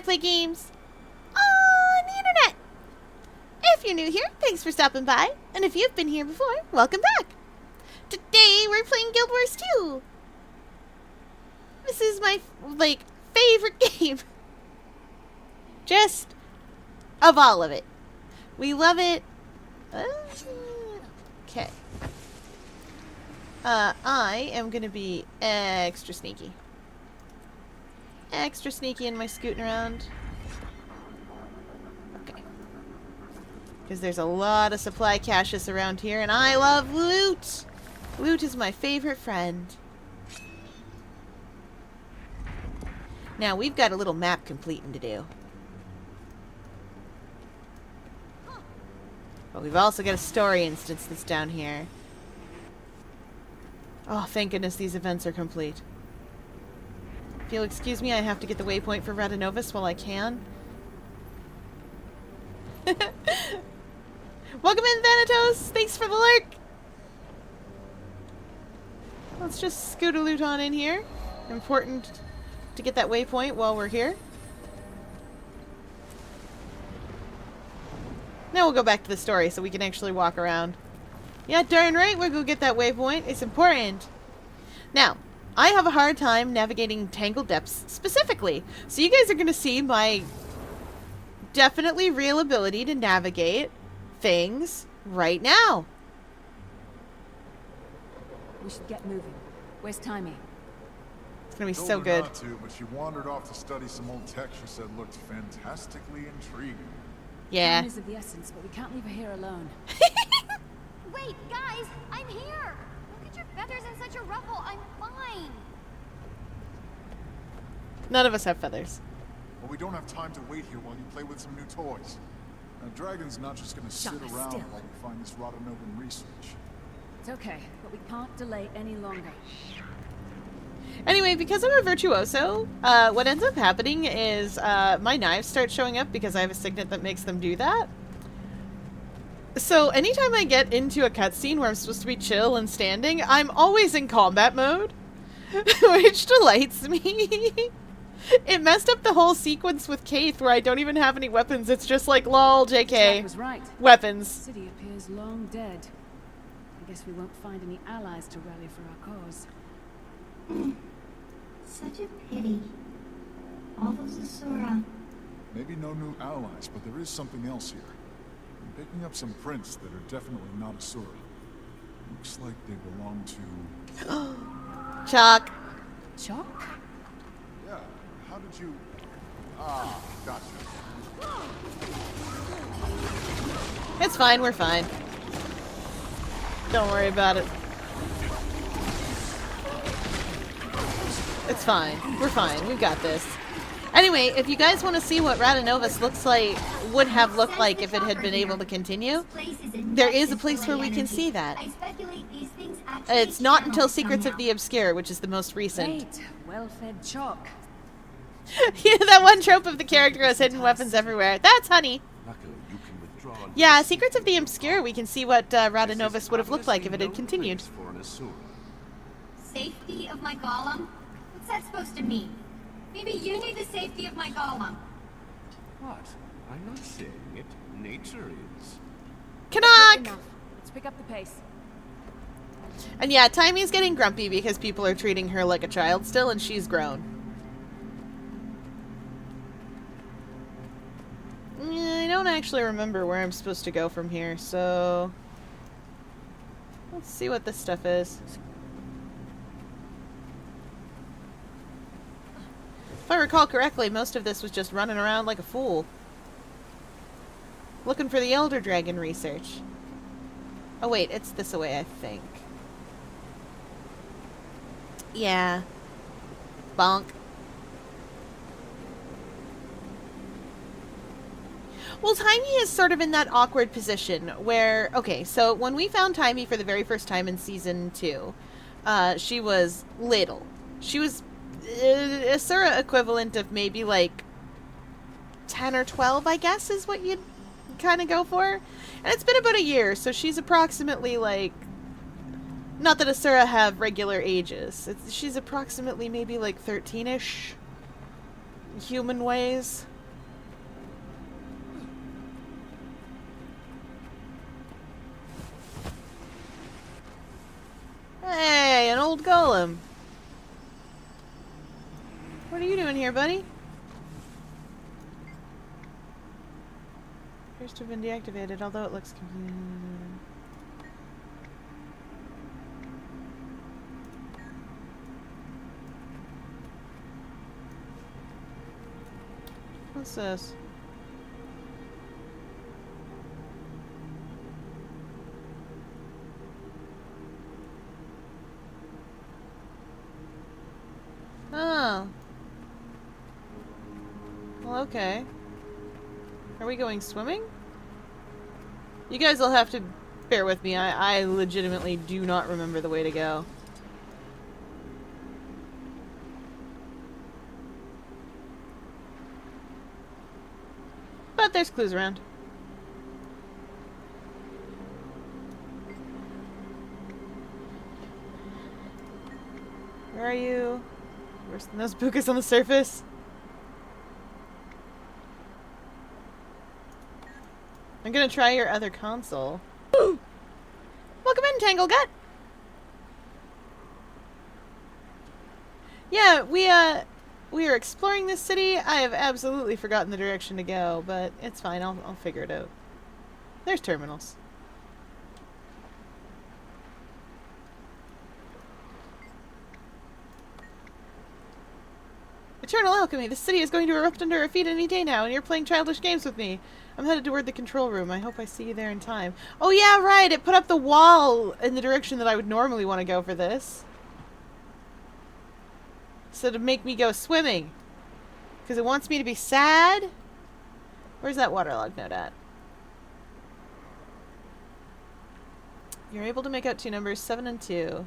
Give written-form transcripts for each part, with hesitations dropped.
play games on the internet. If you're new here, thanks for stopping by. And if you've been here before, welcome back. Today we're playing Guild Wars 2. This is my, favorite game. Just of all of it. We love it. Okay. I am going to be extra sneaky. Extra sneaky in my scooting around. Okay. Because there's a lot of supply caches around here, and I love loot! Loot is my favorite friend. Now, we've got a little map completing to do. But we've also got a story instance that's down here. Oh, thank goodness these events are complete. If you'll excuse me, I have to get the waypoint for Radanovis while I can. Welcome in, Thanatos! Thanks for the lurk! Let's just scoot-a-loot on in here. Important to get that waypoint while we're here. Now we'll go back to the story so we can actually walk around. Yeah, darn right we'll go get that waypoint. It's important. Now, I have a hard time navigating Tangled Depths specifically. So you guys are going to see my definitely real ability to navigate things right now. We should get moving. Where's Timey? It's going to be so good. Not to, but she wandered off to study some old tech she said looked fantastically intriguing. Yeah. Time is of the essence, but we can't leave her here alone. Wait, guys, I'm here. Look at your feathers in such a ruffle. I'm fine. None of us have feathers. Well, we don't have time to wait here while you play with some new toys. Now, Dragon's not just gonna sit around still. while we find this Radanovan research. It's okay, but we can't delay any longer. Anyway, because I'm a virtuoso, what ends up happening is my knives start showing up because I have a signet that makes them do that. So anytime I get into a cutscene where I'm supposed to be chill and standing, I'm always in combat mode, which delights me. It messed up the whole sequence with Kaith where I don't even have any weapons. It's just like, lol, JK. Jack was right. Weapons. The city appears long dead. I guess we won't find any allies to rally for our cause. Such a pity. All those Asura. Maybe no new allies, but there is something else here. I'm picking up some prints that are definitely not Asura. Looks like they belong to... Chalk. Chalk? Yeah, how did you... Ah, gotcha. It's fine, we're fine. Don't worry about it. It's fine. We're fine. We've got this. Anyway, if you guys want to see what Radanovis looks like, would have looked like if it had been able to continue, there is a place where we can see that. It's not until Secrets of the Obscure, which is the most recent. Great. Well-fed Chalk. Yeah, that one trope of the character has hidden weapons everywhere. That's Honey. Yeah, Secrets of the Obscure, we can see what Radanovis would have looked like if it had continued. Safety of my golem? What's that supposed to mean? Maybe you need the safety of my golem. What? I'm not saying it. Nature is. Canuck! Enough. Let's pick up the pace. And yeah, Timey's getting grumpy because people are treating her like a child still, and she's grown. I don't actually remember where I'm supposed to go from here, so... Let's see what this stuff is. If I recall correctly, most of this was just running around like a fool. Looking for the Elder Dragon research. Oh wait, it's this way, I think. Yeah. Bonk. Well, Timey is sort of in that awkward position where, okay, so when we found Timey for the very first time in Season 2, she was little. She was Asura equivalent of maybe like 10 or 12, I guess, is what you'd kind of go for. And it's been about a year, so she's approximately like... Not that Asura have regular ages. She's approximately maybe like 13-ish human ways. old golem. What are you doing here, buddy? Appears to have been deactivated, although it looks confusing. What's this? Oh. Well, okay. Are we going swimming? You guys will have to bear with me. I legitimately do not remember the way to go. But there's clues around. Where are you? Worse than those bukas on the surface. I'm gonna try your other console. Ooh. Welcome in, Tanglegut! Yeah, we are exploring this city. I have absolutely forgotten the direction to go, but it's fine. I'll figure it out. There's terminals. Eternal Alchemy! This city is going to erupt under our feet any day now, and you're playing childish games with me. I'm headed toward the control room. I hope I see you there in time. Oh yeah, right! It put up the wall in the direction that I would normally want to go for this. So to make me go swimming. Because it wants me to be sad? Where's that waterlog note at? You're able to make out two numbers, 7 and 2.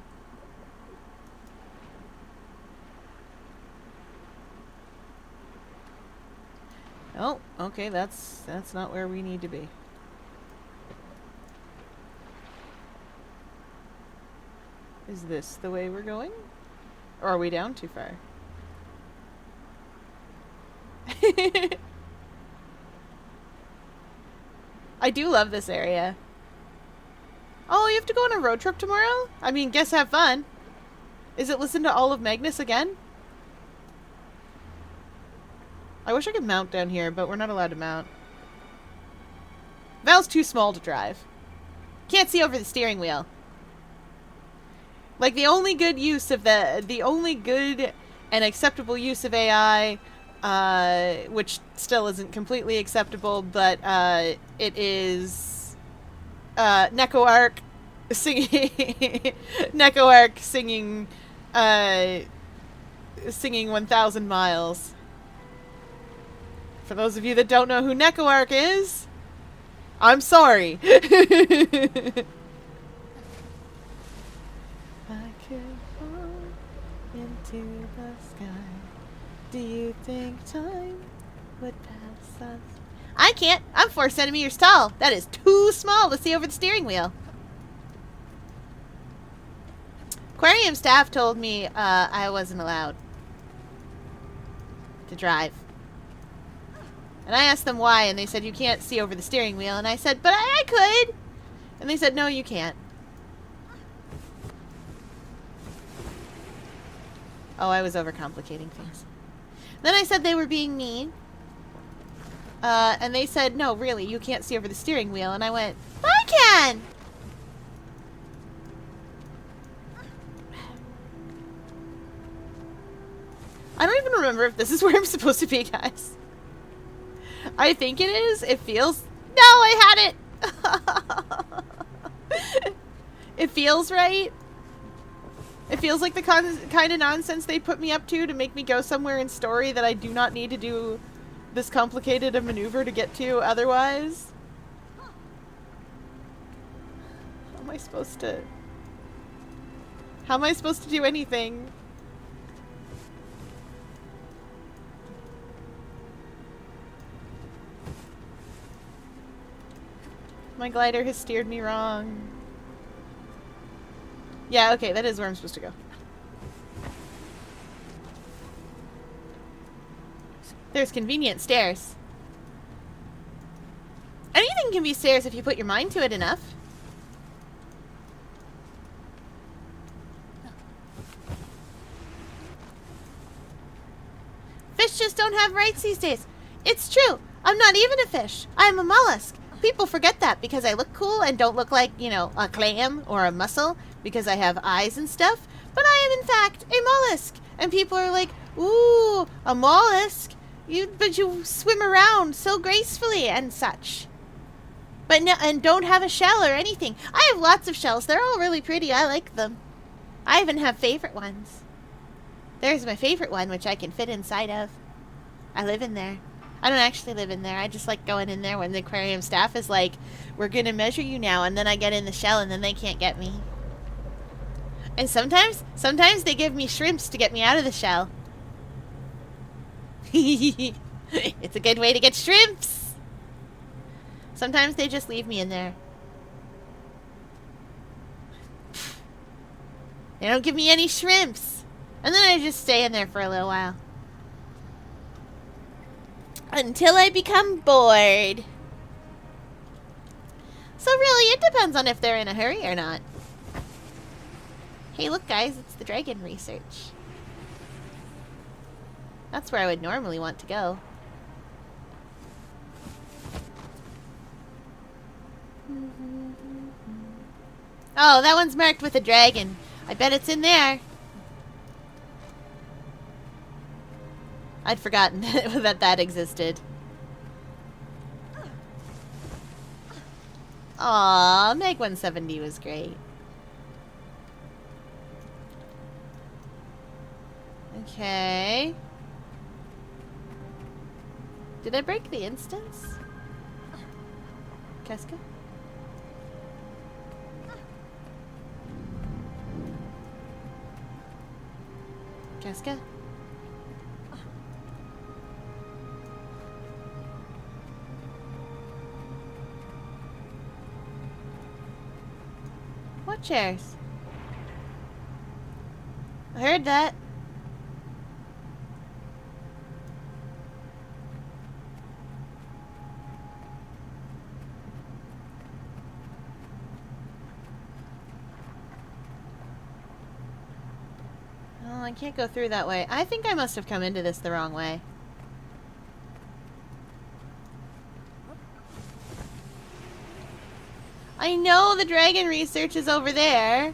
Oh, okay, that's not where we need to be. Is this the way we're going? Or are we down too far? I do love this area. Oh, you have to go on a road trip tomorrow? I mean, guess have fun. Is it listen to all of Magnus again? I wish I could mount down here, but we're not allowed to mount. Val's too small to drive. Can't see over the steering wheel. Like, the only good use of the only good and acceptable use of AI, which still isn't completely acceptable, but it is NecoArc singing NecoArc singing 1,000 Miles. For those of you that don't know who NecoArc is, I'm sorry. I could fall into the sky. Do you think time would pass us? I can't. I'm 4 centimeters tall. That is too small to see over the steering wheel. Aquarium staff told me I wasn't allowed to drive. And I asked them why, and they said, you can't see over the steering wheel. And I said, but I could. And they said, no, you can't. Oh, I was overcomplicating things. Then I said they were being mean. And they said, no, really, you can't see over the steering wheel. And I went, I can! I don't even remember if this is where I'm supposed to be, guys. I think it is. It feels... No, I had it! It feels right. It feels like the kind of nonsense they put me up to make me go somewhere in story that I do not need to do this complicated a maneuver to get to otherwise. How am I supposed to... How am I supposed to do anything? My glider has steered me wrong. Yeah, okay, that is where I'm supposed to go. There's convenient stairs. Anything can be stairs if you put your mind to it enough. have rights these days. It's true. I'm not even a fish. I'm a mollusk. People forget that because I look cool and don't look like, you know, a clam or a mussel because I have eyes and stuff. But I am, in fact, a mollusk. And people are like, ooh, a mollusk? But you swim around so gracefully and such. But no, and don't have a shell or anything. I have lots of shells. They're all really pretty. I like them. I even have favorite ones. There's my favorite one, which I can fit inside of. I live in there. I don't actually live in there. I just like going in there when the aquarium staff is like, we're going to measure you now. And then I get in the shell and then they can't get me. And sometimes they give me shrimps to get me out of the shell. It's a good way to get shrimps. Sometimes they just leave me in there. They don't give me any shrimps. And then I just stay in there for a little while. Until I become bored. So really, it depends on if they're in a hurry or not. Hey, look guys, it's the dragon research. That's where I would normally want to go. Oh, that one's marked with a dragon. I bet it's in there. I'd forgotten that existed. Aw, Meg 170 was great. Okay. Did I break the instance? Casca? Casca? What chairs? I heard that. Oh, I can't go through that way. I think I must have come into this the wrong way. I know the dragon research is over there.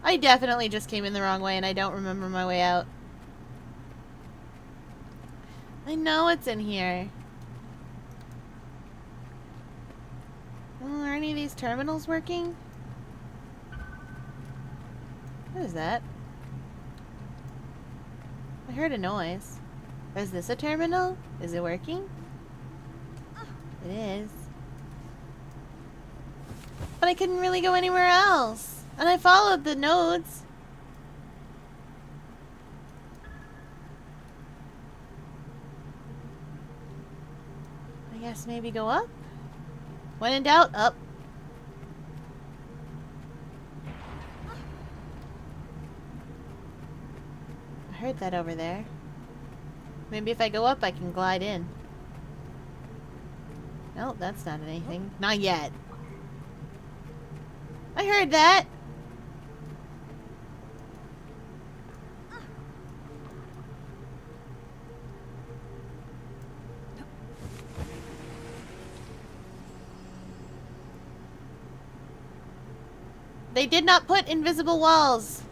I definitely just came in the wrong way and I don't remember my way out. I know it's in here. Are any of these terminals working? What is that? I heard a noise. Is this a terminal? Is it working? It is. But I couldn't really go anywhere else. And I followed the nodes. I guess maybe go up? When in doubt, up. I heard that over there. Maybe if I go up, I can glide in. Nope, that's not anything. Not yet. I heard that. They did not put invisible walls.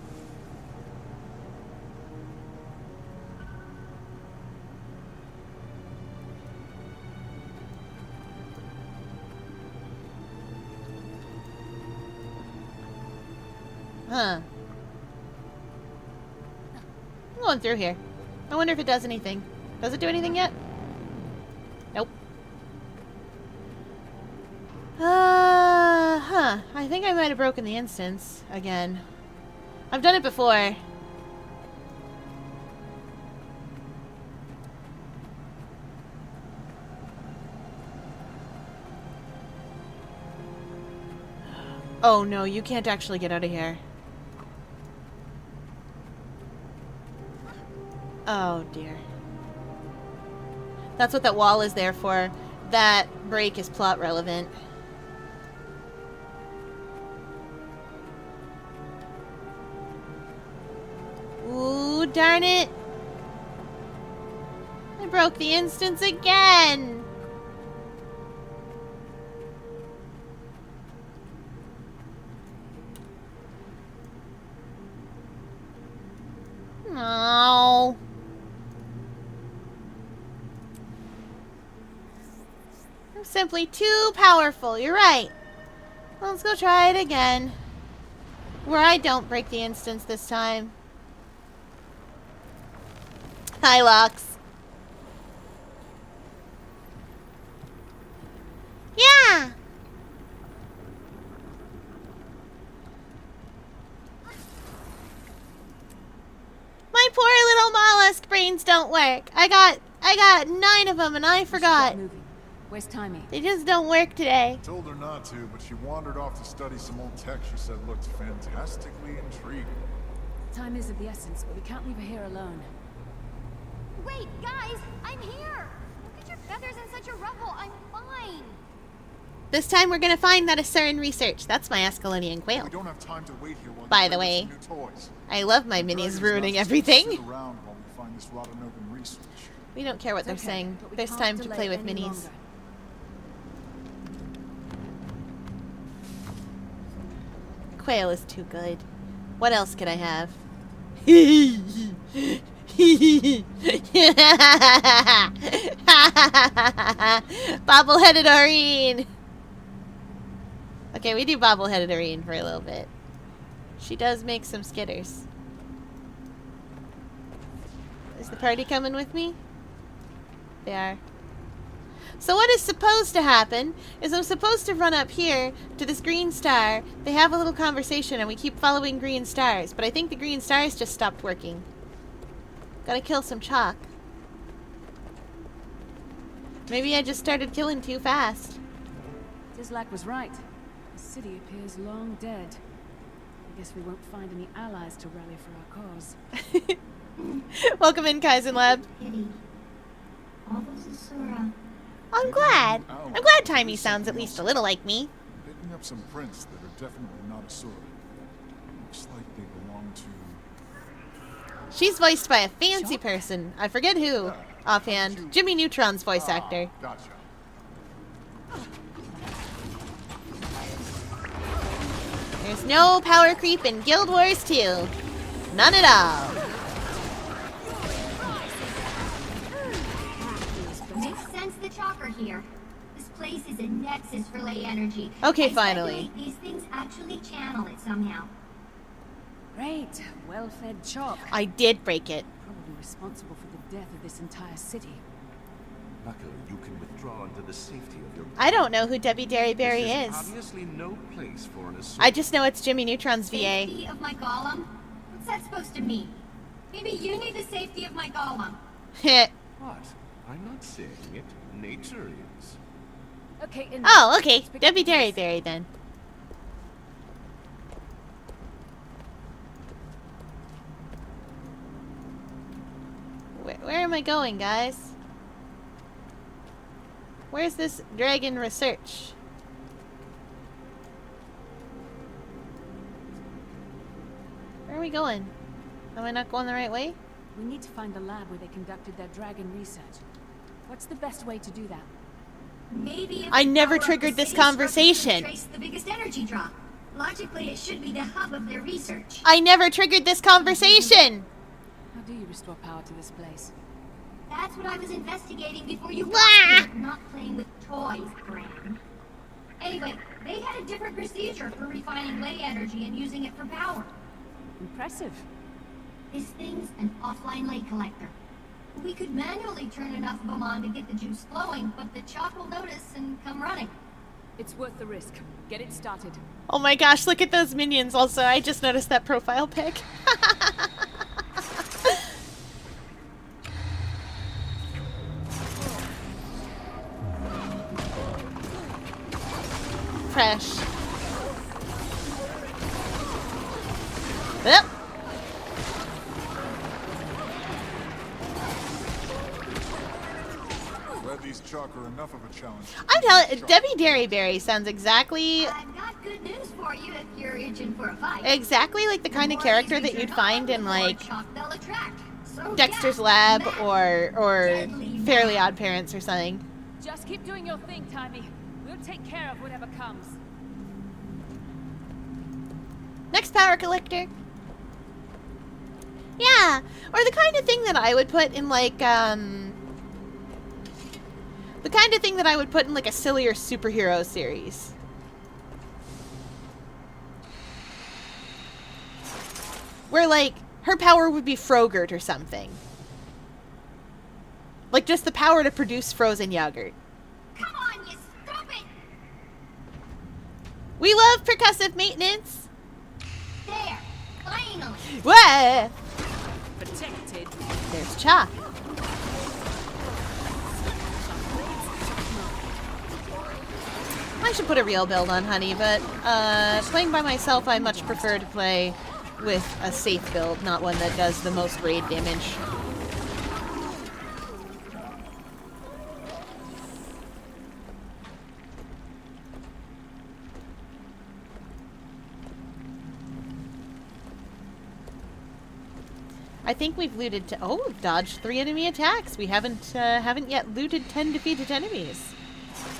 Huh. I'm going through here. I wonder if it does anything. Does it do anything yet? Nope. Huh. I think I might have broken the instance again. I've done it before. Oh no, you can't actually get out of here. Oh dear. That's what that wall is there for. That break is plot relevant. Ooh, darn it. I broke the instance again! No. I'm simply too powerful. You're right. Let's go try it again. Where I don't break the instance this time. Hi, Lux. Yeah! My poor little mollusk brains don't work. I got 9 of them and I forgot. Where's Timey? They just don't work today. I told her not to, but she wandered off to study some old tech she said looked fantastically intriguing. Time is of the essence, but we can't leave her here alone. Wait, guys, I'm here. Look at your feathers in such a ruffle. I'm fine. This time we're gonna find that Asuran research. That's my Ascalonian quail. We don't have time to wait here while By you the play way, with some new toys. I love my The minis dragon's ruining not just everything. gonna sit around while we find this rotten open research. We don't care what they're It's okay, saying. but we There's can't time to delay play with any minis. longer. Quail is too good. What else could I have? Bobble-headed Aureen! Okay, we do bobble-headed Aureen for a little bit. She does make some skitters. Is the party coming with me? They are. So what is supposed to happen is I'm supposed to run up here to this green star. They have a little conversation and we keep following green stars. But I think the green stars just stopped working. Gotta kill some chalk. Maybe I just started killing too fast. Tislak was right. The city appears long dead. I guess we won't find any allies to rally for our cause. Welcome in, Kaizen Lab. Pity. All those Asura. I'm glad. I'm glad Timey sounds at least a little like me. Picking up some prints that are definitely not Asura. Looks like they belong to... She's voiced by a fancy person. I forget who. Offhand. Jimmy Neutron's voice actor. Gotcha. There's no power creep in Guild Wars 2. None at all. Makes sense the chalk are here. This place is a nexus for ley energy. Okay, I finally. speculate these things actually channel it somehow. Great. Well-fed chalk. I did break it. Probably responsible for the death of this entire city. Luckily, you can withdraw into the safety of your... I don't know who Debbie Derryberry This is. obviously no place for an assault. I just know it's Jimmy Neutron's VA. Safety of my golem? What's that supposed to mean? Maybe you need the safety of my golem. What? I'm not saying it. Nature is. Okay, in Oh, okay. Let's pick up Debbie the pace. Derryberry then. Where am I going, guys? Where's this dragon research? Where are we going? Am I not going the right way? We need to find the lab where they conducted their dragon research. What's the best way to do that? Maybe if I the never power of triggered the this city structure conversation. could trace the biggest energy drop. Logically, it should be the hub of their research. I never triggered this conversation! How do you restore power to this place? That's what I was investigating before you Wah! got here, not playing with toys, Gran. Anyway, they had a different procedure for refining ley energy and using it for power. Impressive. This thing's an offline ley collector. We could manually turn enough of them on to get the juice flowing, but the chalk will notice and come running. It's worth the risk. Get it started. Oh my gosh, look at those minions also. I just noticed that profile pic. Fresh. Yep. Glad these chalk are enough of a challenge. I'm telling Debbie Derryberry sounds exactly I've got good news for you if you're itching for a fight. like the kind of more character these that you'd turn find on, in the more like chalk they'll attract. So, Dexter's yeah, Lab math. or Deadly Fairly math. Odd Parents or something. Just keep doing your thing, Timey. We'll take care of whatever comes. Next power collector. Yeah, or the kind of thing that I would put in like the kind of thing that I would put in like a sillier superhero series. Where like her power would be Frogurt or something. Like just the power to produce frozen yogurt. Come on, you stupid! We love percussive maintenance. There, finally. What? Protected. There's Chalk. I should put a real build on Honey, but playing by myself, I much prefer to play with a safe build, not one that does the most raid damage. I think we've looted. Oh, dodged 3 enemy attacks. We haven't yet looted 10 defeated enemies.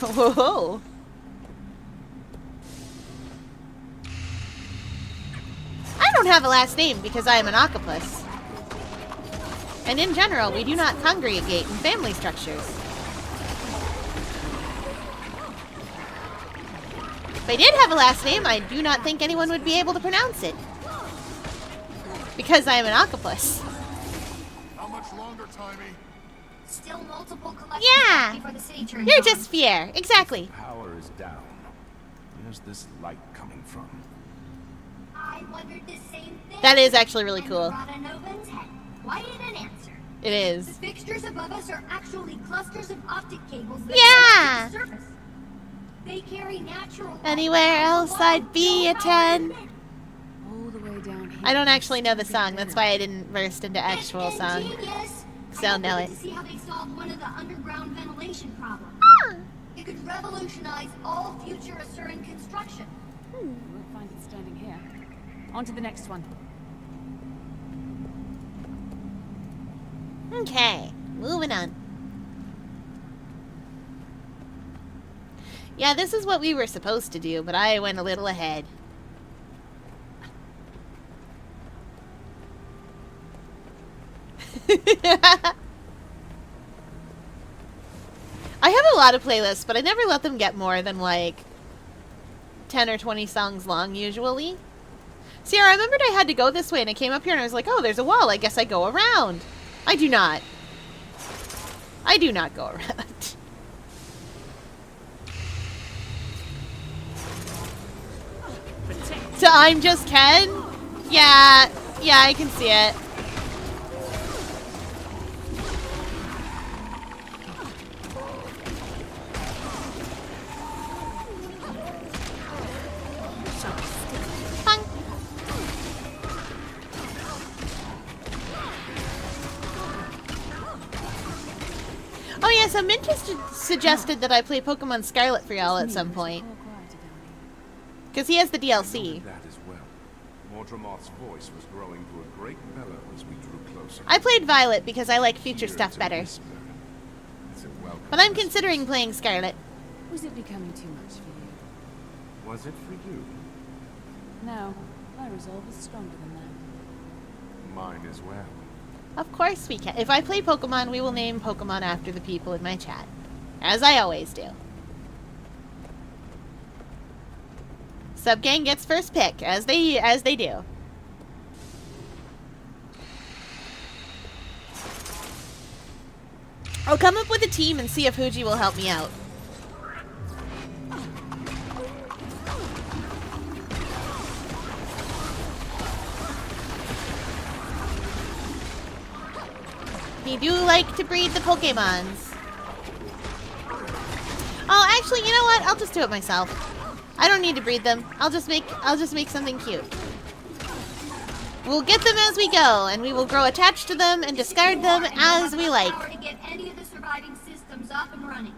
Whoa. I don't have a last name because I am an octopus. And in general, we do not congregate in family structures. If I did have a last name, I do not think anyone would be able to pronounce it. Because I am an octopus. How much longer, Timey? Still multiple collections Yeah. left before the city turns You're on. just Fier. Exactly. Power is down. Where's this light coming from? I wondered the same thing. That is actually really And cool. Radanoven's head. Why didn't an answer? It The is. fixtures above us are actually clusters of optic cables that Yeah. connect to the surface. They carry natural light Anywhere from else the I'd be a wall. 10. All the way down here. I don't actually know the song. That's why I didn't burst into actual It's song. ingenious. So I hope know we it. get to see how they solve one of the underground ventilation problems. It could revolutionize all future Asuran construction. We won't find it standing here. On to the next one. Okay, moving on. Yeah, this is what we were supposed to do, but I went a little ahead. I have a lot of playlists, but I never let them get more than like 10 or 20 songs long usually. See, I remembered I had to go this way, and I came up here and I was like, oh, there's a wall. I guess I go around. I do not. I do not go around. So I'm just Ken? Yeah, I can see it. Fun. Oh yeah, so Mint just suggested that I play Pokemon Scarlet for y'all at some point. All quieter down here. Because he has the I noted DLC. that as well. Mordramoth's voice was growing to a great bellow as we drew closer. I played Violet because I like future Here stuff to better. whisper. It's a welcome But I'm message. considering playing Scarlet. Was it becoming too much for you? Was it for you? No, my resolve is stronger than that. Mine as well. Of course we can. If I play Pokemon, we will name Pokemon after the people in my chat. As I always do. Subgang gets first pick, as they do. I'll come up with a team and see if Fuji will help me out. We do like to breed the Pokemons. Oh, actually, you know what? I'll just do it myself. I don't need to breed them. I'll just make something cute. We'll get them as we go, and we will grow attached to them and discard them as we like. Power to get any of the surviving systems up and running.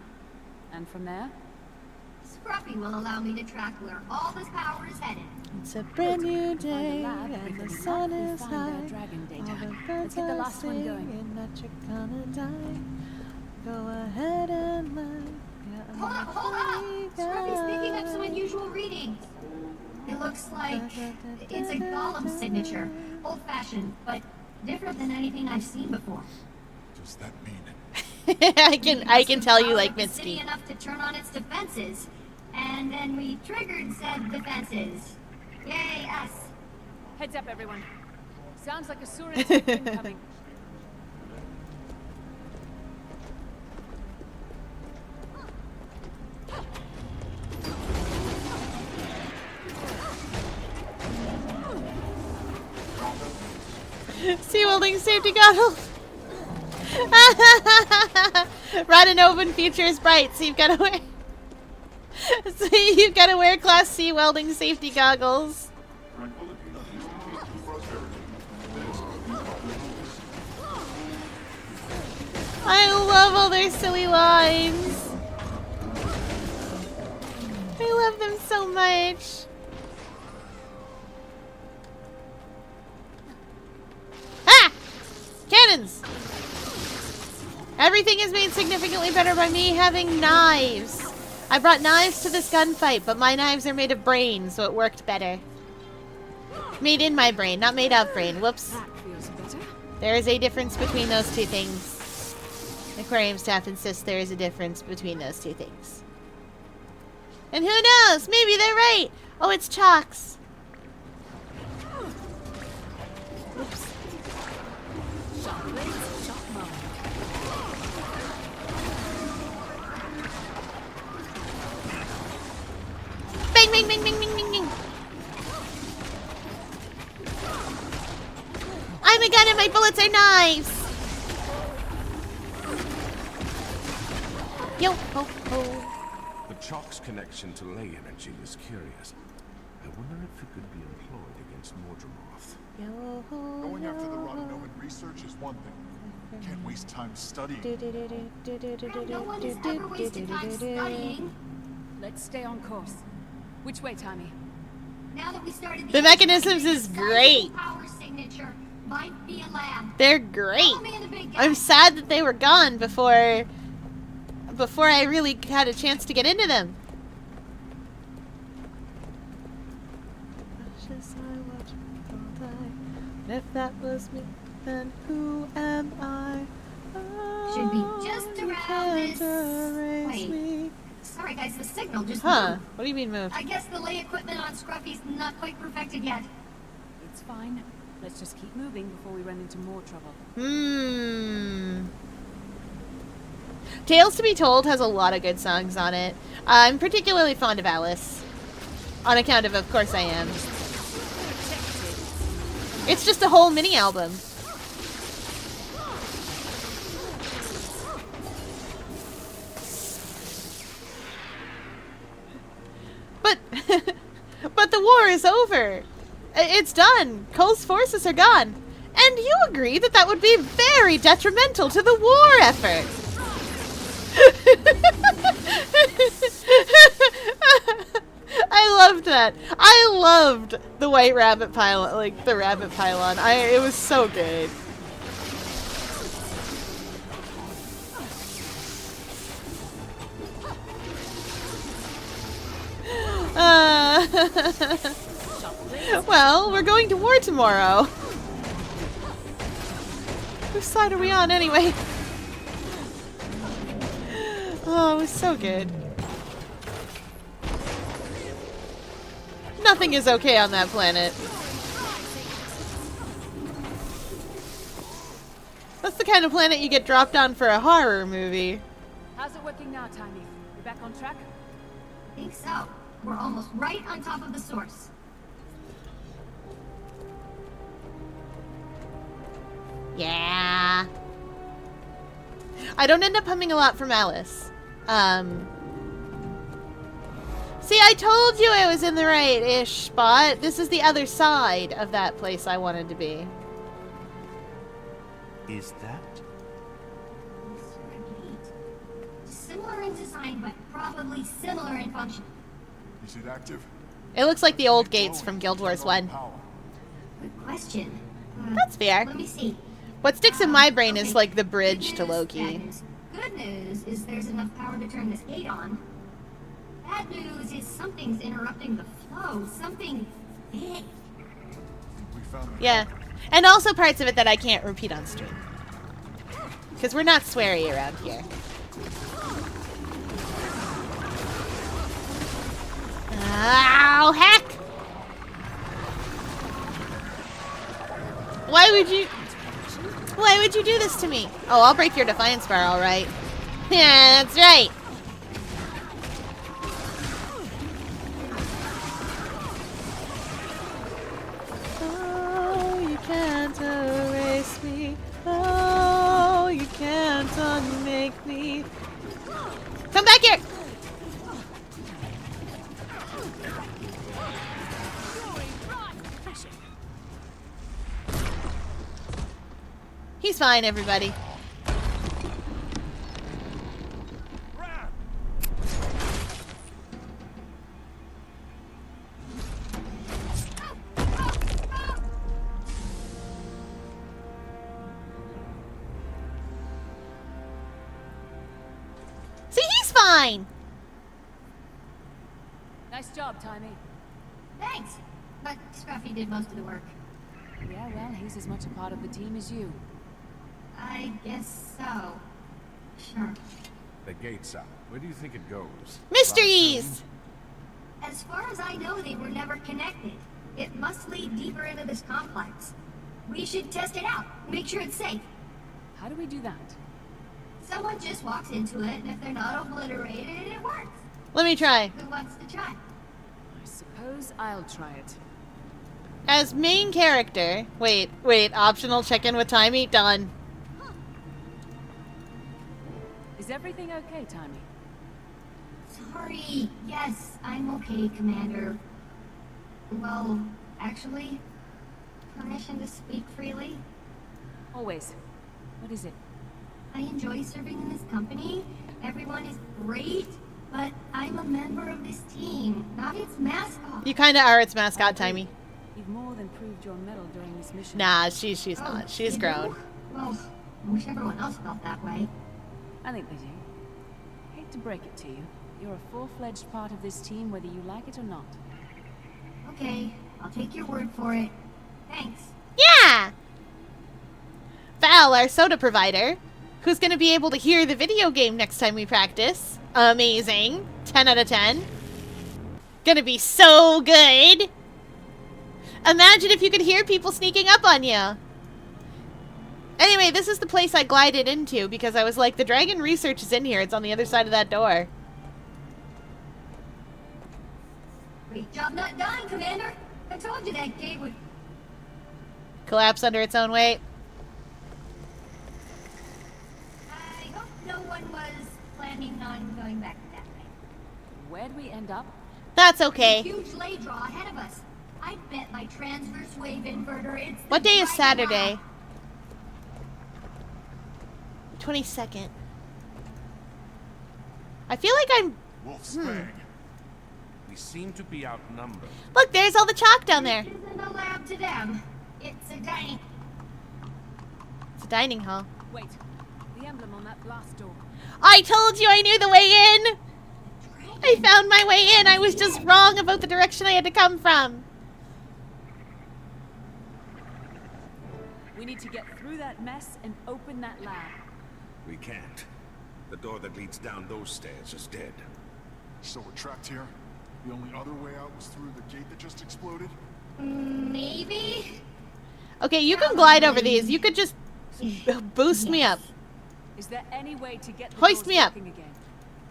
And from there? Scruffy will allow me to track where all this power is headed. It's a brand new Find a day, lab, we and can the sun likely is find high. their dragon data. All the Let's birds get the are last one going. singing that you're gonna die. Go ahead and let Hold up! Scruffy's picking up some unusual readings. It looks like it's a golem signature. Old-fashioned, but different than anything I've seen before. Does that mean? I can tell you like Powered the city Mitski. enough to turn on its defenses, and then we triggered said defenses. Yay, us. Heads up, everyone. Sounds like a sewer attack incoming. Sea welding safety goggles. Red open future is bright, so you've got to wear. So you've got to wear Class C welding safety goggles. I love all their silly lines. I love them so much. Ah! Cannons! Everything is made significantly better by me having knives. I brought knives to this gunfight, but my knives are made of brain, so it worked better. Made in my brain, not made of brain. Whoops. That feels better. There is a difference between those two things. Aquarium staff insists there is a difference between those two things. And who knows? Maybe they're right. Oh, it's Chalks. Oops. Sharp blades, sharp mind. Bang, bang, bang, bang, bang, bang, bang. I'm a gun and my bullets are knives. Yo, ho, ho. The Chalk's connection to ley energy is curious. I wonder if it could be employed against Mordramoth. Yo, ho, Going after the yo, Rottenovan research is one thing. Can't waste time studying. No one has ever wasted time studying. Let's stay on course. Which way, Tommy? Now that we started The mechanisms is great. Power signature might be a lab. They're great. Follow me in the big guy. I'm sad that they were gone before I really had a chance to get into them. If that was me, then who am I? Should be just You around can't this. erase Wait. me. Sorry guys, the signal just Huh? moved. What do you mean moved? I guess the lay equipment on Scruffy's not quite perfected yet. It's fine. Let's just keep moving before we run into more trouble. Tales to be Told has a lot of good songs on it. I'm particularly fond of Alice. On account of course I am. It's just a whole mini album. But but the war is over. It's done. Cole's forces are gone. And you agree that that would be very detrimental to the war effort. I loved that. I loved the white rabbit pylon, like the rabbit pylon. It was so good. Well, we're going to war tomorrow. Whose side are we on anyway? Oh, it was so good. Nothing is okay on that planet. That's the kind of planet you get dropped on for a horror movie. How's it working now, Tommy? We back on track? Think so. We're almost right on top of the source. Yeah. I don't end up humming a lot from Alice. See, I told you I was in the right-ish spot. This is the other side of that place I wanted to be. Is that? Similar in design, but probably probably similar in function. Is it active? It looks like the old gates from Guild Wars 1. Power. Good question. That's fair. Let me see. What sticks in my brain is Okay. like the bridge Good to news, Loki. bad news. Good news is there's enough power to turn this gate on. Bad news is something's interrupting the flow. Something big. Think we found the Yeah. And also parts of it that I can't repeat on stream. Because we're not sweary around here. Ow, heck! Why would you do this to me? Oh, I'll break your Defiance bar, alright. Yeah, that's right. Oh, you can't erase me. Oh, you can't unmake me. Come back here! He's fine, everybody. See, he's fine. Nice job, Timey. Thanks. But Scruffy did most of the work. Yeah, well, he's as much a part of the team as you. I guess so. Sure. The gate's up. Where do you think it goes? Mysteries. As far as I know, they were never connected. It must lead deeper into this complex. We should test it out. Make sure it's safe. How do we do that? Someone just walks into it, and if they're not obliterated, it works. Let me try. Who wants to try? I suppose I'll try it. As main character. Wait. Optional check-in with Timey. Done. Is everything okay, Timey? Sorry. Yes, I'm okay, Commander. Well, actually, permission to speak freely? Always. What is it? I enjoy serving in this company. Everyone is great, but I'm a member of this team, not its mascot. You kind of are its mascot, Timey. You've more than proved your mettle during this mission. Nah, she's Oh, not. She's you grown. do? Well, I wish everyone else felt that way. I think they do. Hate to break it to you. You're a full-fledged part of this team whether you like it or not. Okay, I'll take your word for it. Thanks. Yeah! Val, our soda provider, who's going to be able to hear the video game next time we practice. Amazing. 10 out of 10. Gonna be so good. Imagine if you could hear people sneaking up on you. Anyway, this is the place I glided into because I was like, the dragon research is in here. It's on the other side of that door. Great job not dying, Commander. I told you that gate would... Collapse under its own weight. I hope no one was planning on going back that way. Where'd we end up? That's A okay. huge lay draw ahead of us. I bet my transverse wave inverter it's the What day is driving Saturday? law. 22nd. I feel like I'm... Wolf's Bang. We seem to be outnumbered. Look, there's all the chalk down there. This isn't a lab to them. It's a dining. It's a dining hall. Wait. The emblem on that blast door. I told you I knew the way in! I found my way in. I was just wrong about the direction I had to come from. We need to get through that mess and open that lab. We can't. The door that leads down those stairs is dead. So we're trapped here? The only other way out was through the gate that just exploded? Maybe? Okay, you can glide over these. You could just boost me up. Is there any way to get the Hoist doors me up. working again?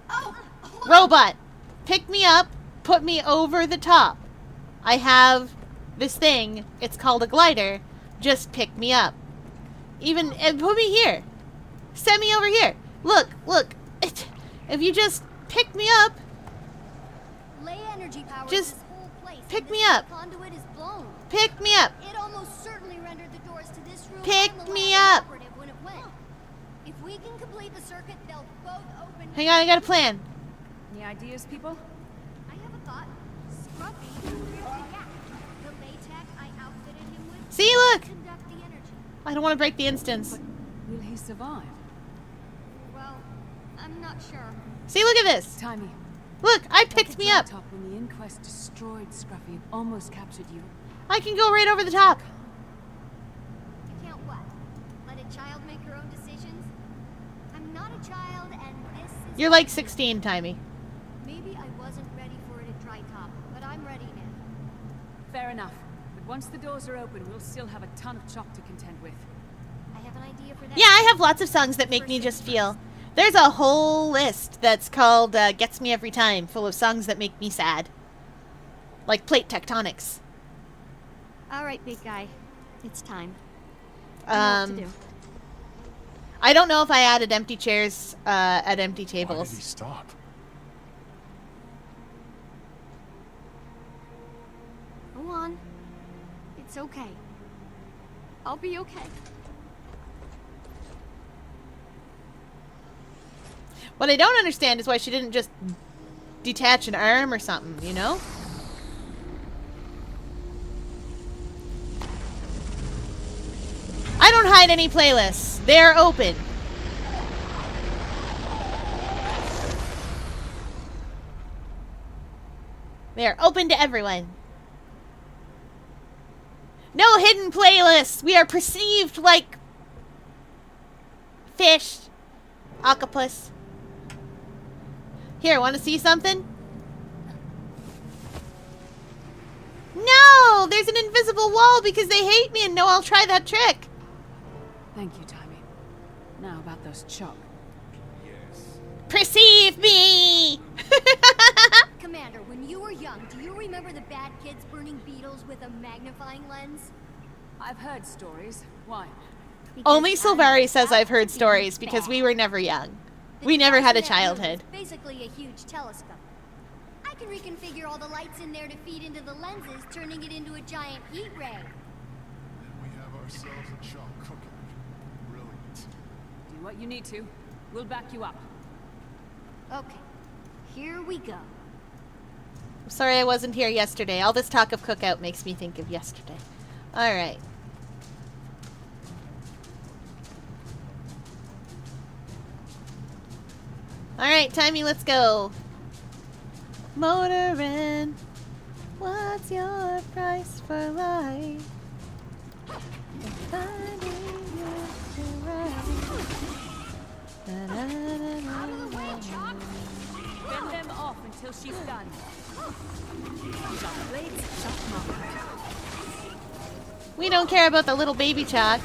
Oh, hold on. Robot, pick me up, put me over the top. I have this thing. It's called a glider. Just pick me up. And put me here. Send me over here. Look. If you just pick me up, Ley energy powers Just this whole place. and pick this me up. Conduit is blown. pick me up. It almost certainly rendered the doors to this room Pick and the me lab up. inoperative when it went. If we can complete the circuit, they'll both open. Hang on, I got a plan. Any ideas, people? I have a thought. Scruffy, here's the gap. The latex I outfitted him with. See, look! Conduct the energy. I don't want to break the instance. Will he survive? Well, I'm not sure. See, look at this. Timey. Look, I like picked a me dry up. top when the inquest destroyed Scruffy and almost captured you. I can go right over the top. You can't what? Let a child make her own decisions? I'm not a child, and this is... You're like 16, Timey. Maybe I wasn't ready for it at Dry Top, but I'm ready now. Fair enough. But once the doors are open, we'll still have a ton of chalk to contend with. I have an idea for that. Yeah, I have lots of songs that make me just feel. There's a whole list that's called Gets Me Every Time, full of songs that make me sad. Like Plate Tectonics. All right, big guy. It's time. I know what to do. I don't know if I added empty chairs at empty Why did he tables. stop? Go on. It's okay. I'll be okay. What I don't understand is why she didn't just detach an arm or something, you know? I don't hide any playlists. They're open. They are open to everyone. No hidden playlists. We are perceived like fish. Octopus. Here, want to see something? No! There's an invisible wall because they hate me and know I'll try that trick. Thank you, Timey. Now about those chalk. Perceive me! Commander, when you were young, do you remember the bad kids burning beetles with a magnifying lens? I've heard stories. Why? Because Only I Silvari was says out I've heard to be stories because bad. we were never young. The We never had a device in that room childhood. is basically a huge telescope. I can reconfigure all the lights in there to feed into the lenses, turning it into a giant heat ray. Then we have ourselves a chalk cooking. Brilliant. Do what you need to. We'll back you up. Okay, here we go. I'm sorry I wasn't here yesterday. All this talk of cookout makes me think of yesterday. Alright. Alright, Timey, let's go. Motorin'. What's your price for life? Finding you to ride. Out of the way, Chalk! Bend them off until she's done. Chalk blades, chalk marker. We don't care about the little baby chalk.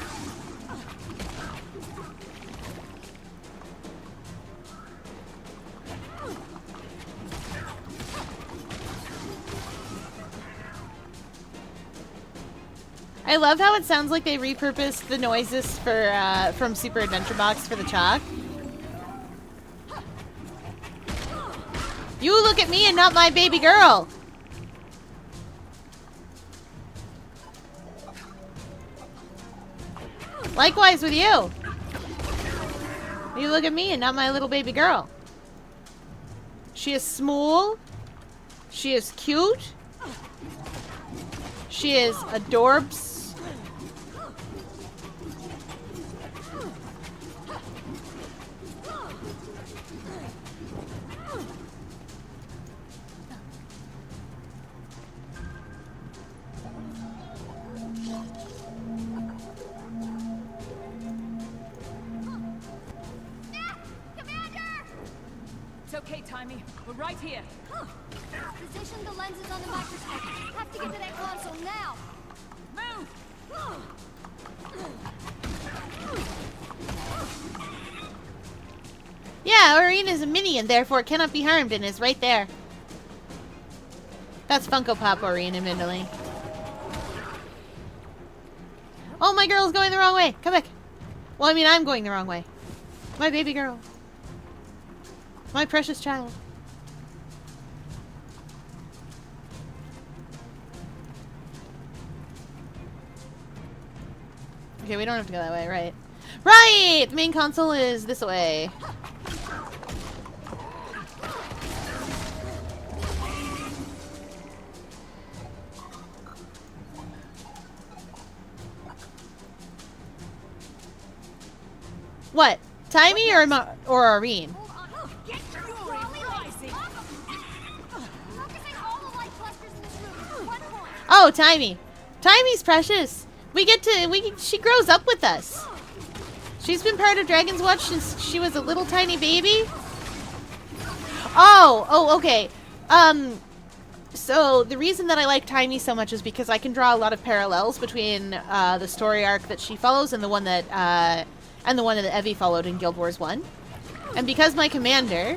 I love how it sounds like they repurposed the noises for from Super Adventure Box for the chalk. You look at me and not my baby girl. Likewise with you. You look at me and not my little baby girl. She is small. She is cute. She is adorbs. It's okay, Timey. We're right here. Position the lenses on the microscope. Have to get to that console now. Move! Yeah, Aurene is a mini and therefore cannot be harmed and is right there. That's Funko Pop Aurene, admittedly. Oh, my girl's going the wrong way. Come back. Well, I mean, I'm going the wrong way. My baby girl. My precious child. Okay, we don't have to go that way, right? Right! The main console is this way. What? Timey or Irene? Hold on. Get your crawly legs off of me. Focusing all the light clusters in this room to one point. Oh, Timey. Timey's precious. She grows up with us. She's been part of Dragon's Watch since she was a little tiny baby. Oh, okay. So the reason that I like Timey so much is because I can draw a lot of parallels between the story arc that she follows and the one that Evie followed in Guild Wars 1. And because my commander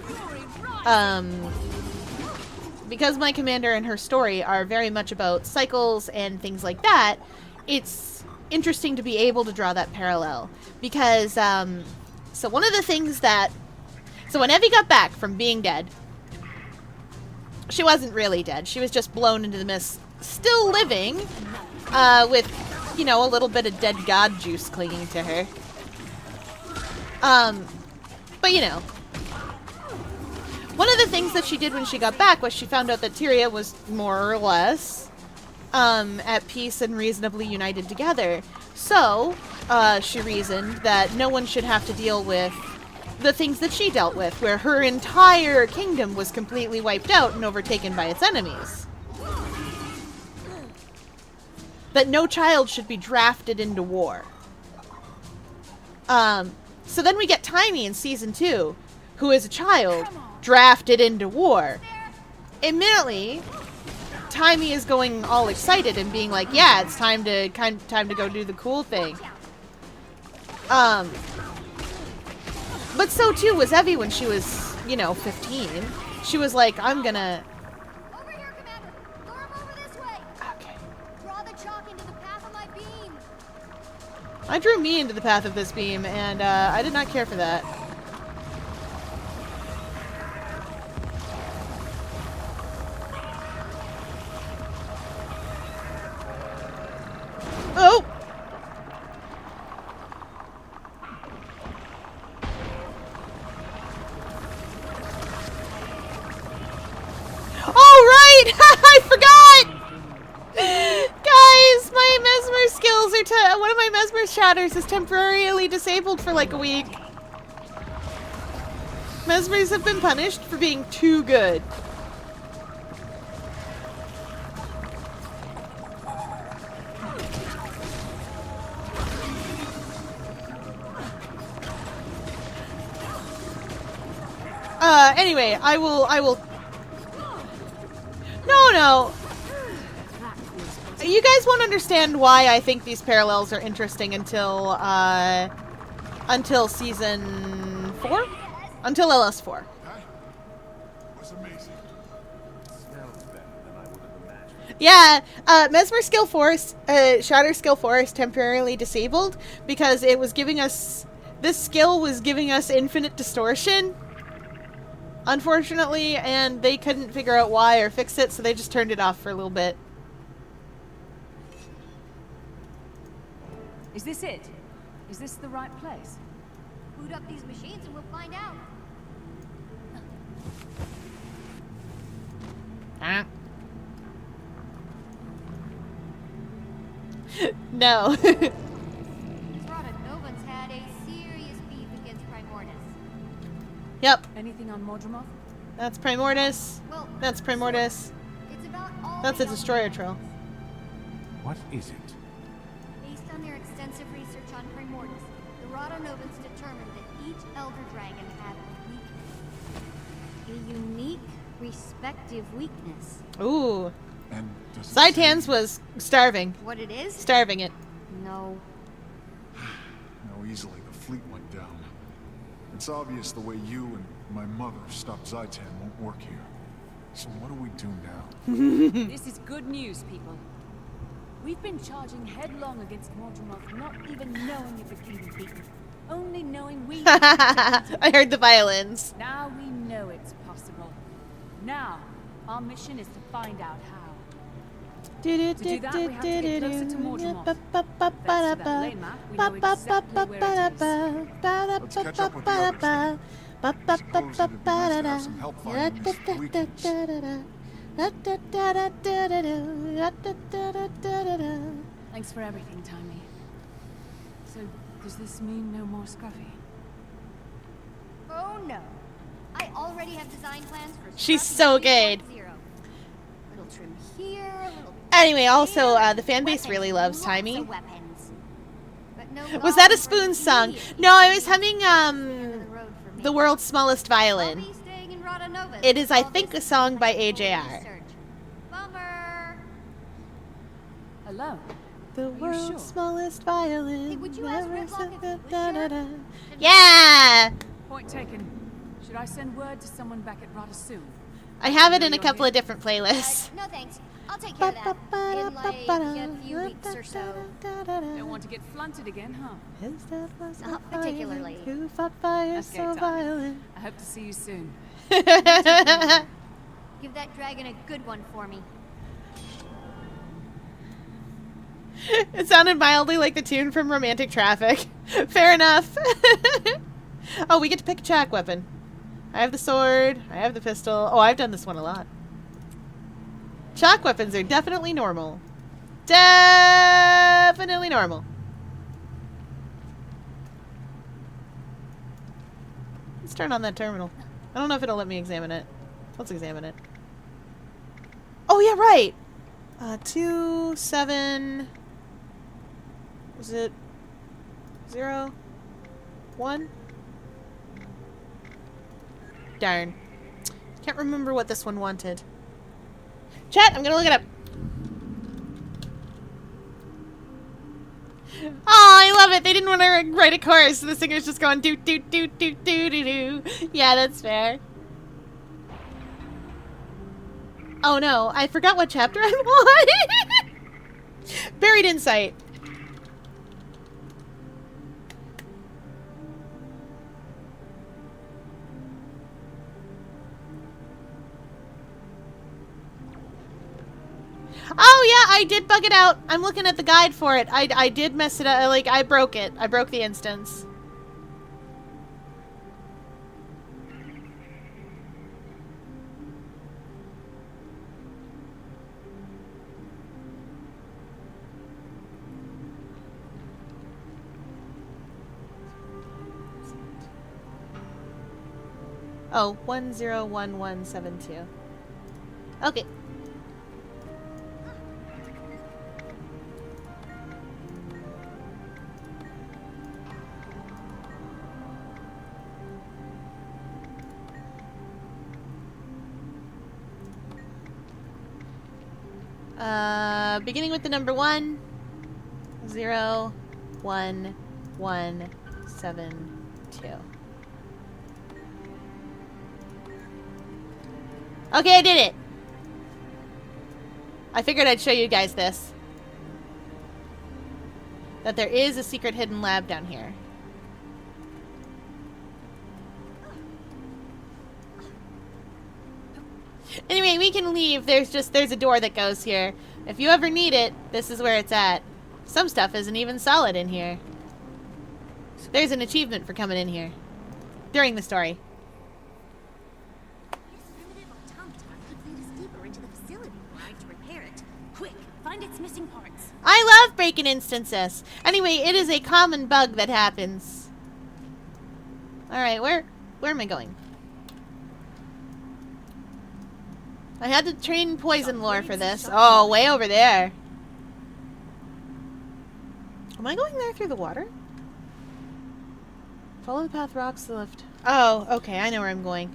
and her story are very much about cycles and things like that, it's interesting to be able to draw that parallel. Because, so one of the things that... So when Evie got back from being dead, she wasn't really dead. She was just blown into the mist, still living, with, you know, a little bit of dead god juice clinging to her. But, you know, one of the things that she did when she got back was she found out that Tyria was more or less at peace and reasonably united together. So, she reasoned that no one should have to deal with the things that she dealt with, where her entire kingdom was completely wiped out and overtaken by its enemies. That no child should be drafted into war. So then we get Timey in Season 2, who is a child drafted into war. Immediately, Timey is going all excited and being like, yeah, it's time to go do the cool thing. But so too was Evie when she was, you know, 15. She was like, I'm gonna... Over here, Commander. Lure him over this way. Okay. Draw the chalk into the path of my beam. I drew me into the path of this beam, and I did not care for that. Oh! Oh, right! I forgot! Guys, my mesmer skills are one of my mesmer shatters is temporarily disabled for like a week. Mesmers have been punished for being too good. Anyway, I will... No. You guys won't understand why I think these parallels are interesting until Season 4? Until LS4. That was amazing. Smells better than I would have imagined. Yeah, Mesmer skill 4, Shatter skill 4 is temporarily disabled because it was giving us... This skill was giving us infinite distortion, unfortunately, and they couldn't figure out why or fix it, so they just turned it off for a little bit. Is this it? Is this the right place? Boot up these machines and we'll find out. Rada No. Novans had a serious beef against Primordus. Yep, Anything on Mordremoth? that's Primordus. Well, That's Primordus. it's about all That's the a destroyer troll. What is it? Based on their extensive research on Primordus, the Rada Novans determined that each Elder Dragon had a unique respective weakness. Ooh. And does it Zaitan's seem- was starving. What it is? Starving it. No. How easily the fleet went down. It's obvious the way you and my mother stopped Zaitan won't work here. So what do we do now? This is good news, people. We've been charging headlong against Mordremoth, not even knowing if it can be beaten. Only knowing we... I heard the violins. Now we know it's possible. Now, our mission is to find out how. To do that, we have to get closer to Mordremoth. Thanks to that lane map, we know exactly where it is. Let's catch up with the others. Suppose it'd be nice to have some help finding these weaknesses. Thanks for everything, Timey. So, does this mean no more Scruffy? Oh no. I already have design plans for She's Scruffy so 3.0. good. Little trim here, little Anyway, also, here. the fan base Weapons, really loves lots Timey. of weapons. But no Was that a goblin Spoon for song? me. No, I was humming, It's the end of the road for me. The World's Smallest I'll Violin. be staying in Rada Nova It is, I all think, this a song by technical AJR. research. Bummer. Hello. The you world's sure? smallest violin. Hey, would you ask never Redlock said if he was da-da-da-da. sure? Yeah! Point taken. Should I send word to someone back at Rada soon? I have it in a couple of different playlists. No thanks. I'll take care of that in like a few weeks or so. Don't want to get flunted again, huh? His death was Not not particularly. violent. Who fought fire Okay, so Tommy. violent? I hope to see you soon. Give that dragon a good one for me. It sounded mildly like the tune from Romantic Traffic. Fair enough. Oh, we get to pick a track weapon. I have the sword. I have the pistol. Oh, I've done this one a lot. Shock weapons are definitely normal. Definitely normal. Let's turn on that terminal. I don't know if it'll let me examine it. Let's examine it. Oh, yeah, right. 2, 7... Was it 0, 1? Darn. Can't remember what this one wanted. Chat, I'm gonna look it up. Oh, I love it. They didn't want to write a chorus, so the singer's just going do do do do do do do. Yeah, that's fair. Oh no, I forgot what chapter I'm on. Buried Insight. Oh yeah, I did bug it out. I'm looking at the guide for it. I did mess it up. Like, I broke it. I broke the instance. Oh, 101172. Okay. Beginning with the number 1, 0, 1, 1, 7, 2. Okay, I did it. I figured I'd show you guys this. That there is a secret hidden lab down here. Anyway, we can leave. There's a door that goes here. If you ever need it, this is where it's at. Some stuff isn't even solid in here. There's an achievement for coming in here. During the story. This primitive automaton could lead us deeper into the facility where I have to repair it. Quick, find its missing parts. I love breaking instances. Anyway, it is a common bug that happens. Alright, where am I going? I had to train poison lore for this. Oh, way over there. Am I going there through the water? Follow the path rocks to the left. Oh, okay, I know where I'm going.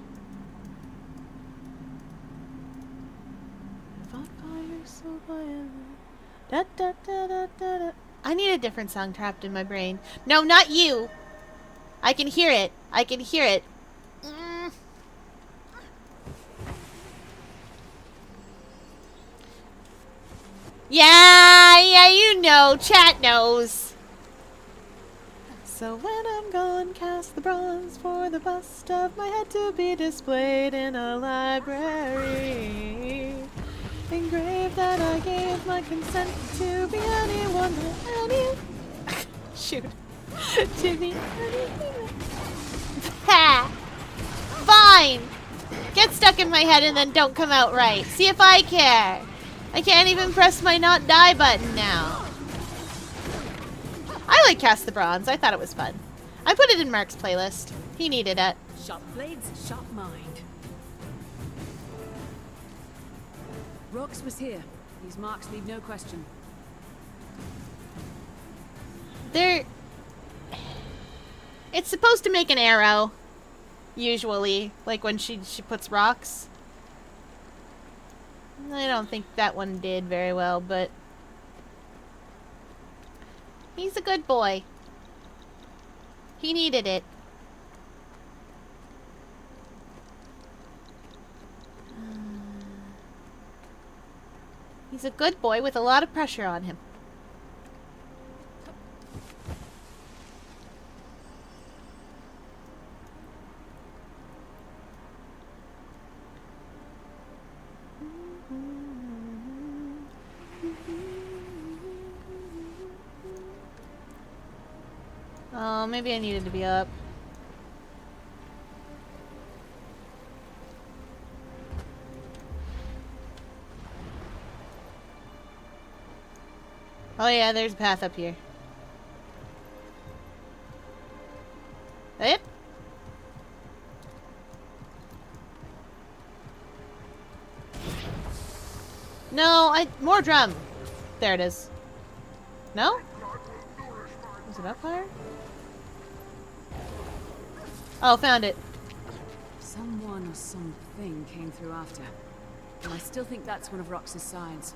Fought fire so violent. Da, da, da, da, da, da. I need a different song trapped in my brain. No, not you! I can hear it. I can hear it. Yeah, you know. Chat knows. So when I'm gone, cast the bronze for the bust of my head to be displayed in a library. Engraved that I gave my consent to be anyone that any... Shoot. To be anything. Ha! Fine! Get stuck in my head and then don't come out right. See if I care. I can't even press my not die button now. I like Cast the Bronze. I thought it was fun. I put it in Mark's playlist. He needed it. Sharp blades, sharp mind. Rox was here. These marks leave no question. They're... It's supposed to make an arrow. Usually. Like when she puts rocks. I don't think that one did very well, but... He's a good boy. He needed it. He's a good boy with a lot of pressure on him. Oh, maybe I needed to be up. Oh yeah, there's a path up here. Yep. No, more drum. There it is. No? Is it up higher? Oh, found it. Someone or something came through after. And I still think that's one of Rox's signs.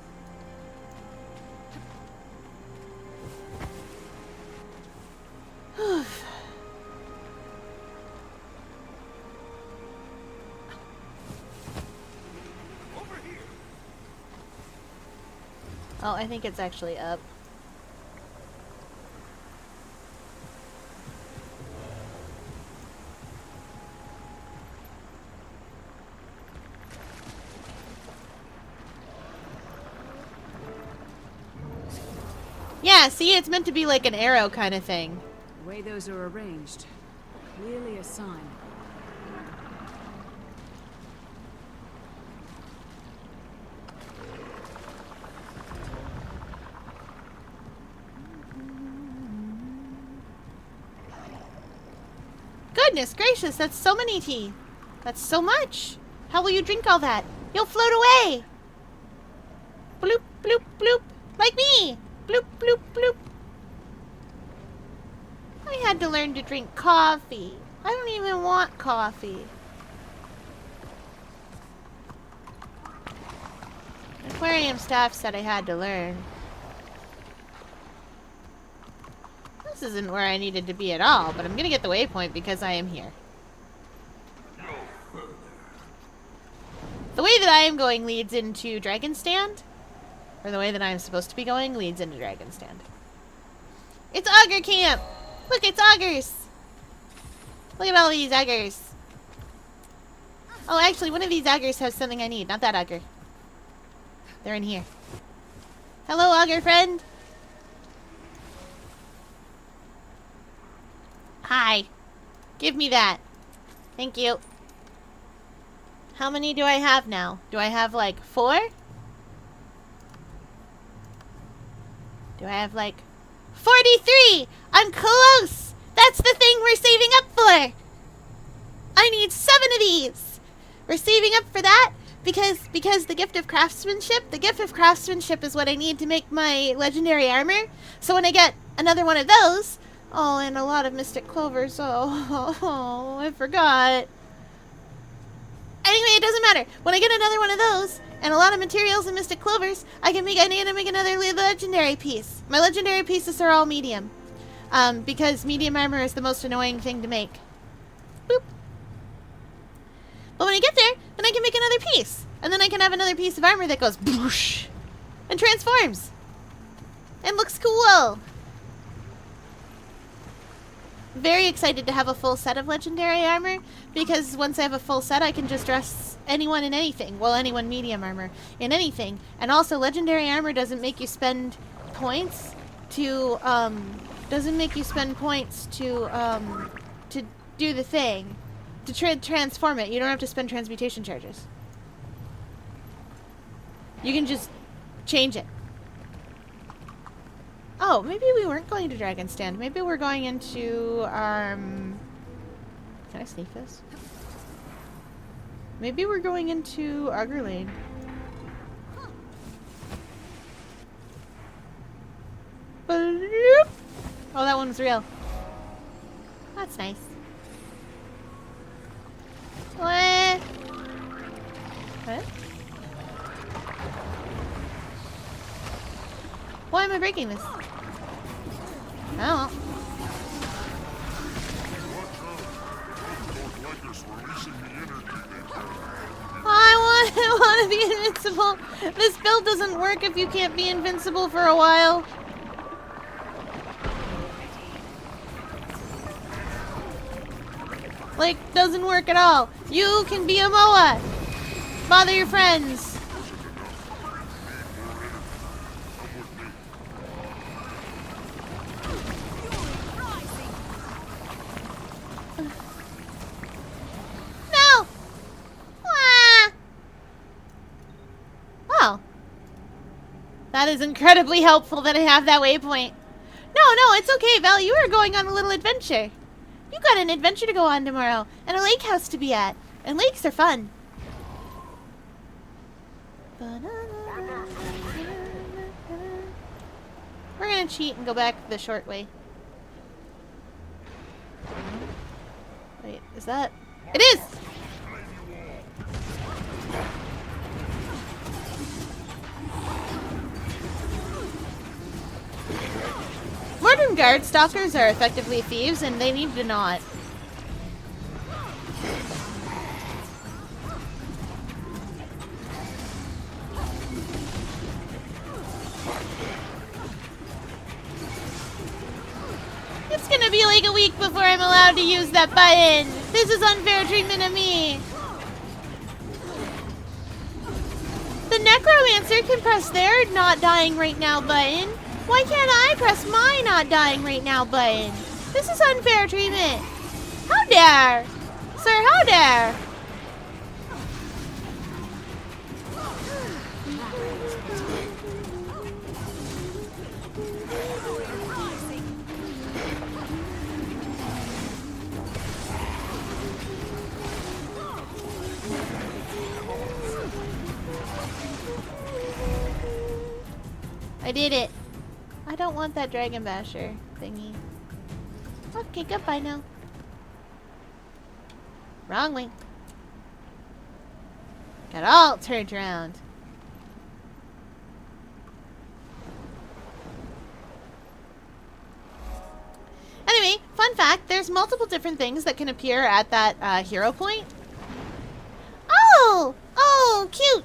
Oh, I think it's actually up. Yeah, see, it's meant to be like an arrow kind of thing. The way those are arranged, clearly a sign. Goodness gracious, that's so many teeth. That's so much. How will you drink all that? You'll float away. Bloop, bloop, bloop. Like me. Bloop, bloop, bloop. I had to learn to drink coffee. I don't even want coffee. Aquarium staff said I had to learn. This isn't where I needed to be at all, but I'm gonna get the waypoint because I am here. The way that I am going leads into Dragon Stand. Or the way that I'm supposed to be going leads into Dragon Stand. It's Augur Camp! Look, it's Augurs! Look at all these Augurs. Oh, actually, one of these Augurs has something I need. Not that Augur. They're in here. Hello, Augur friend! Hi. Give me that. Thank you. How many do I have now? Do I have like 4? Do I have like 43? I'm close! That's the thing we're saving up for! I need 7 of these! We're saving up for that because the gift of craftsmanship is what I need to make my legendary armor. So when I get another one of those, oh, and a lot of mystic clovers, oh, I forgot. Anyway, it doesn't matter. When I get another one of those, and a lot of materials and mystic clovers, I need to make another legendary piece. My legendary pieces are all medium. Because medium armor is the most annoying thing to make. Boop. But when I get there, then I can make another piece. And then I can have another piece of armor that goes boosh and transforms. And looks cool. Very excited to have a full set of legendary armor, because once I have a full set I can just dress anyone in anything. Well, anyone medium armor in anything. And also legendary armor doesn't make you spend points to do the thing, to transform it. You don't have to spend transmutation charges. You can just change it. Oh, maybe we weren't going to Dragon Stand. Maybe we're going into, Can I sneak this? Maybe we're going into Augur Lane. Bloop. Oh, that one's real. That's nice. What? What? Why am I breaking this? Oh. I want to be invincible. This build doesn't work if you can't be invincible for a while. Like, doesn't work at all. You can be a MOA. Bother your friends. No! Ah! Well, that is incredibly helpful that I have that waypoint. No, it's okay, Val. You are going on a little adventure. You got an adventure to go on tomorrow, and a lake house to be at. And lakes are fun. We're gonna cheat and go back the short way. Wait, is that... It is! Modern guard stalkers are effectively thieves, and they need to not. It's gonna be like a week before I'm allowed to use that button. This is unfair treatment of me. The necromancer can press their not dying right now button. Why can't I press my not dying right now button? This is unfair treatment. How dare? Sir, how dare? I did it. I don't want that Dragon Basher thingy. Okay, goodbye now. Wrong way. Got all turned around. Anyway, fun fact, there's multiple different things that can appear at that hero point. Oh! Oh, cute!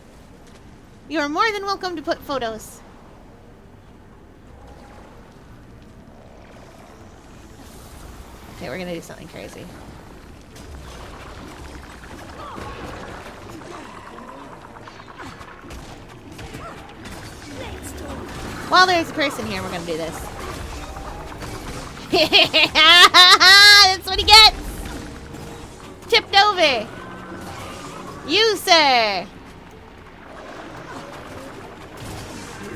You are more than welcome to put photos. Okay, we're gonna do something crazy. While there's a person here, we're gonna do this. That's what he gets! Tipped over! You, sir!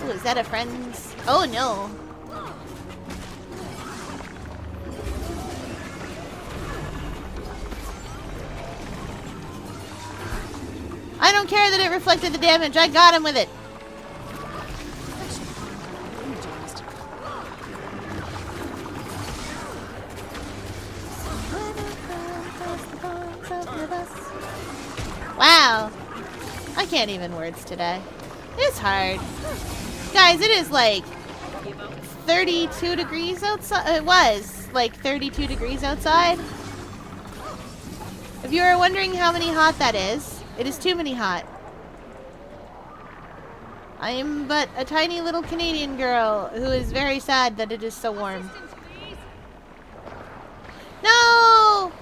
Oh, is that a friend's? Oh, no. I don't care that it reflected the damage. I got him with it. Wow. I can't even words today. It's hard. Guys, it is like 32 degrees outside. It was like 32 degrees outside. If you are wondering how many hot that is, it is too many hot. I am but a tiny little Canadian girl who is very sad that it is so warm. No!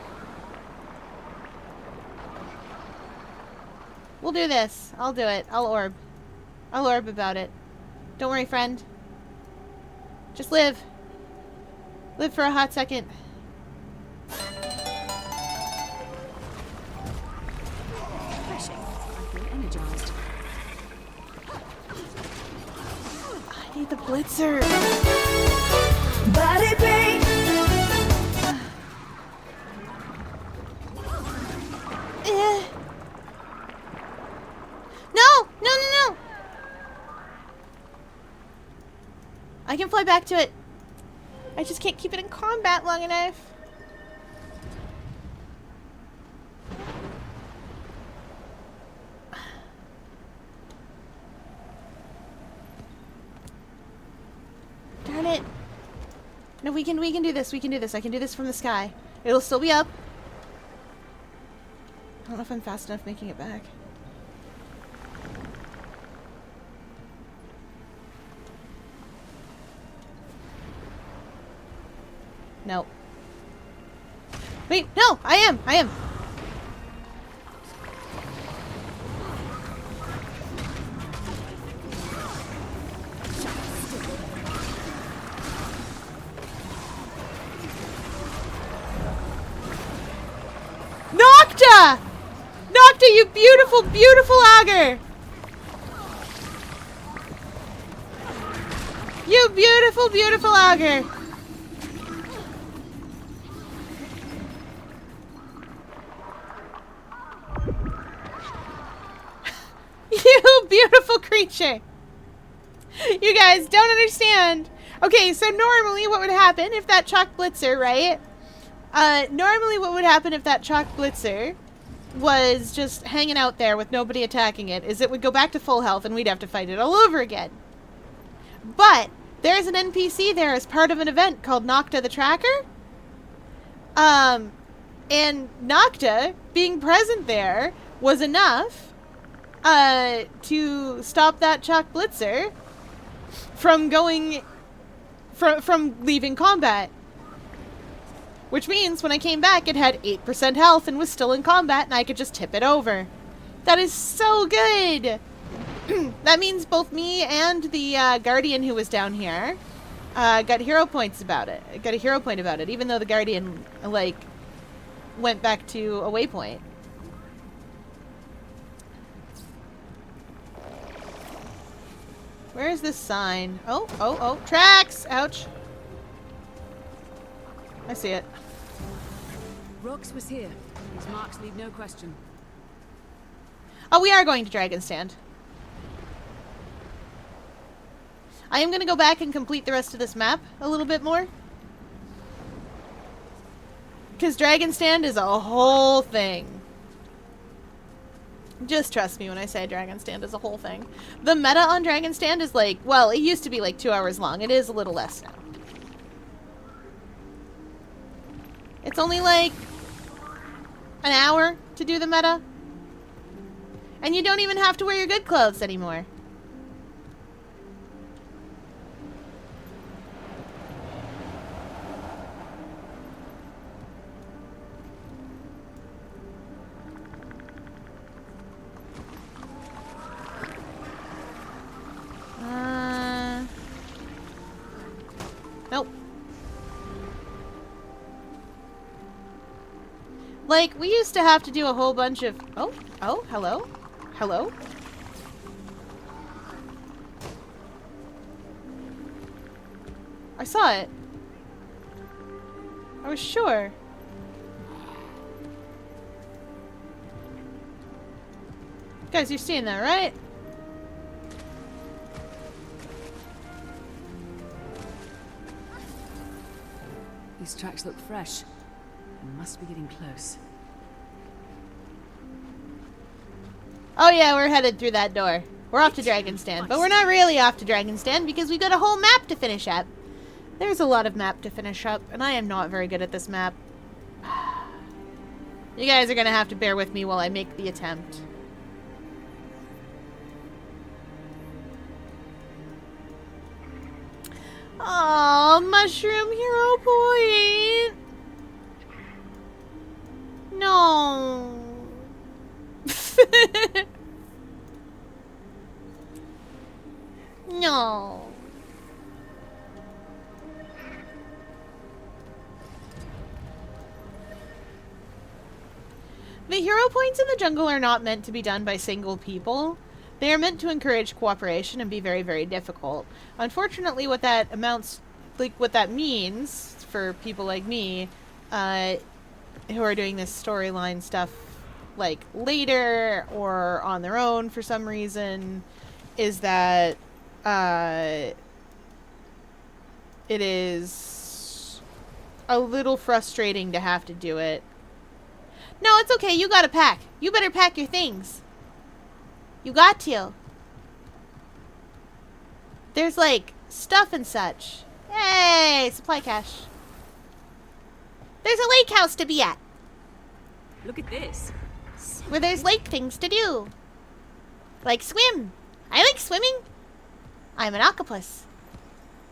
We'll do this. I'll do it. I'll orb. I'll orb about it. Don't worry, friend. Just live. Live for a hot second. I need the blitzer. Body pain. No, no, no! I can fly back to it. I just can't keep it in combat long enough. Darn it. No, we can do this. We can do this. I can do this from the sky. It'll still be up. I don't know if I'm fast enough making it back. No. Wait, no! I am! Nocta! Nocta, you beautiful, beautiful auger! You beautiful, beautiful auger! You beautiful creature! You guys don't understand. Okay, so normally what would happen if that chalk blitzer, right? Normally what would happen if that chalk blitzer was just hanging out there with nobody attacking it is it would go back to full health and we'd have to fight it all over again. But there's an NPC there as part of an event called Nocta the Tracker. And Nocta being present there was enough to stop that chalk blitzer from going from leaving combat. Which means when I came back, it had 8% health and was still in combat, and I could just tip it over. That is so good! That means both me and the Guardian who was down here got hero points about it. Got a hero point about it, even though the Guardian, like, went back to a waypoint. Where is this sign? Oh, oh, oh. Tracks! Ouch. I see it. Rox was here. These marks leave no question. Oh, we are going to Dragon Stand. I am going to go back and complete the rest of this map a little bit more. Because Dragon Stand is a whole thing. Just trust me when I say Dragon Stand is a whole thing. The meta on Dragon Stand is like, well, it used to be like 2 hours long. It is a little less now. It's only like an hour to do the meta. And you don't even have to wear your good clothes anymore. Nope. Like, we used to have to do a whole bunch of... Oh, hello? Hello? I saw it. I was sure. Guys, you're seeing that, right? These tracks look fresh. We must be getting close. Oh yeah, we're headed through that door. We're off to Dragon Stand, but we're not really off to Dragon Stand because we've got a whole map to finish up. There's a lot of map to finish up, and I am not very good at this map. You guys are gonna have to bear with me while I make the attempt. Oh, mushroom hero point. No. No. The hero points in the jungle are not meant to be done by single people. They are meant to encourage cooperation and be very, very difficult. Unfortunately, what that means for people like me, who are doing this storyline stuff like later or on their own for some reason, is that it is a little frustrating to have to do it. No, it's okay. You gotta pack. You better pack your things. You got to. There's like stuff and such. Hey, supply cache. There's a lake house to be at. Look at this. Where there's lake things to do. Like swim. I like swimming. I'm an octopus.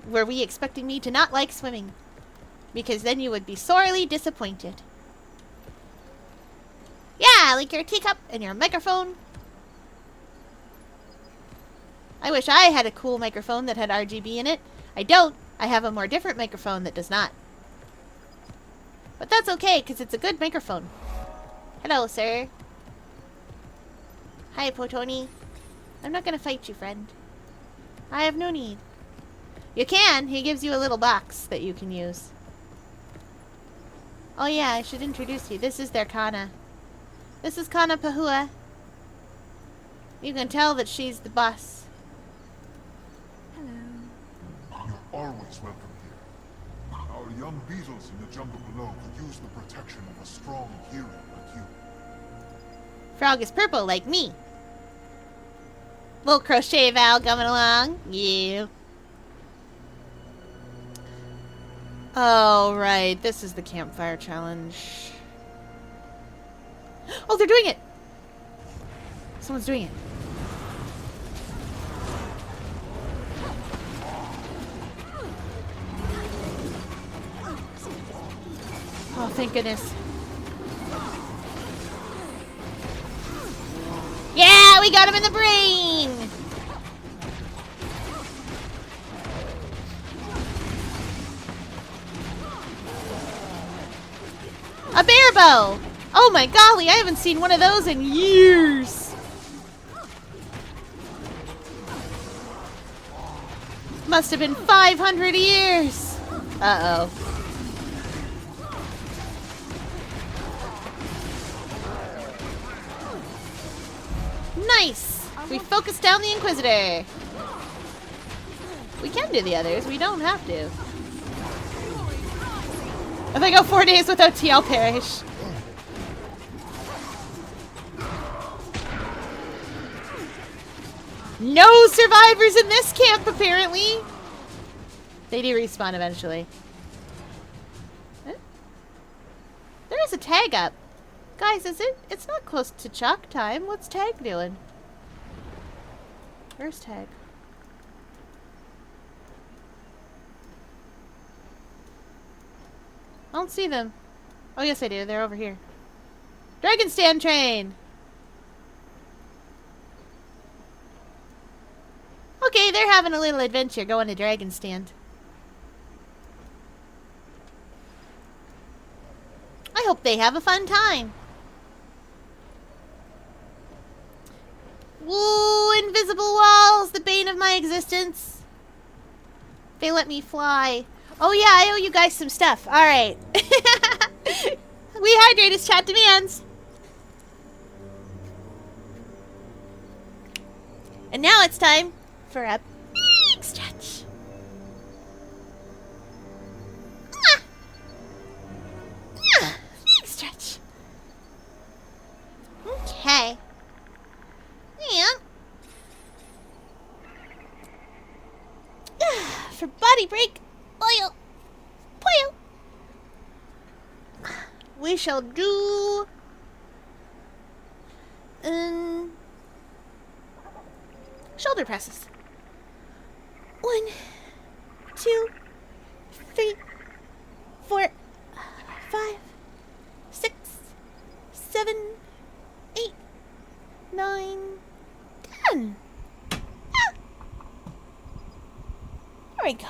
Were we expecting me to not like swimming? Because then you would be sorely disappointed. Yeah, like your teacup and your microphone. I wish I had a cool microphone that had RGB in it. I don't. I have a more different microphone that does not. But that's okay, because it's a good microphone. Hello, sir. Hi, Potoni. I'm not going to fight you, friend. I have no need. You can. He gives you a little box that you can use. Oh yeah, I should introduce you. This is their Kana. This is Kana Pahua. You can tell that she's the boss. You're always welcome here. Our young beetles in the jungle below could use the protection of a strong hero like you. Frog is purple like me. Little crochet Val coming along. Yeah. Oh, right. This is the campfire challenge. Oh, they're doing it! Someone's doing it. Oh, thank goodness. Yeah, we got him in the brain! A bear bow! Oh my golly, I haven't seen one of those in years! Must have been 500 years! Uh-oh. Nice! We focused down the Inquisitor! We can do the others, we don't have to. If I go 4 days without tea, I'll perish. No survivors in this camp, apparently! They do respawn eventually. Huh? There is a tag up. Guys, it's not close to chalk time. What's Tag doing? Where's Tag? I don't see them. Oh, yes, I do. They're over here. Dragon Stand Train! Okay, they're having a little adventure going to Dragon Stand. I hope they have a fun time. Woo, invisible walls, the bane of my existence. They let me fly. Oh yeah, I owe you guys some stuff. Alright. We hydrate as chat demands. And now it's time for a big stretch. Big stretch. Okay. And for body break, oil, we shall do shoulder presses. 1, 2, 3, 4, 5, 6, 7, 8, 9, 10. Ah. There we go.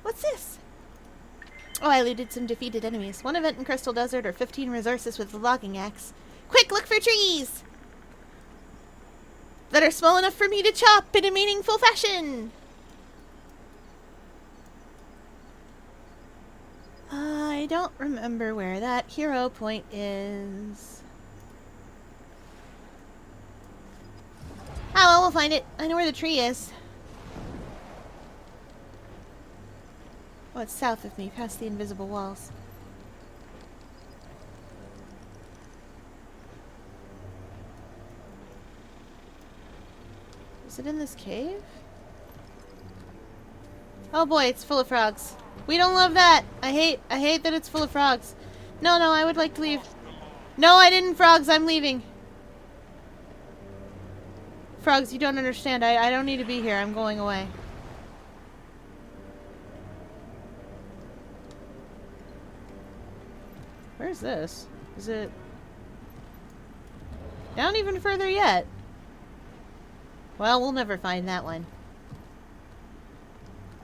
What's this? Oh, I looted some defeated enemies. 1 event in Crystal Desert or 15 resources with the logging axe. Quick, look for trees! That are small enough for me to chop in a meaningful fashion! I don't remember where that hero point is. Oh, well, we'll find it. I know where the tree is. Oh, it's south of me, past the invisible walls. Is it in this cave? Oh boy, it's full of frogs. We don't love that. I hate that it's full of frogs. No, I would like to leave. No, I didn't, frogs. I'm leaving. Frogs, you don't understand. I don't need to be here. I'm going away. Where's this? Is it down even further yet? Well, we'll never find that one.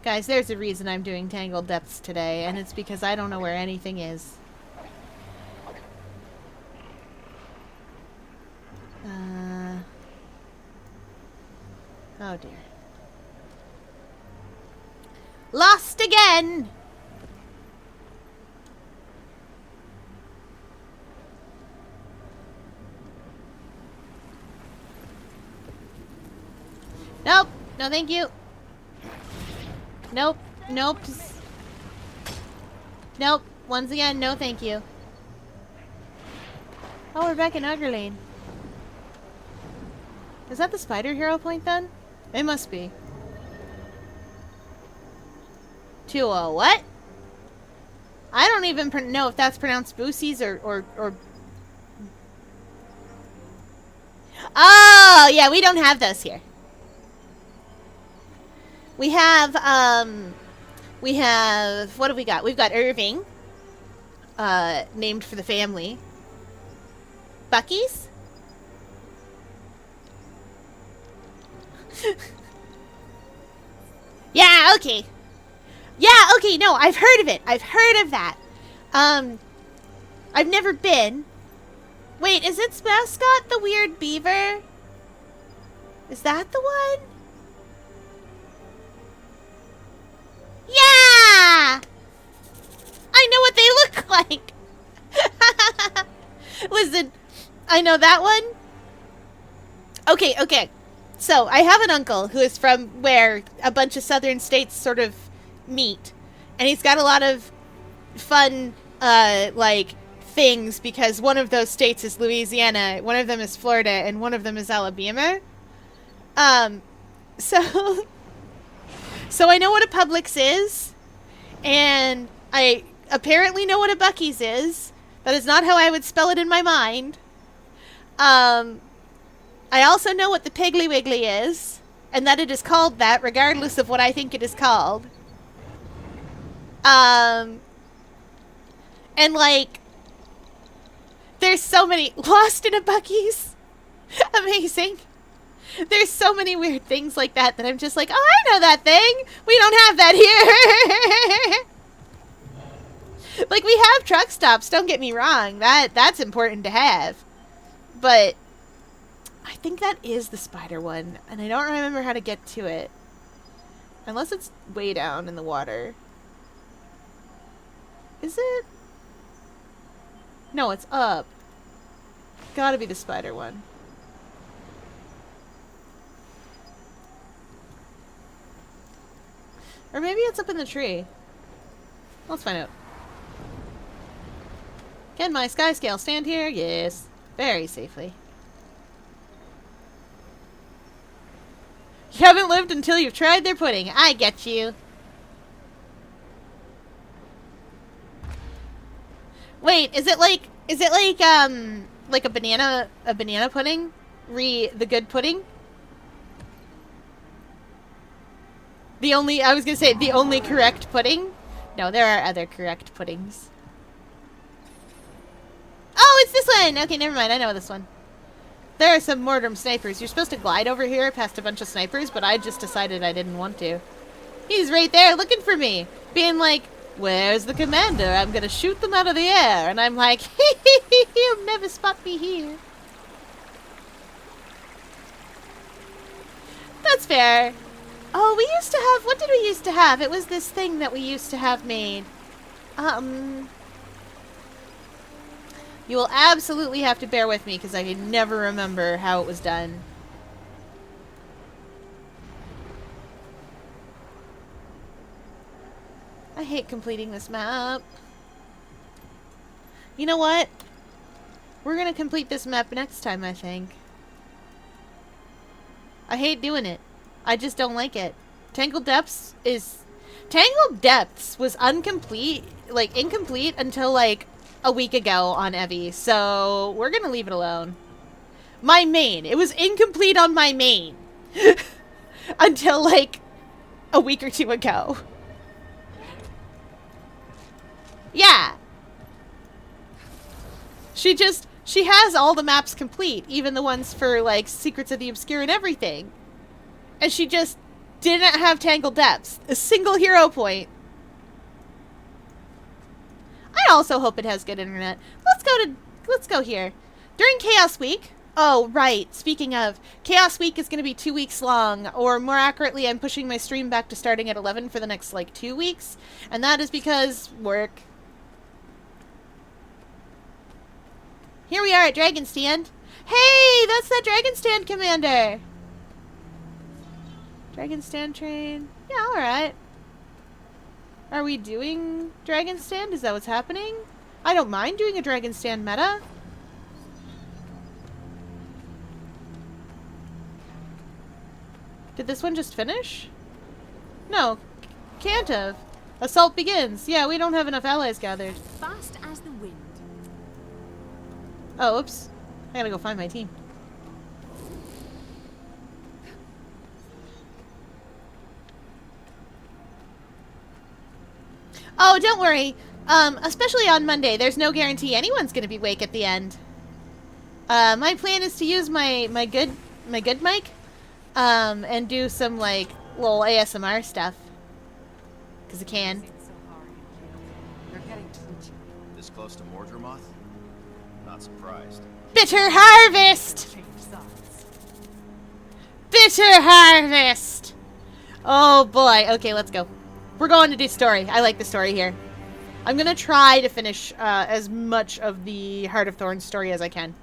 Guys, there's a reason I'm doing Tangled Depths today, and it's because I don't know where anything is. Oh dear. Lost again! Nope. No, thank you. Nope. Nope. Nope. Once again, no thank you. Oh, we're back in Ugrelane. Is that the spider hero point then? It must be. To a what? I don't even know if that's pronounced Boosies or... Oh, yeah, we don't have those here. We have, what have we got? We've got Irving, named for the family. Bucky's? Yeah, okay. Yeah, okay, no, I've heard of it. I've heard of that. I've never been. Wait, is its mascot the weird beaver? Is that the one? Yeah! I know what they look like. Listen, I know that one. Okay. So, I have an uncle who is from where a bunch of southern states sort of meet. And he's got a lot of fun, like, things because one of those states is Louisiana, one of them is Florida, and one of them is Alabama. So I know what a Publix is, and I apparently know what a Buc-ee's is. That is not how I would spell it in my mind. I also know what the Piggly Wiggly is, and that it is called that, regardless of what I think it is called. And, like, there's so many... Lost in a Buc-ee's? Amazing. There's so many weird things like that I'm just like, oh, I know that thing. We don't have that here. Like, we have truck stops, don't get me wrong. That's important to have. But I think that is the spider one, and I don't remember how to get to it. Unless it's way down in the water. Is it? No, it's up. Gotta be the spider one. Or maybe it's up in the tree. Let's find out. Can my sky scale stand here? Yes. Very safely. You haven't lived until you've tried their pudding. I get you. Wait, is it like a banana pudding? The good pudding? I was gonna say the only correct pudding? No, there are other correct puddings. Oh, it's this one! Okay, never mind, I know this one. There are some Mordrum snipers. You're supposed to glide over here past a bunch of snipers, but I just decided I didn't want to. He's right there looking for me, being like, where's the commander? I'm gonna shoot them out of the air. And I'm like, you'll never spot me here. That's fair. Oh, we used to have, what did we used to have? It was this thing that we used to have made. You will absolutely have to bear with me because I can never remember how it was done. I hate completing this map. You know what? We're gonna complete this map next time, I think. I hate doing it. I just don't like it. Tangled Depths was incomplete until like a week ago on Evie, so we're gonna leave it alone. My main. It was incomplete on my main. Until like a week or two ago. Yeah. She has all the maps complete, even the ones for like Secrets of the Obscure and everything. And she just didn't have Tangled Depths. A single hero point. I also hope it has good internet. Let's go here. During Chaos Week. Oh, right. Speaking of, Chaos Week is going to be 2 weeks long, or more accurately, I'm pushing my stream back to starting at 11 for the next, like, 2 weeks, and that is because work. Here we are at Dragon Stand. Hey, that's that Dragon Stand commander. Dragon Stand train. Yeah, alright. Are we doing Dragon Stand? Is that what's happening? I don't mind doing a Dragon Stand meta. Did this one just finish? No, can't have. Assault begins. Yeah, we don't have enough allies gathered. Fast as the wind. Oh, oops. I gotta go find my team. Oh, don't worry. Especially on Monday, there's no guarantee anyone's gonna be awake at the end. My plan is to use my good mic. And do some, like, little ASMR stuff. Because I can. This close to Mordremoth? Not surprised. Bitter Harvest! Bitter Harvest! Oh, boy. Okay, let's go. We're going to do story. I like the story here. I'm going to try to finish as much of the Heart of Thorns story as I can.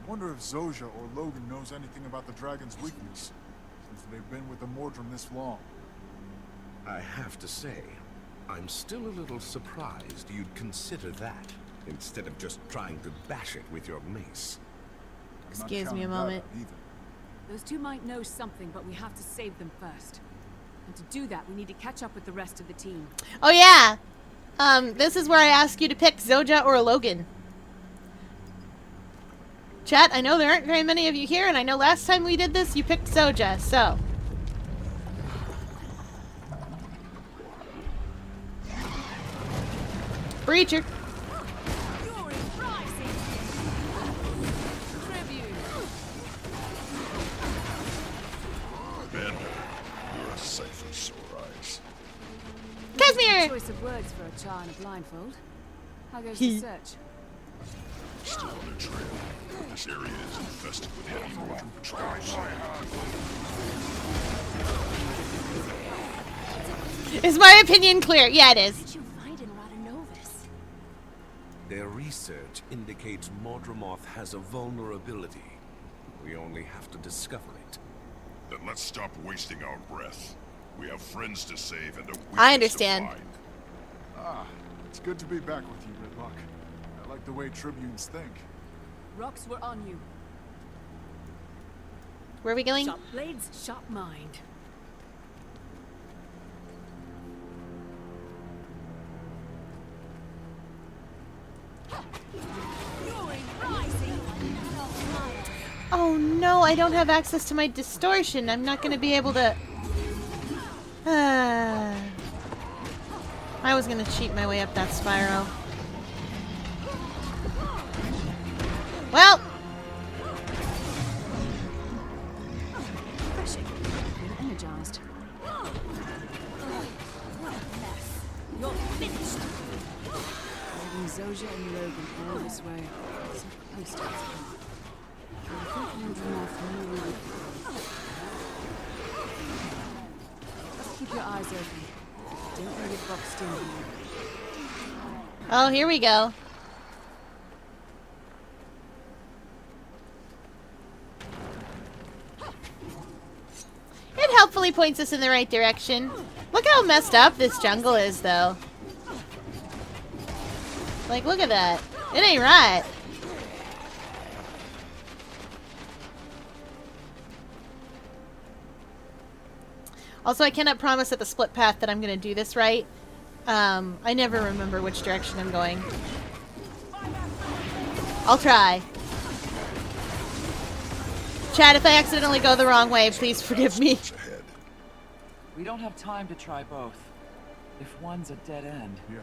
I wonder if Zojja or Logan knows anything about the dragon's weakness, since they've been with the Mordrim this long. I have to say, I'm still a little surprised you'd consider that, instead of just trying to bash it with your mace. I'm not Excuse me a counting that moment. out either. Those two might know something, but we have to save them first. And to do that, we need to catch up with the rest of the team. Oh, yeah. This is where I ask you to pick Zojja or Logan. Chat, I know there aren't very many of you here, and I know last time we did this, you picked Zojja, so. Breacher. Ben, you're a sight for sore eyes. Casimir! Choice of words for a char in a blindfold. How goes the search? Still on their trail. This area is infested with heavy Mordrim patrols. Is my opinion clear? Yeah, it is. What did you find in Rotanovis? Their research indicates Mordremoth has a vulnerability. We only have to discover it. Then let's stop wasting our breath. We have friends to save and a weakness I understand. to find. Ah, it's good to be back with you, Redlock. I like the way Tribunes think. Rocks were on you. Where are we going? Sharp blades, sharp mind. Oh no, I don't have access to my distortion. I'm not gonna be able to... I was gonna cheat my way up that spiral. Well... Energized. You're finished. Leading Zojja and Logan all this way. So close to us. I think Mordremoth knew we would. Just keep your eyes open. Don't want to get boxed in here. Oh, here we go. It helpfully points us in the right direction. Look how messed up this jungle is, though. Like, look at that. It ain't right. Also, I cannot promise at the split path that I'm going to do this right. I never remember which direction I'm going. I'll try. Chad, if I accidentally go the wrong way, please forgive me. We don't have time to try both. If one's a dead end. Yeah.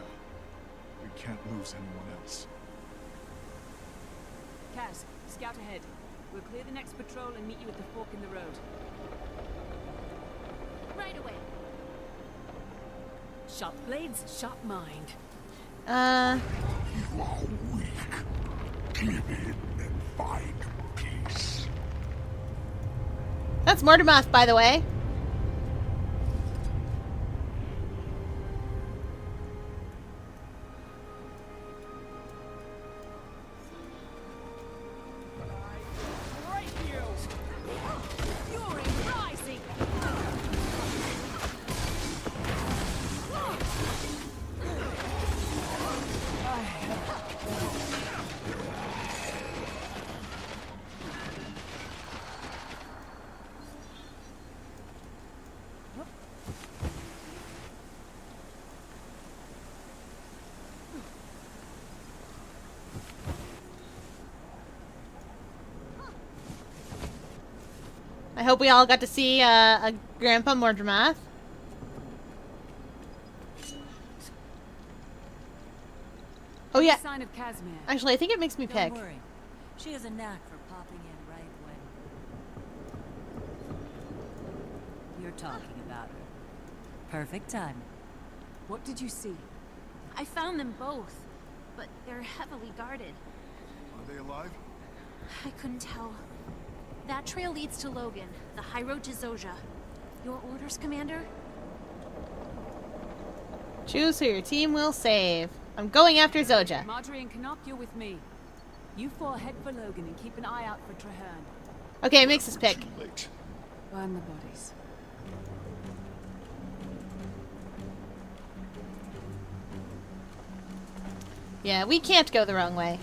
We can't lose anyone else. Kaz, scout ahead. We'll clear the next patrol and meet you at the fork in the road. Right away. Sharp blades, sharp mind. You are weak. Give in and find peace. That's Mortimer, by the way. I hope we all got to see a Grandpa Mordramath. Oh yeah. Sign of Casimir. Actually, I think it makes me pick. Don't worry. She has a knack for popping in right when you're talking about her. Perfect time. What did you see? I found them both, but they're heavily guarded. Are they alive? I couldn't tell. That trail leads to Logan, the high road to Zoja. Your orders, Commander? Choose who your team will save. I'm going after Zoja. Marjorie and Canuck, you're with me. You four head for Logan and keep an eye out for Traherne. Okay, it makes us pick. Too late. Burn the bodies. Yeah, we can't go the wrong way.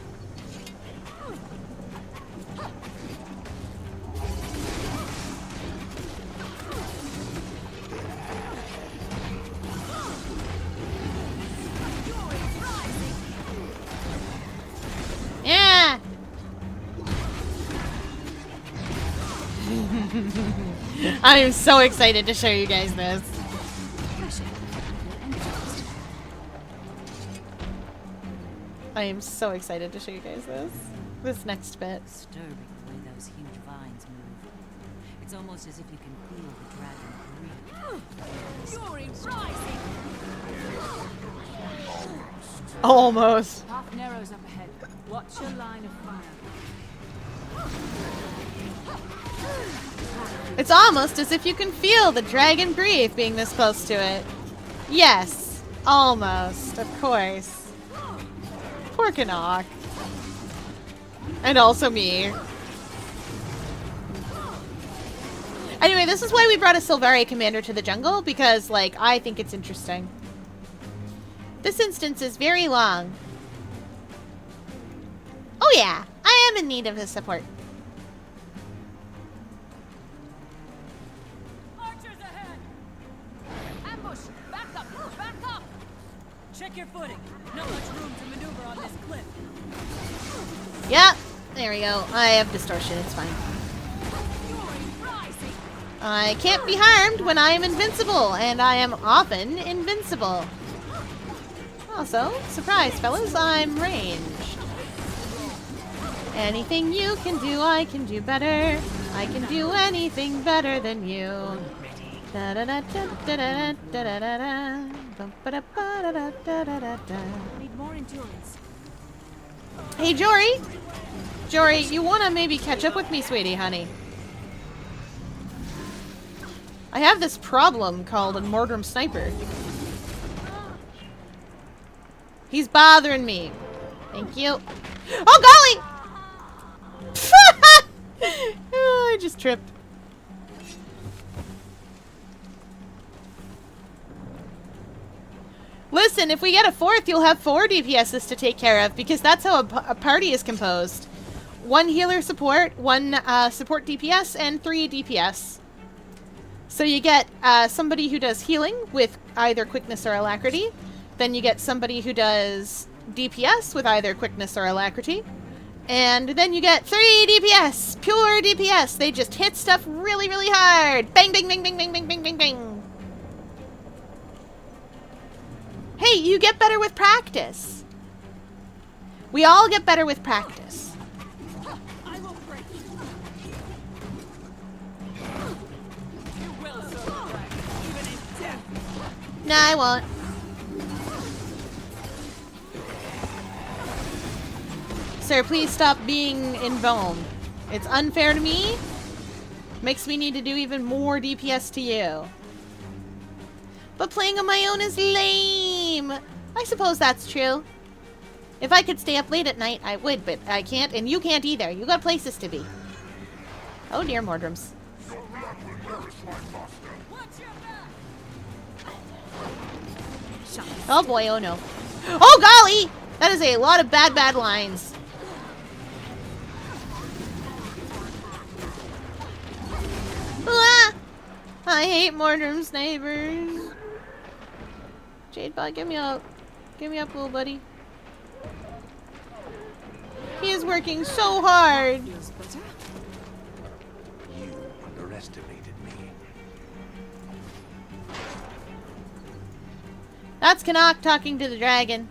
Yeah! I am so excited to show you guys this. I am so excited to show you guys this next bit. Disturbing the way those huge vines move. It's almost as if you can feel the dragon breathe. Fury rising! Almost. Path narrows up ahead. Watch your line of fire. It's almost as if you can feel the dragon breathe being this close to it. Yes. Almost. Of course. Poor Canuck. And also me. Anyway, this is why we brought a Silvari commander to the jungle, because, like, I think it's interesting. This instance is very long. Oh yeah, I am in need of his support. Archers ahead! Ambush! Back up! Back up! Check your footing. Not much room to maneuver on this cliff. Yep, there we go. I have distortion, it's fine. I can't be harmed when I am invincible, and I am often invincible. Also, surprise fellas, I'm ranged. Anything you can do, I can do better. I can do anything better than you. Need more endurance. Hey, Jory! Jory, you wanna maybe catch up with me, sweetie, honey? I have this problem called a Mordrum Sniper. He's bothering me. Thank you. Oh, golly! Oh, I just tripped. Listen, if we get a 4th, you'll have 4 DPSs to take care of, because that's how a party is composed. 1 healer support, 1 support DPS, and 3 DPS. So you get somebody who does healing with either quickness or alacrity. Then you get somebody who does DPS with either quickness or alacrity. And then you get 3 DPS! Pure DPS! They just hit stuff really, really hard! Bang, bang, bang, bang, bang, bang, bang, bang, bang! Hey, you get better with practice. We all get better with practice. I will break you. You will serve the dragon, even in death. Nah, I won't. Sir, please stop being invuln. It's unfair to me. Makes me need to do even more DPS to you. But playing on my own is lame. I suppose that's true. If I could stay up late at night, I would, but I can't, and you can't either. You got places to be. Oh dear, Mordrums. Oh boy, oh no. Oh golly! That is a lot of bad lines. Ah! I hate Mordrum snipers. Jadebot, give me up. Give me up, little buddy. He is working so hard. You underestimated me. That's Canuck talking to the dragon.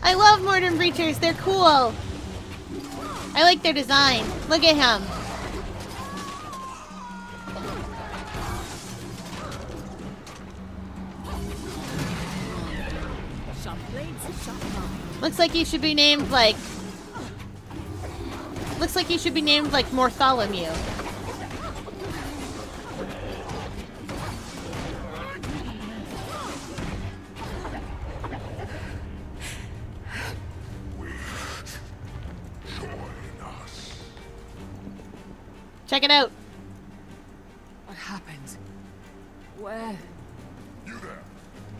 I love Mordrum Breachers. They're cool. I like their design. Look at him. Looks like he should be named like... Looks like he should be named like Mortholomew. Check it out. What happened? Where? You there.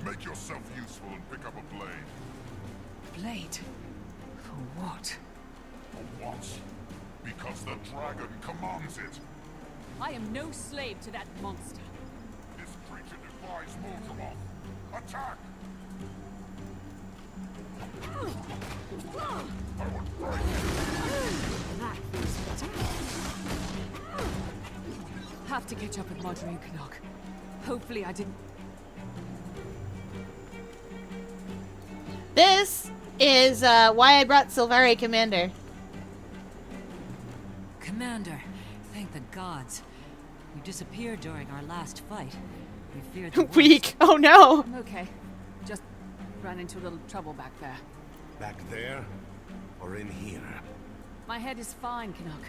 Make yourself useful and pick up a blade. Blade? For what? For what? Because the dragon commands it. I am no slave to that monster. This creature defies Mortaroth. Attack! I will break you. That feels better. Have to catch up with Marjorie and Canuck. Hopefully I didn't... This is why I brought Sylvari Commander. Commander, thank the gods. You disappeared during our last fight. We feared the worst. Weak. Oh no. I'm okay. Just ran into a little trouble back there. Back there? Or in here? My head is fine, Canuck.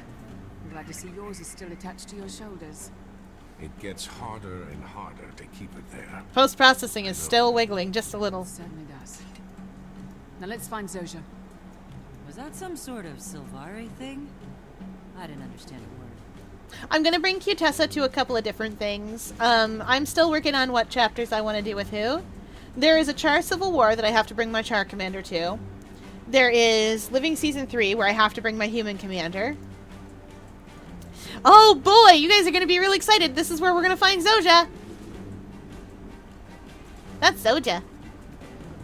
I'm glad to see yours is still attached to your shoulders. It gets harder and harder to keep it there. Post-processing is still wiggling just a little. It certainly does. Now let's find Zoja. Was that some sort of Sylvari thing? I didn't understand a word. I'm gonna bring Qtessa to a couple of different things. I'm still working on what chapters I want to do with who. There is a Char Civil War that I have to bring my Char Commander to. There is Living Season 3 where I have to bring my Human Commander. Oh boy, you guys are gonna be really excited. This is where we're gonna find Zoja. That's Zoja.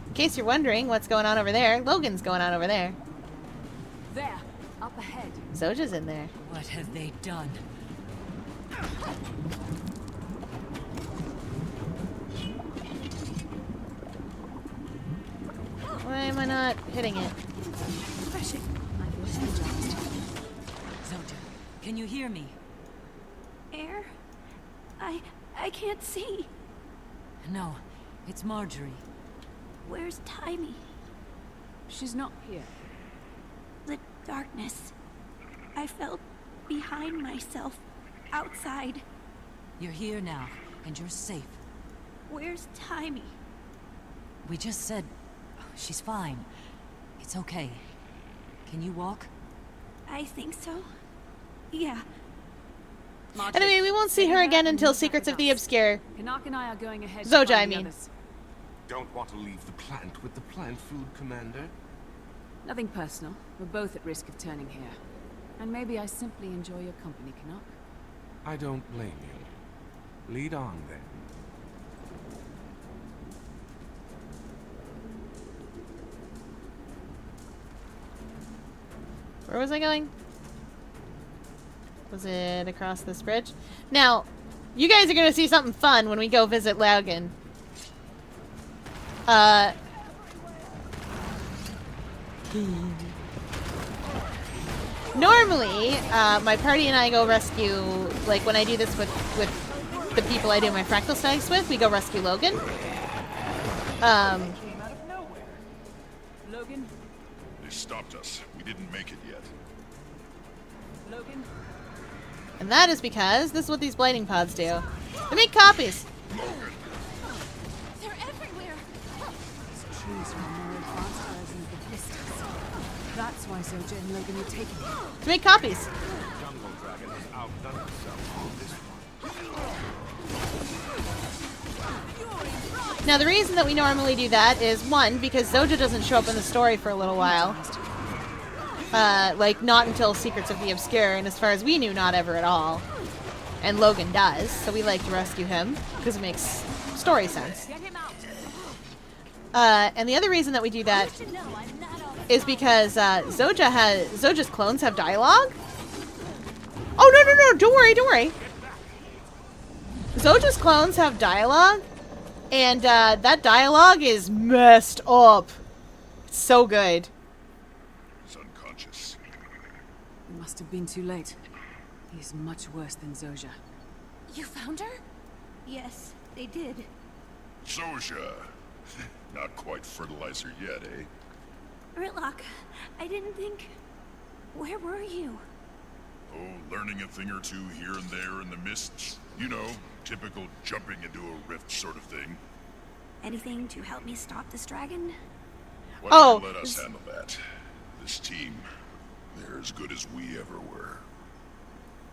In case you're wondering what's going on over there, Logan's going on over there. There, up ahead. Zoja's in there. What have they done? Why am I not hitting it? Refreshing. I feel energized. Zoja, can you hear me? Air? I can't see. No, it's Marjorie. Where's Timey? She's She's not here. The darkness. I felt behind myself, outside. You're here now, and you're safe. Where's Timey? We just said... she's fine. It's okay. Can you walk? I think so. Yeah. Anyway, we won't see her again until Secrets of the Obscure. Canuck and I are going ahead. Zoja, I mean. Don't want to leave the plant with the plant food, Commander? Nothing personal. We're both at risk of turning here. And maybe I simply enjoy your company, Canuck. I don't blame you. Lead on, then. Where was I going? Was it across this bridge? Now, you guys are going to see something fun when we go visit Logan. Normally, my party and I go rescue, like when I do this with the people I do my fractal stacks with, we go rescue Logan. Logan? They stopped us. We didn't make it yet. Logan? And that is because this is what these blighting pods do. They make copies. They're everywhere. These trees are a more advanced version of the blisters. That's why Zoja and Logan were taken. To make copies. Jungle Dragon has outdone himself on this one. Now, the reason that we normally do that is, one, because Zoja doesn't show up in the story for a little while. Like, not until Secrets of the Obscure, and as far as we knew, not ever at all. And Logan does, so we like to rescue him, because it makes story sense. And the other reason that we do that is because Zoja's clones have dialogue. Oh, no, don't worry. Zoja's clones have dialogue, and that dialogue is messed up. It's so good. He's unconscious. It must have been too late. He's much worse than Zoja. You found her? Yes, they did. Zoja. Not quite fertilizer yet, eh? Ritlock, I didn't think... Where were you? Oh, learning a thing or two here and there in the mists. You know, typical jumping into a rift sort of thing. Anything to help me stop this dragon? Why don't you let us handle that? This team, they're as good as we ever were.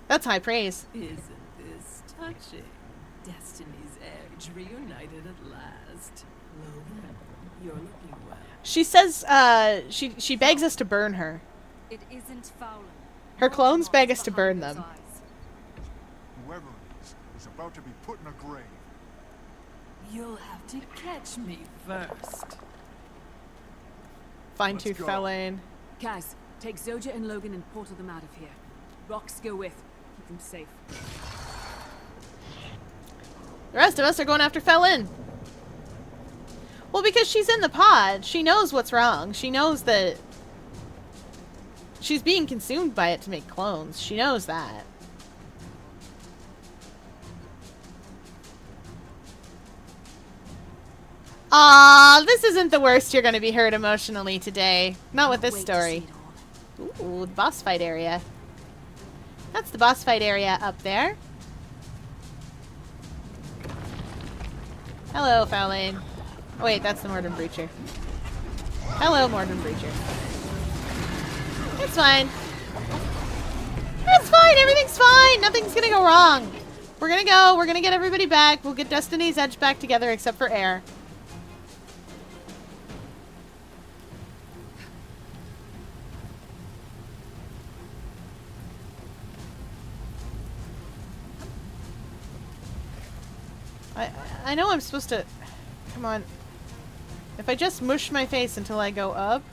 That's high praise. Isn't this touching? Destiny's Edge reunited at last. Logan, you're looking well. She says, she begs us to burn her. It isn't Fowler. Her clones beg us to burn them. Whoever it is about to be put in a grave. You'll have to catch me first. Fine-tooth felon. Kaz, take Zoja and Logan and portal them out of here. Rox, go with. Keep them safe. The rest of us are going after Felon. Well, because she's in the pod. She knows what's wrong. She knows that she's being consumed by it to make clones. She knows that. This isn't the worst you're going to be hurt emotionally today. Not with this story. Ooh, the boss fight area. That's the boss fight area up there. Hello, Fowlane. Oh, wait, that's the Morden Breacher. Hello, Morden Breacher. It's fine. It's fine. Everything's fine. Nothing's gonna go wrong. We're gonna go. We're gonna get everybody back. We'll get Destiny's Edge back together, except for Air. I know I'm supposed to... Come on. If I just mush my face until I go up...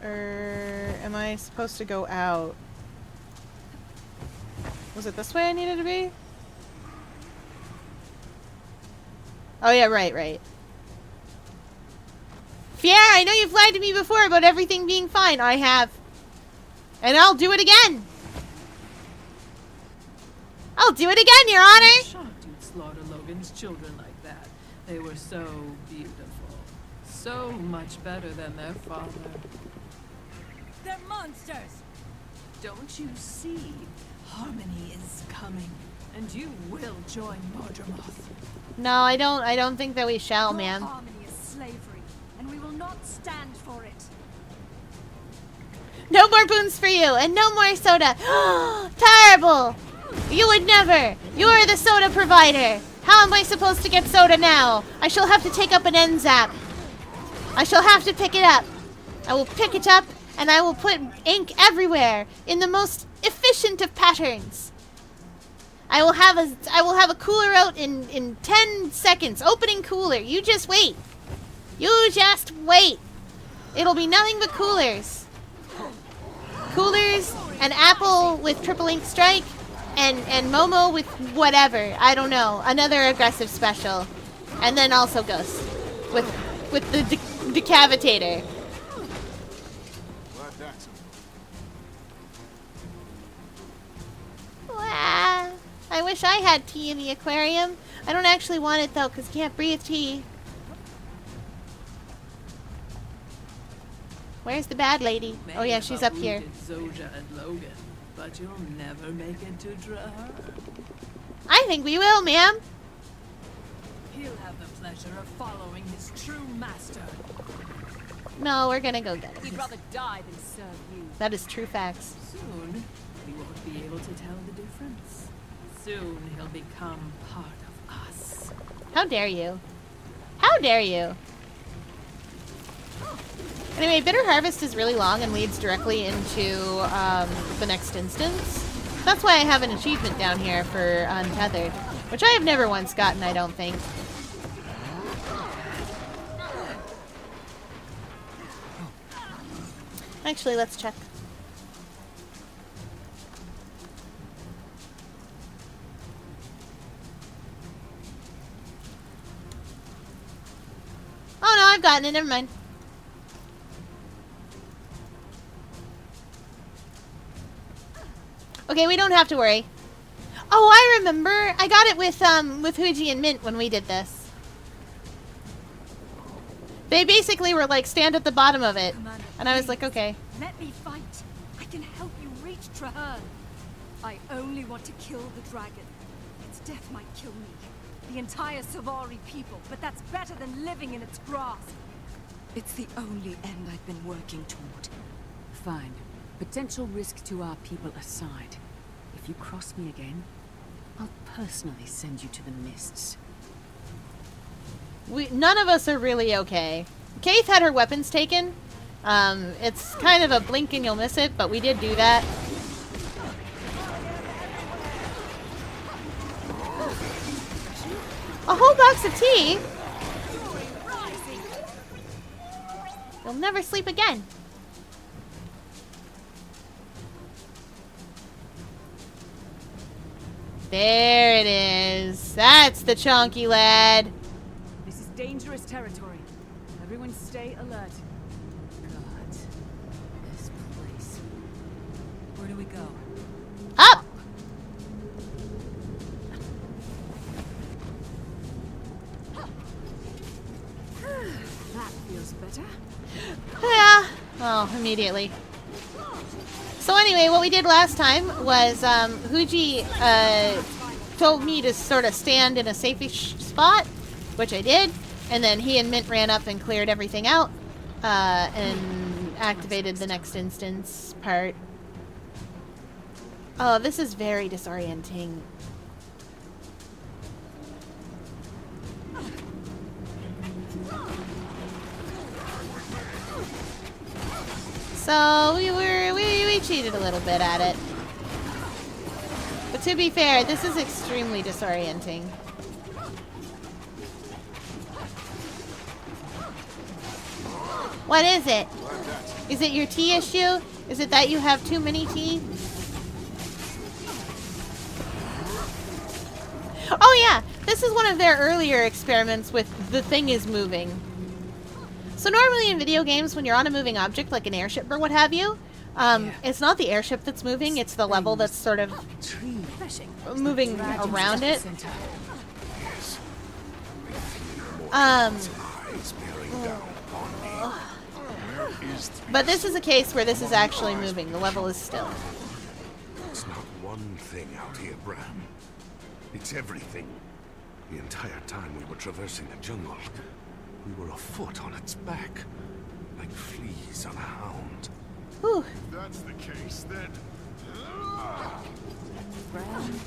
Or am I supposed to go out? Was it this way I needed to be? Oh yeah, right. Fier, I know you've lied to me before about everything being fine. I have. And I'll do it again. I'll do it again, Your Honor. Shocked you'd slaughter Logan's children like that. They were so beautiful. So much better than their father. They're monsters! Don't you see? Harmony is coming, and you will join Mordremoth. No, I don't think that we shall, Your ma'am. harmony is slavery, and we will not stand for it. No more boons for you, and no more soda. Terrible! You would never. You are the soda provider. How am I supposed to get soda now? I shall have to take up an NZAP. I shall have to pick it up. I will pick it up, and I will put ink everywhere in the most efficient of patterns. I will have a cooler out in 10 seconds. Opening cooler. You just wait. You just wait. It'll be nothing but coolers. Coolers, an apple with triple ink strike, and Momo with whatever. I don't know. Another aggressive special. And then also Ghost. With the decavitator. Glad that's Wah. I wish I had tea in the aquarium. I don't actually want it though, because can't breathe tea. Where's the bad lady? Oh yeah, she's up here. Zoja and Logan, but you'll never make it to Drahar. I think we will, ma'am. He'll have the pleasure of following his true master. No, we're gonna go get He'd him. rather die than serve you. That is true facts. Soon, we won't be able to tell the difference. Soon, he'll become part of us. How dare you? How dare you? Anyway, Bitter Harvest is really long and leads directly into the next instance. That's why I have an achievement down here for Untethered, which I have never once gotten, I don't think. Actually, let's check. Oh no, I've gotten it, never mind. Okay, we don't have to worry. Oh, I remember. I got it with Huji and Mint when we did this. They basically were like, stand at the bottom of it. Commander, And I was like, please, okay. Let me fight. I can help you reach Traherne. I only want to kill the dragon. Its death might kill me. The entire Savari people, but that's better than living in its grasp. It's the only end I've been working toward. Fine. Potential risk to our people aside. If you cross me again, I'll personally send you to the mists. None of us are really okay. Kaith had her weapons taken. It's kind of a blink and you'll miss it, but we did do that. A whole box of tea? You'll never sleep again. There it is. That's the chunky lad. This is dangerous territory. Everyone stay alert. God. This place. Where do we go? Up! That feels better. Yeah. Oh, immediately. So anyway, what we did last time was Huji told me to sort of stand in a safe-ish spot, which I did, and then he and Mint ran up and cleared everything out and activated the next instance part. Oh, this is very disorienting. So we cheated a little bit at it. But to be fair, this is extremely disorienting. What is it? Is it your tea issue? Is it that you have too many tea? Oh yeah, this is one of their earlier experiments with the thing is moving. So normally in video games, when you're on a moving object, like an airship or what have you, it's not the airship that's moving, it's the level that's sort of moving around it. But this is a case where this is actually moving. The level is still. It's not one thing out here, Bram. It's everything. The entire time we were traversing the jungle, we were afoot on its back, like fleas on a hound. Whew. If that's the case, then... Bram,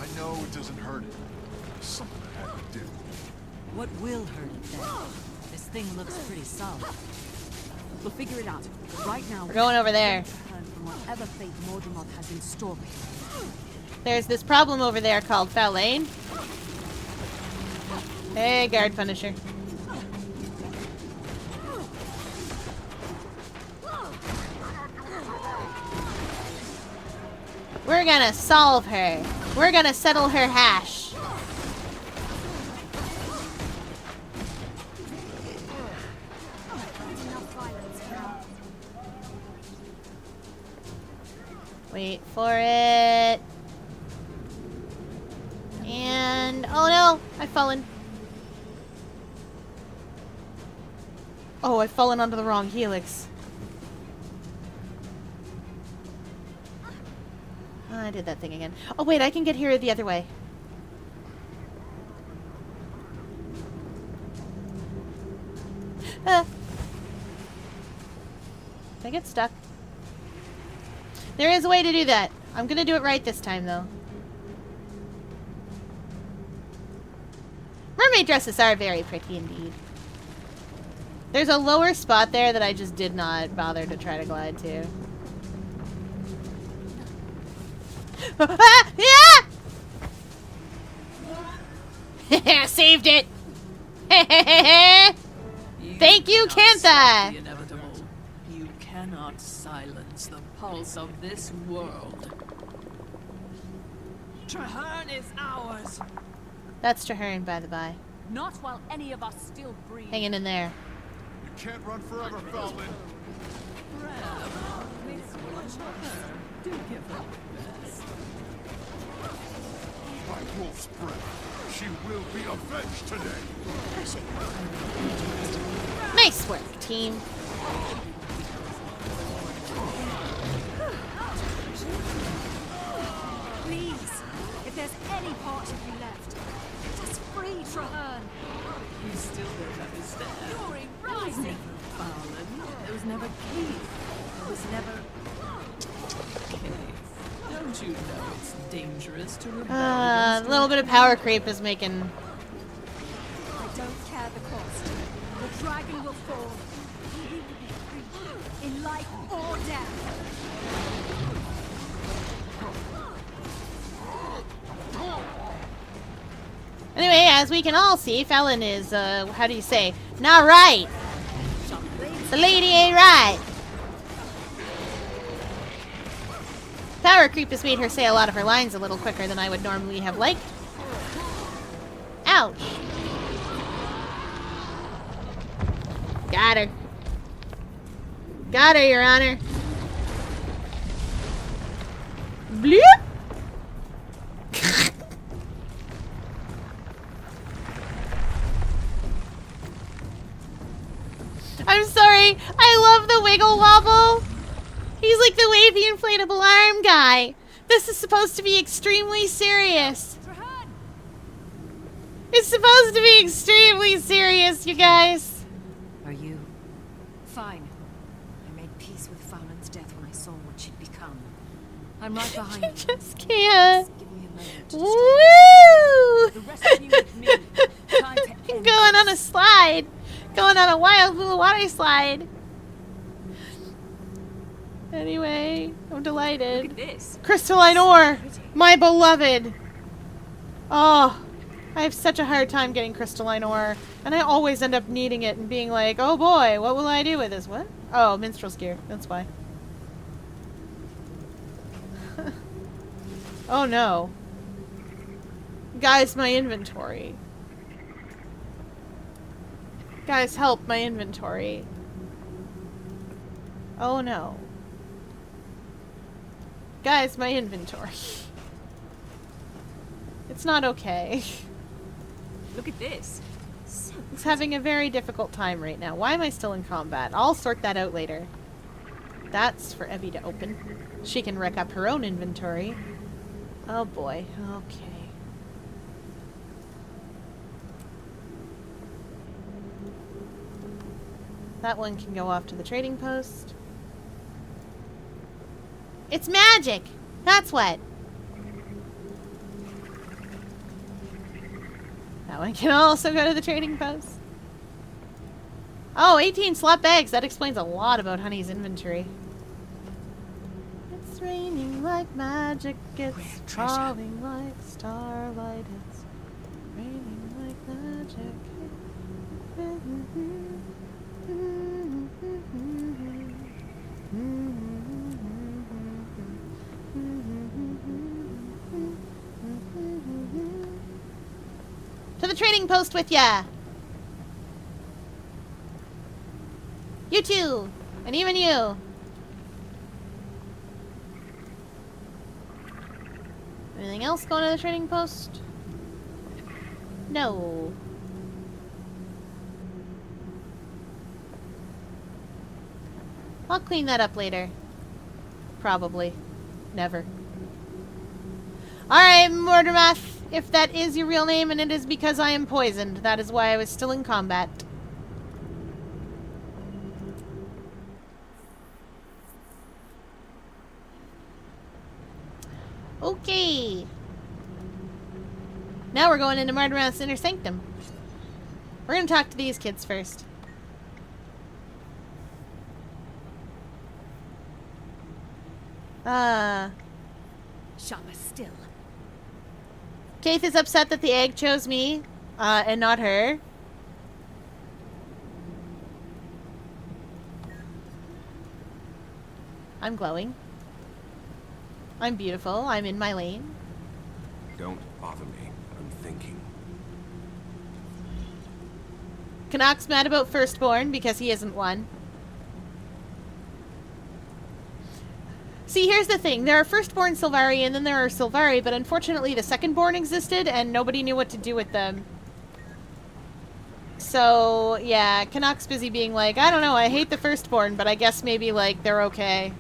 I know it doesn't hurt it. There's something I have to do. what will hurt it then? This thing looks pretty solid. We'll figure it out. Right now, We're going over there. Turn from whatever fate Mordremoth has in store for you. There's this problem over there called Fallain. Hey, guard punisher. We're gonna solve her. We're gonna settle her hash. Wait for it. And oh no, I've fallen. Oh, I've fallen onto the wrong helix. Oh, I did that thing again. Oh wait, I can get here the other way. Did I get stuck? There is a way to do that. I'm gonna do it right this time, though. Mermaid dresses are very pretty indeed. There's a lower spot there that I just did not bother to try to glide to. Ah! Yeah! Saved it! Thank you, Kantha! You cannot silence the pulse of this world. Traherne is ours. That's Traherne, by the by. Not while any of us still breathe. Hanging in there. You can't run forever, Feldman. Do give her your best. By Wolf's breath, she will be avenged today. Nice work, team. Please, if there's any part of you left, just free Traherne. You still don't understand. Fury There was rising. never Fowlin. There was never Keith. There was never... Keith. Don't you know it's dangerous to rebel A against little bit of power creep is making... I don't care the cost. The dragon will fall. He will be free, in life or death. Anyway, as we can all see, Fallon is, how do you say? Not right. The lady ain't right. Power creep has made her say a lot of her lines a little quicker than I would normally have liked. Ouch. Got her. Got her, Your Honor. Bloop. I'm sorry. I love the wiggle wobble. He's like the wavy inflatable arm guy. This is supposed to be extremely serious. It's supposed to be extremely serious, you guys. Are you? Fine. I made peace with Fallon's death when I saw what she'd become. I'm right behind you. Just can't. Just give me a moment to Woo! The rest of you with me. Time to end Going on a slide. Going on a wild blue water slide. Anyway, I'm delighted. Look at this. Crystalline ore, my beloved. Oh, I have such a hard time getting crystalline ore, and I always end up needing it and being like, oh boy, what will I do with this? What? Oh, minstrel's gear. That's why. Oh no. Guys, my inventory. Guys, help my inventory. Oh no. Guys, my inventory. It's not okay. Look at this. He's having a very difficult time right now. Why am I still in combat? I'll sort that out later. That's for Evie to open. She can wreck up her own inventory. Oh boy. Okay. That one can go off to the trading post. It's magic! That's what! That one can also go to the trading post. Oh, 18 slot bags. That explains a lot about Honey's inventory. It's raining like magic. It's falling like starlight. It's raining like magic. To the trading post with ya! You too! And even you! Anything else going to the trading post? No. I'll clean that up later. Probably. Never. Alright, Mordermath. If that is your real name and it is because I am poisoned, that is why I was still in combat. Okay. Now we're going into Mordermath's Inner Sanctum. We're going to talk to these kids first. Shama still. Keith is upset that the egg chose me, and not her. I'm glowing. I'm beautiful. I'm in my lane. Don't bother me. I'm thinking. Canuck's mad about Firstborn because he isn't one. See, here's the thing. There are Firstborn Sylvari and then there are Sylvari, but unfortunately the Secondborn existed and nobody knew what to do with them. So, yeah, Canuck's busy being like, I don't know, I hate the Firstborn, but I guess maybe, like, they're okay.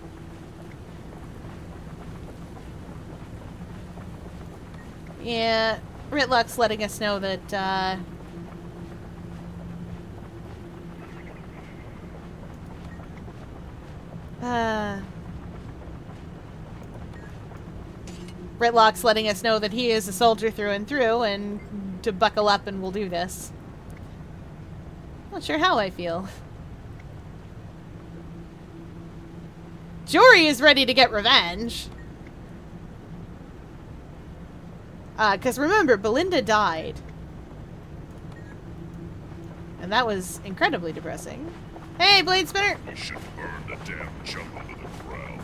Yeah, Ritluck's letting us know that, Ritlock's letting us know that he is a soldier through and through, and to buckle up and we'll do this. Not sure how I feel. Jory is ready to get revenge. Because remember, Belinda died. And that was incredibly depressing. Hey, Blade Spinner! You should burn the damn jungle to the ground.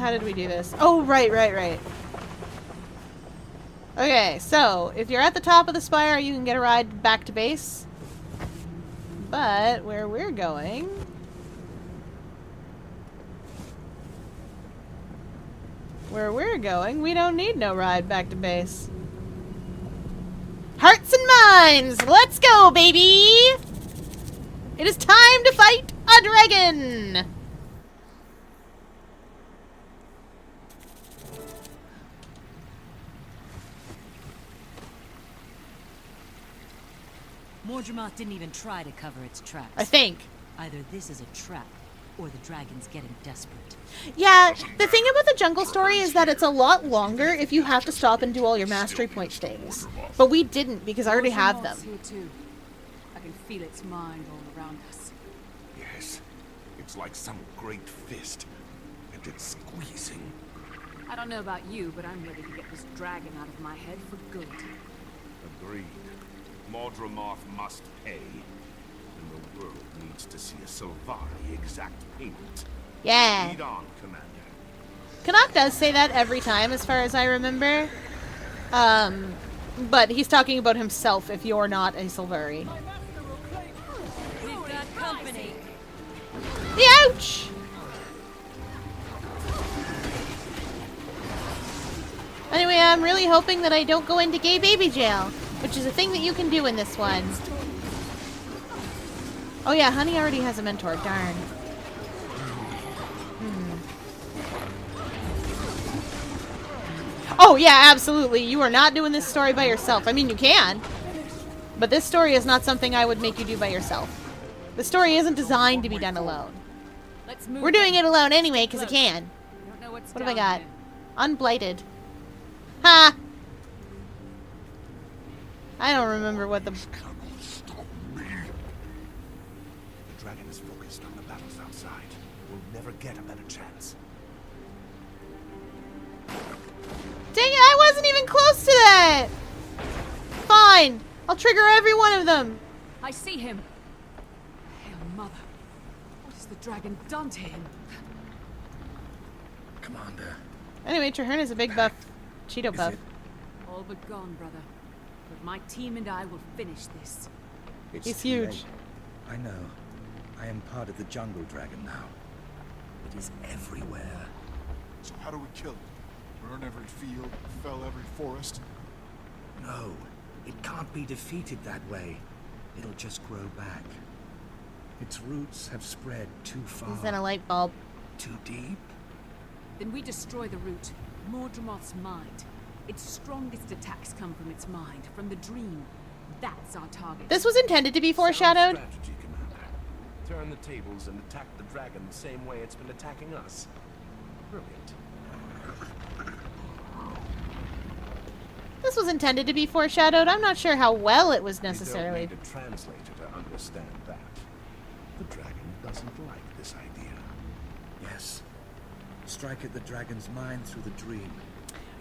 How did we do this? Oh, right. Okay, so, if you're at the top of the spire, you can get a ride back to base. But, where we're going... we don't need no ride back to base. Hearts and minds! Let's go, baby! It is time to fight a dragon! Mordremoth didn't even try to cover its tracks. I think. Either this is a trap, or the dragon's getting desperate. Yeah, the thing about the jungle story is that it's a lot longer if you have to stop and do all your mastery point things. But we didn't because I already have them. Here too. I can feel its mind all around us. Yes, it's like some great fist, and it's squeezing. I don't know about you, but I'm ready to get this dragon out of my head for good. Agreed. Mordremoth must pay. And the world needs to see a Sylvari exact payment. Yeah. Lead on, Commander. Canuck does say that every time, as far as I remember. But he's talking about himself if you're not a Sylvari. We've got company. Ouch! Anyway, I'm really hoping that I don't go into gay baby jail, which is a thing that you can do in this one. Oh yeah, Honey already has a mentor. Darn. Oh yeah, absolutely. You are not doing this story by yourself. I mean, you can. But this story is not something I would make you do by yourself. The story isn't designed to be done alone. We're doing it alone anyway, because I can. What have I got? Unblighted. Ha! I don't remember what the... The dragon is focused on the battles outside. We'll never get a better chance. Dang it, I wasn't even close to that! Fine. I'll trigger every one of them. I see him. Hail Mother. What has the dragon done to him? Commander. Anyway, Traherne is a big buff. Cheeto buff. All but gone, brother. But my team and I will finish this. He's huge. Late. I know. I am part of the jungle dragon now. It is everywhere. So how do we kill it? Burn every field, fell every forest? No, it can't be defeated that way. It'll just grow back. Its roots have spread too far. He's in a light bulb. Too deep? Then we destroy the root, Mordremoth's mind. Its strongest attacks come from its mind, from the dream. That's our target. This was intended to be foreshadowed. Strategy, Commander. Turn the tables and attack the dragon the same way it's been attacking us. Brilliant. This was intended to be foreshadowed. I'm not sure how well it was You necessarily. don't need a translator to understand that. The dragon doesn't like this idea. Yes. Strike at the dragon's mind through the dream.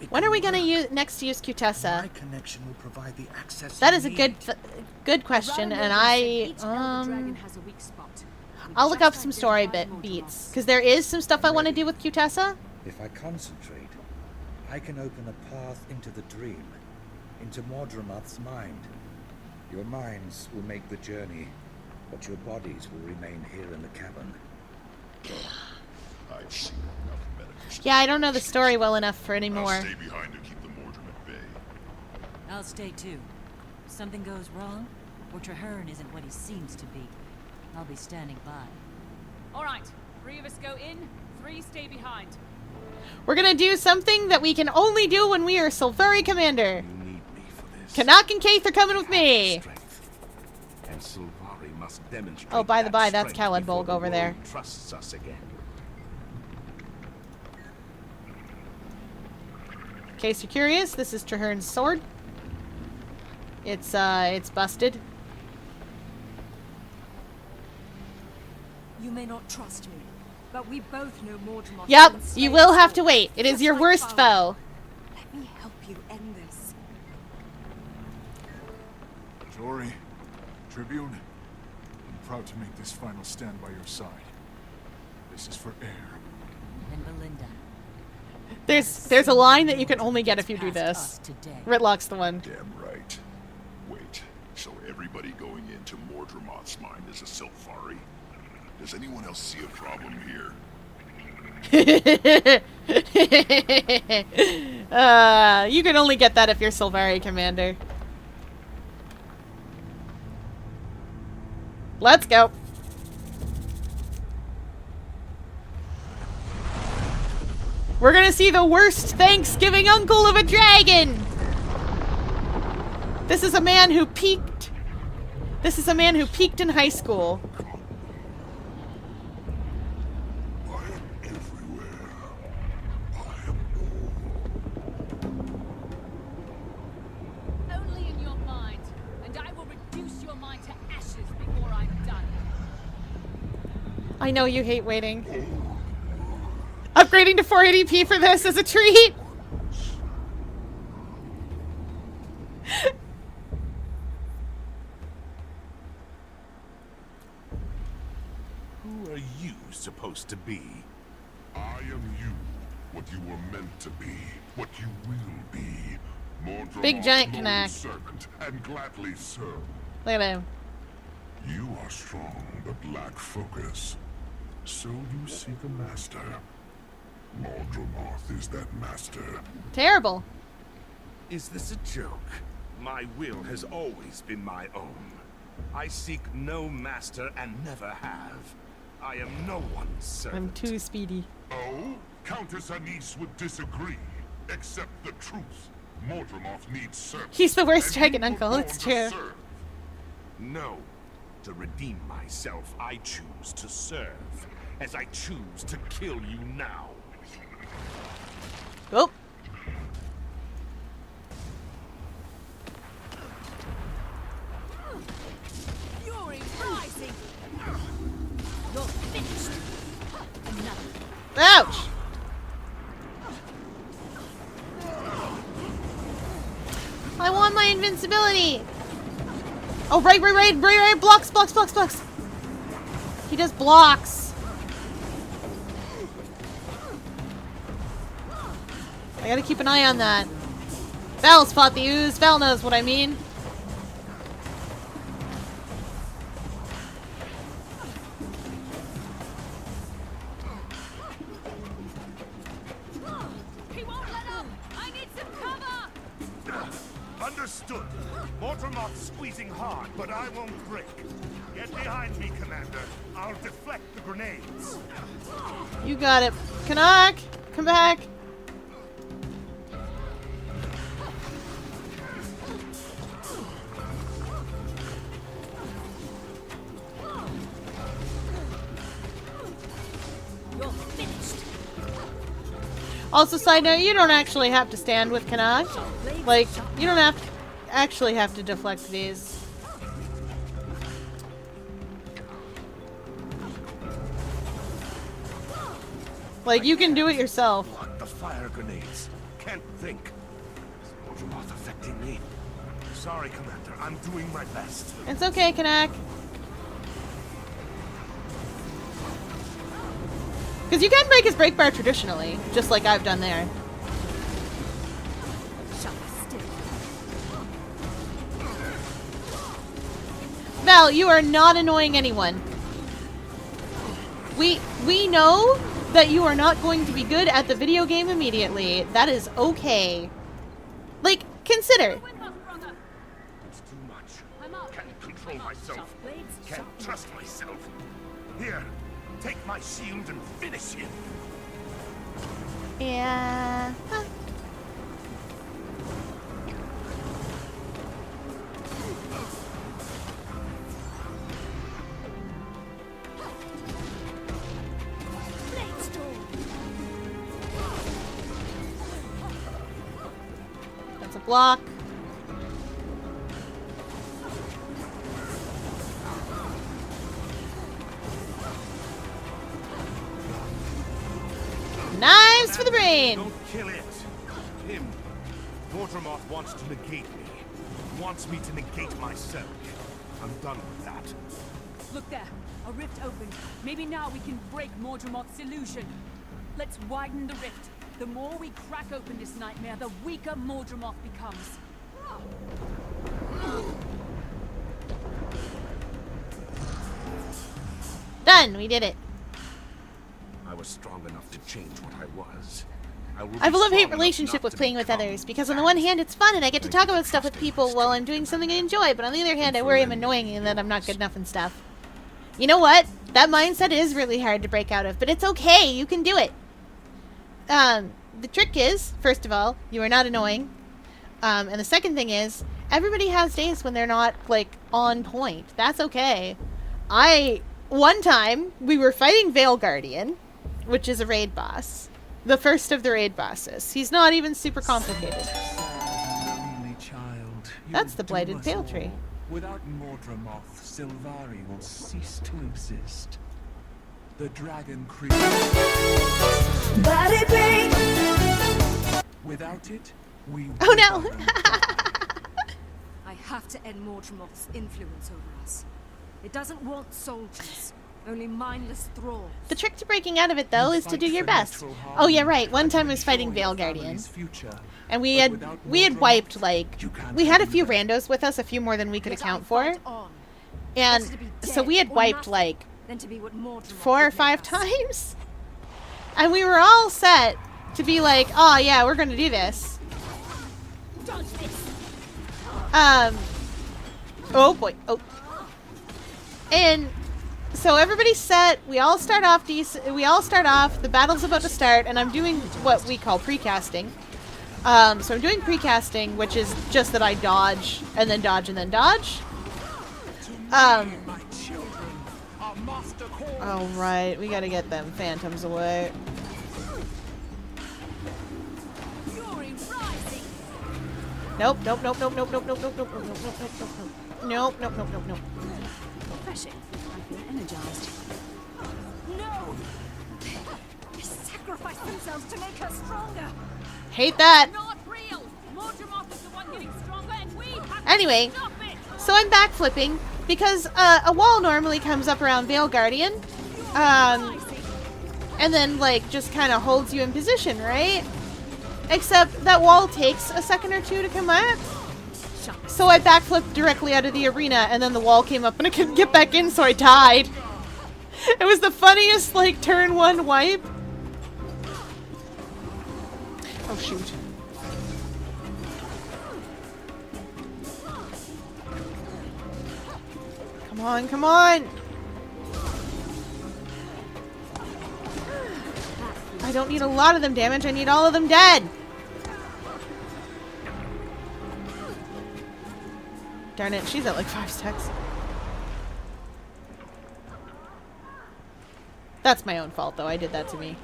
When are we going to use next use Cutessa? My connection will provide the access. That is a good question, and I'll look up some story beats because there is some stuff I want to do with Cutessa. If I concentrate, I can open a path into the dream, into Mordremoth's mind. Your minds will make the journey, but your bodies will remain here in the cavern. I've seen enough medical stuff. Yeah, I don't know the story well enough for any I'll more. stay behind to keep the Mordrum at bay. I'll stay too. If something goes wrong, or Traherne isn't what he seems to be, I'll be standing by. All right, 3 of us go in, 3 stay behind. We're gonna do something that we can only do when we are Silvari Commander. You need me for this. Kanak and Kaith are coming with me. And Silvari must demonstrate. Oh, by the by, that's strength Khaled before Bolg the over there. world trusts us again. In case you're curious, this is Traherne's sword. It's busted. You may not trust me, but we both know Mordremoth. Yep, you will have to wait. It is your worst foe. Let me help you end this. Jory, Tribune, I'm proud to make this final stand by your side. This is for air. And Belinda. There's a line that you can only get if you do this. Ritlock's the one. Damn right. Wait, so everybody going into Mordremoth's mind is a Silfari? Does anyone else see a problem here? You can only get that if you're Silvari Commander. Let's go. We're gonna see the worst Thanksgiving uncle of a dragon! This is a man who peaked. This is a man who peaked in high school. Only in your mind, and I will reduce your mind to ashes before I'm done. I know you hate waiting. Upgrading to 480p for this is a treat! Who are you supposed to be? I am you, what you were meant to be, what you will be. Mordremoth's Big giant loyal Kanak. servant, and gladly serve. Look at him. You are strong, but lack focus. So you seek a master. Mordremoth is that master. Terrible. Is this a joke? My will has always been my own. I seek no master and never have. I am no one's servant. I'm too speedy. Oh? Countess Anise would disagree. Accept the truth. Mordremoth needs servants. He's the worst and dragon you were uncle, born it's to true. serve. No. To redeem myself, I choose to serve. As I choose to kill you now. Oh. Fury rising. You're finished. Another. Ouch! I want my invincibility! Oh, right. Blocks. He does blocks. I gotta keep an eye on that. Val's fought the ooze. Val knows what I mean. He won't let up! I need some cover! Understood. Mordremoth's squeezing hard, but I won't break. Get behind me, Commander. I'll deflect the grenades. You got it. Canuck! Come back! You're finished. Also, side note, you don't actually have to stand with Canuck. Like, you don't have to actually have to deflect these. Like, you can do it yourself. Block the fire grenades. Can't think. Is Mordremoth affecting me? Sorry, Commander. I'm doing my best. It's okay, Canuck. Because you can break his break bar traditionally, just like I've done there. Val, you are not annoying anyone. We know that you are not going to be good at the video game immediately. That is okay. Like, consider. It's too much. Can't control myself. Can't trust myself. Here, take my shield and finish him. Yeah. Huh. That's a block. Knives for the brain! Don't kill it. Him. Mordremoth wants to negate me. Wants me to negate myself. I'm done with that. Look there. A rift opened. Maybe now we can break Mordremoth's illusion. Let's widen the rift. The more we crack open this nightmare, the weaker Mordremoth becomes. Done! We did it. I was strong enough to change what I was. I have a love-hate relationship with playing with others, because on the one hand it's fun and I get to talk about stuff with people while I'm doing something I enjoy, but on the other hand I worry I'm annoying and that I'm not good enough and stuff. You know what? That mindset is really hard to break out of, but it's okay, you can do it. The trick is, first of all, you are not annoying. And the second thing is, everybody has days when they're not, like, on point. That's okay. One time, we were fighting Veil Guardian, which is a raid boss. The first of the raid bosses. He's not even super complicated. Lonely child, That's the blighted pale tree. Without Mordremoth, Sylvari will cease to exist. The dragon creature. Body bang! Without it, we. Oh no! I have to end Mordremoth's influence over us. It doesn't want soldiers, only mindless thralls. The trick to breaking out of it, though, is to do your best. Oh yeah, right. One time I was fighting Veil Guardian. And we had wiped, like, we had a few randos with us, a few more than we could account for. And so we had wiped, like, 4 or 5 times. And we were all set to be like, oh yeah, we're gonna do this. Oh boy. Oh. And so everybody's set. We all start off we all start off. The battle's about to start, and I'm doing what we call precasting. So I'm doing precasting, which is just that I dodge and then dodge and then dodge. Oh right, we gotta get them phantoms away. Nope, nope, nope, nope, nope, nope, nope, nope, nope, nope, nope, nope, nope, nope, nope, nope, nope. Refreshing. I feel energized. No! They sacrificed themselves to make her stronger. Hate that. Not real. Mortimer is the one getting stronger, and we have Anyway, to stop it. so I'm backflipping because a wall normally comes up around Veil Guardian, and then like just kind of holds you in position, right? Except that wall takes a second or two to come up. So I backflipped directly out of the arena, and then the wall came up, and I couldn't get back in, so I died. It was the funniest, like, turn one wipe. Oh, shoot. Come on, come on! I don't need a lot of them damage, I need all of them dead! Darn it, she's at like 5 stacks. That's my own fault, though. I did that to me.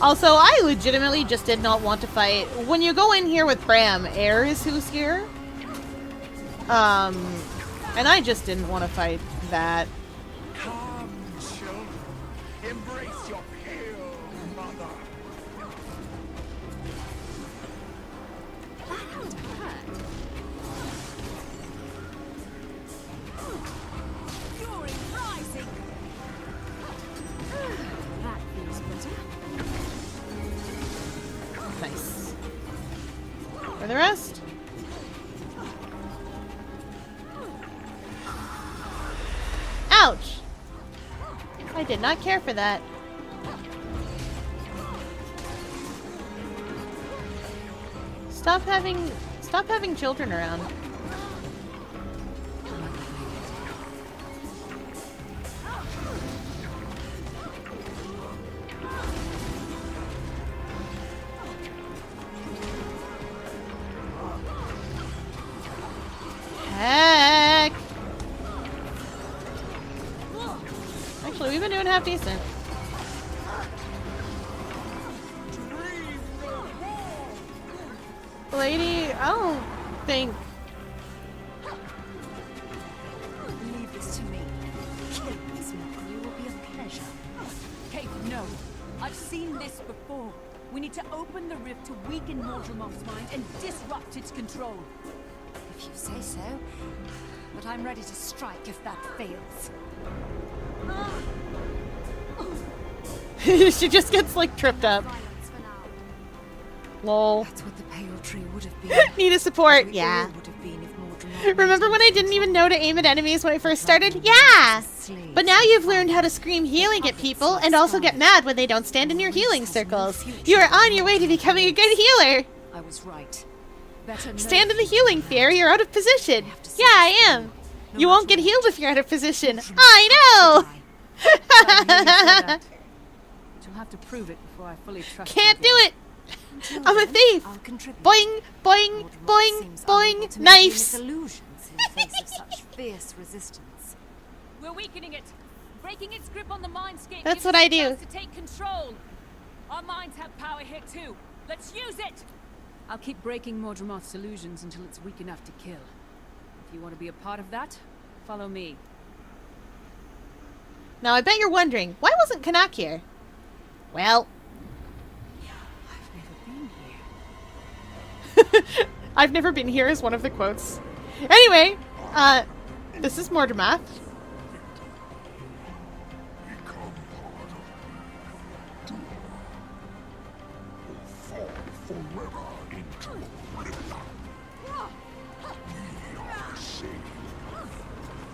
Also, I legitimately just did not want to fight. When you go in here with Bram, Air is who's here. And I just didn't want to fight that. Come, children. Embrace your pale mother. Fury rising. That feels better. Nice. For the rest? Ouch! I did not care for that. Stop having children around. Heck! Actually, we've been doing half decent. Lady, I don't think... Leave this to me. Killing this mockery will be a pleasure. Kate, no. I've seen this before. We need to open the rift to weaken Mordremoth's mind and disrupt its control. If you say so. But I'm ready to strike if that fails. She just gets, like, tripped up. Lol. That's what the pale tree would have been. Need a support? Yeah. Would have been if Remember when I didn't even know to aim at enemies when I first started? Yeah! But now you've learned how to scream healing at people and also get mad when they don't stand in your healing circles. You are on your way to becoming a good healer! I was right. Stand in the healing sphere, you're out of position. Yeah, I am. You won't get healed if you're out of position. I know! You'll have to prove it before I fully trust Can't do you. it! I'm a thief! Boing, boing, boing, boing, knives! Illusions in the face of such fierce resistance. We're weakening it. Breaking its grip on the mindscape. That's gives what us I a do. chance to take control. Our minds have power here too. Let's use it. I'll keep breaking Mordremoth's illusions until it's weak enough to kill. If you want to be a part of that, follow me. Now I bet you're wondering, why wasn't Kanak here? Well... I've never been here is one of the quotes. Anyway, this is Mordermath.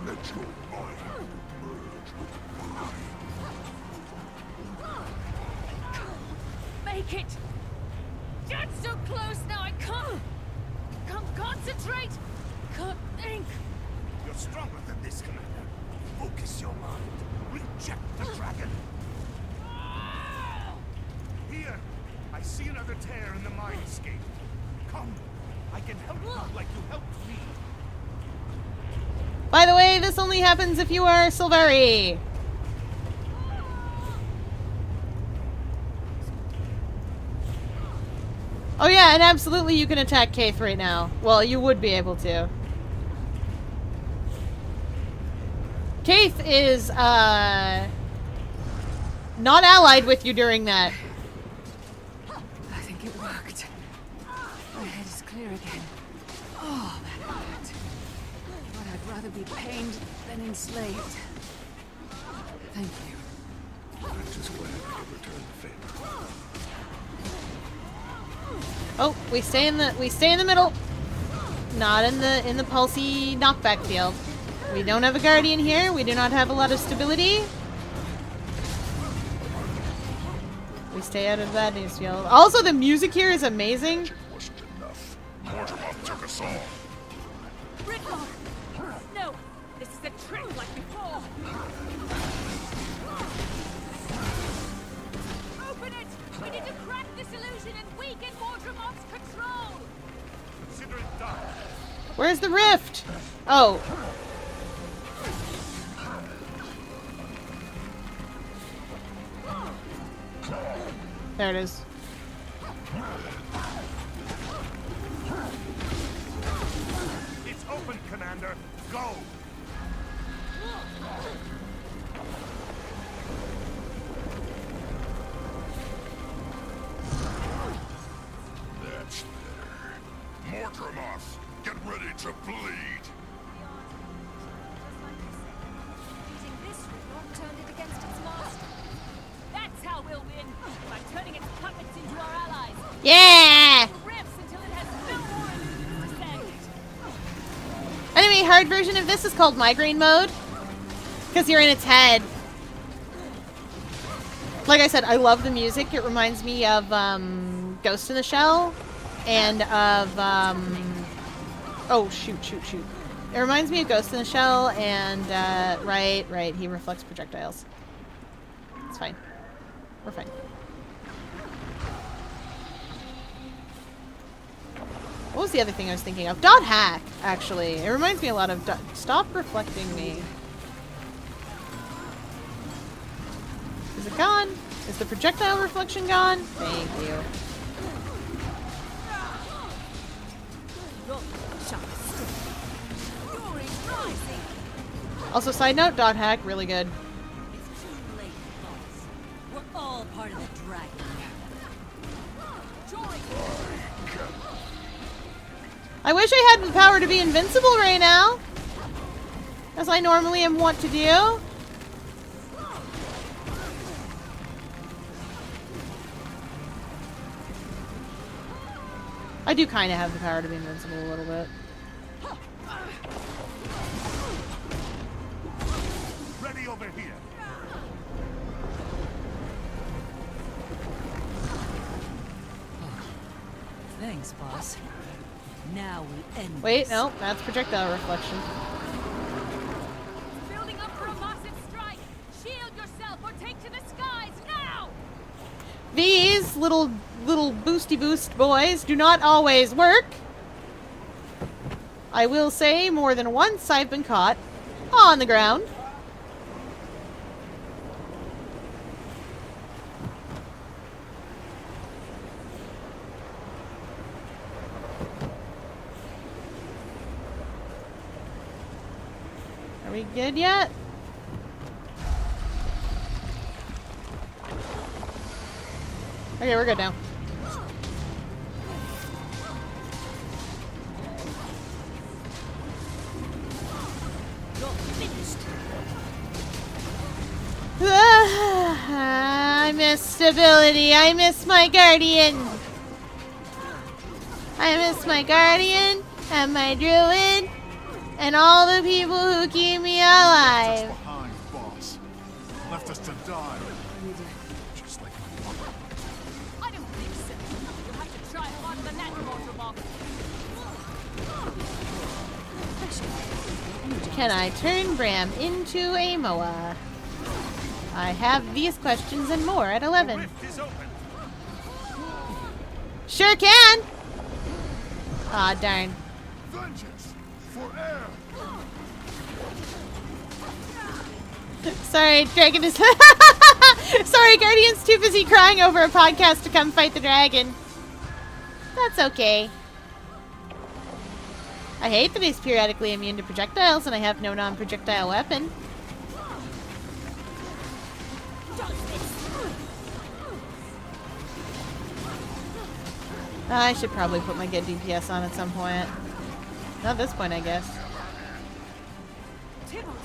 Let your mind merge with mine. Make it! Get so close now, I can't concentrate! Can't think! You're stronger than this, Commander. Focus your mind. Reject the dragon. Here, I see another tear in the mindscape. Come, I can help you like you helped me. By the way, this only happens if you are Silvari. Oh yeah, and absolutely you can attack Kaith right now. Well, you would be able to. Kaith is, not allied with you during that. I think it worked. My head is clear again. Oh, that hurt. But I'd rather be pained than enslaved. Thank you. I'm just glad I could return the favor. Oh, we stay in the middle. Not in the pulsy knockback field. We don't have a guardian here. We do not have a lot of stability. We stay out of that news field. Also, the music here is amazing. Wasn't enough. Mortimer took us all. Rickon! No! This is a trick like before! Open it! We need to crack this illusion and weaken Mordremoth's control! Consider it done. Where's the rift? Oh. There it is. It's open, Commander. Go! That's better. Mortimer, get ready to bleed. Using this Rickon turned it against its master. That's how we'll win! By turning its puppets into our allies! Yeah! Rifts until it has no more illusions to send! Anyway, hard version of this is called migraine mode. Because you're in its head. Like I said, I love the music. It reminds me of Ghost in the Shell. And of oh shoot. It reminds me of Ghost in the Shell and right, he reflects projectiles. It's fine. We're fine. What was the other thing I was thinking of? Dot hack, actually. It reminds me a lot of stop reflecting me. Is it gone? Is the projectile reflection gone? Thank you. Also, side note, dot hack, really good. It's too late, boss. We're all part of the dragon. I wish I had the power to be invincible right now. As I normally am wont to do. I do kind of have the power to be invincible a little bit. Ready over here. Thanks, boss. Now we end. Wait, this. no, that's projectile reflection. Building up for a massive strike! Shield yourself or take to the skies now! These little boosty boost boys do not always work. I will say more than once I've been caught on the ground. Are we good yet? Okay, we're good now. I miss stability. I miss my guardian. I miss my guardian and my druid And all the people who keep me alive. Behind, boss. Left us to die. Just like my mother. I don't think so. You'll have to try harder than that, Mortimer. Can I turn Bram into a Moa? I have these questions and more at 11. Sure can! Aw, darn. Vengeance for air. Sorry, Dragon is... Sorry, Guardian's too busy crying over a podcast to come fight the dragon. That's okay. I hate that he's periodically immune to projectiles and I have no non-projectile weapon. I should probably put my good DPS on at some point. Not this point, I guess. Tybalt,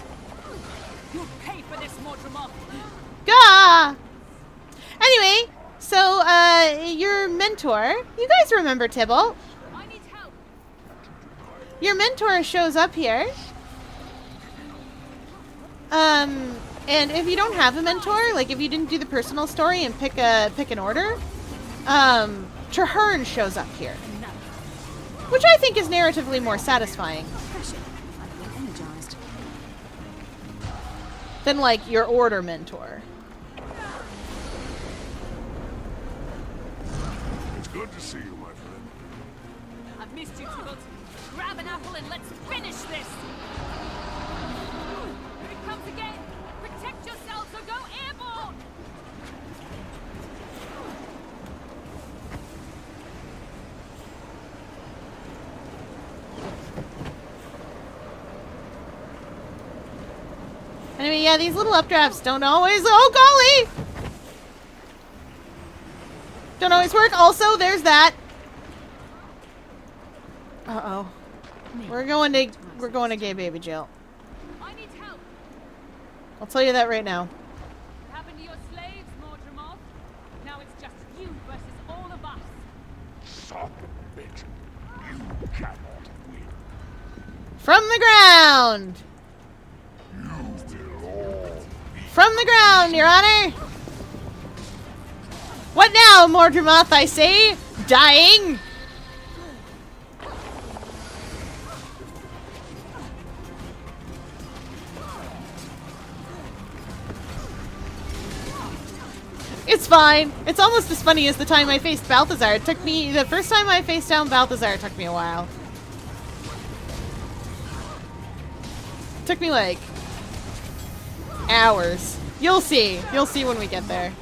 you'll pay for this, Mortimer. Gah! Anyway, so, your mentor... You guys remember Tybalt? I need help. Your mentor shows up here. And if you don't have a mentor, like if you didn't do the personal story and pick an order, Traherne shows up here. Which I think is narratively more satisfying. Than, like, your order mentor. It's good to see you, my friend. I've missed you, Tybalt. Grab an apple and let's finish this. Here it comes again. Protect yourselves or go airborne. Anyway, yeah, these little updrafts don't always... Oh, golly! Don't always work. Also, there's that. Uh-oh. We're going to gay baby jail. I need help. I'll tell you that right now. What happened to your slaves, Mordremoth? Now it's just you versus all of us. Son of a bitch. You cannot win. From the ground! From the ground, Your Honor! What now, Mordremoth, I say? Dying? It's fine. It's almost as funny as the time I faced Balthazar. It took me... The first time I faced down Balthazar, it took me a while. It took me, like... hours. You'll see. You'll see when we get there.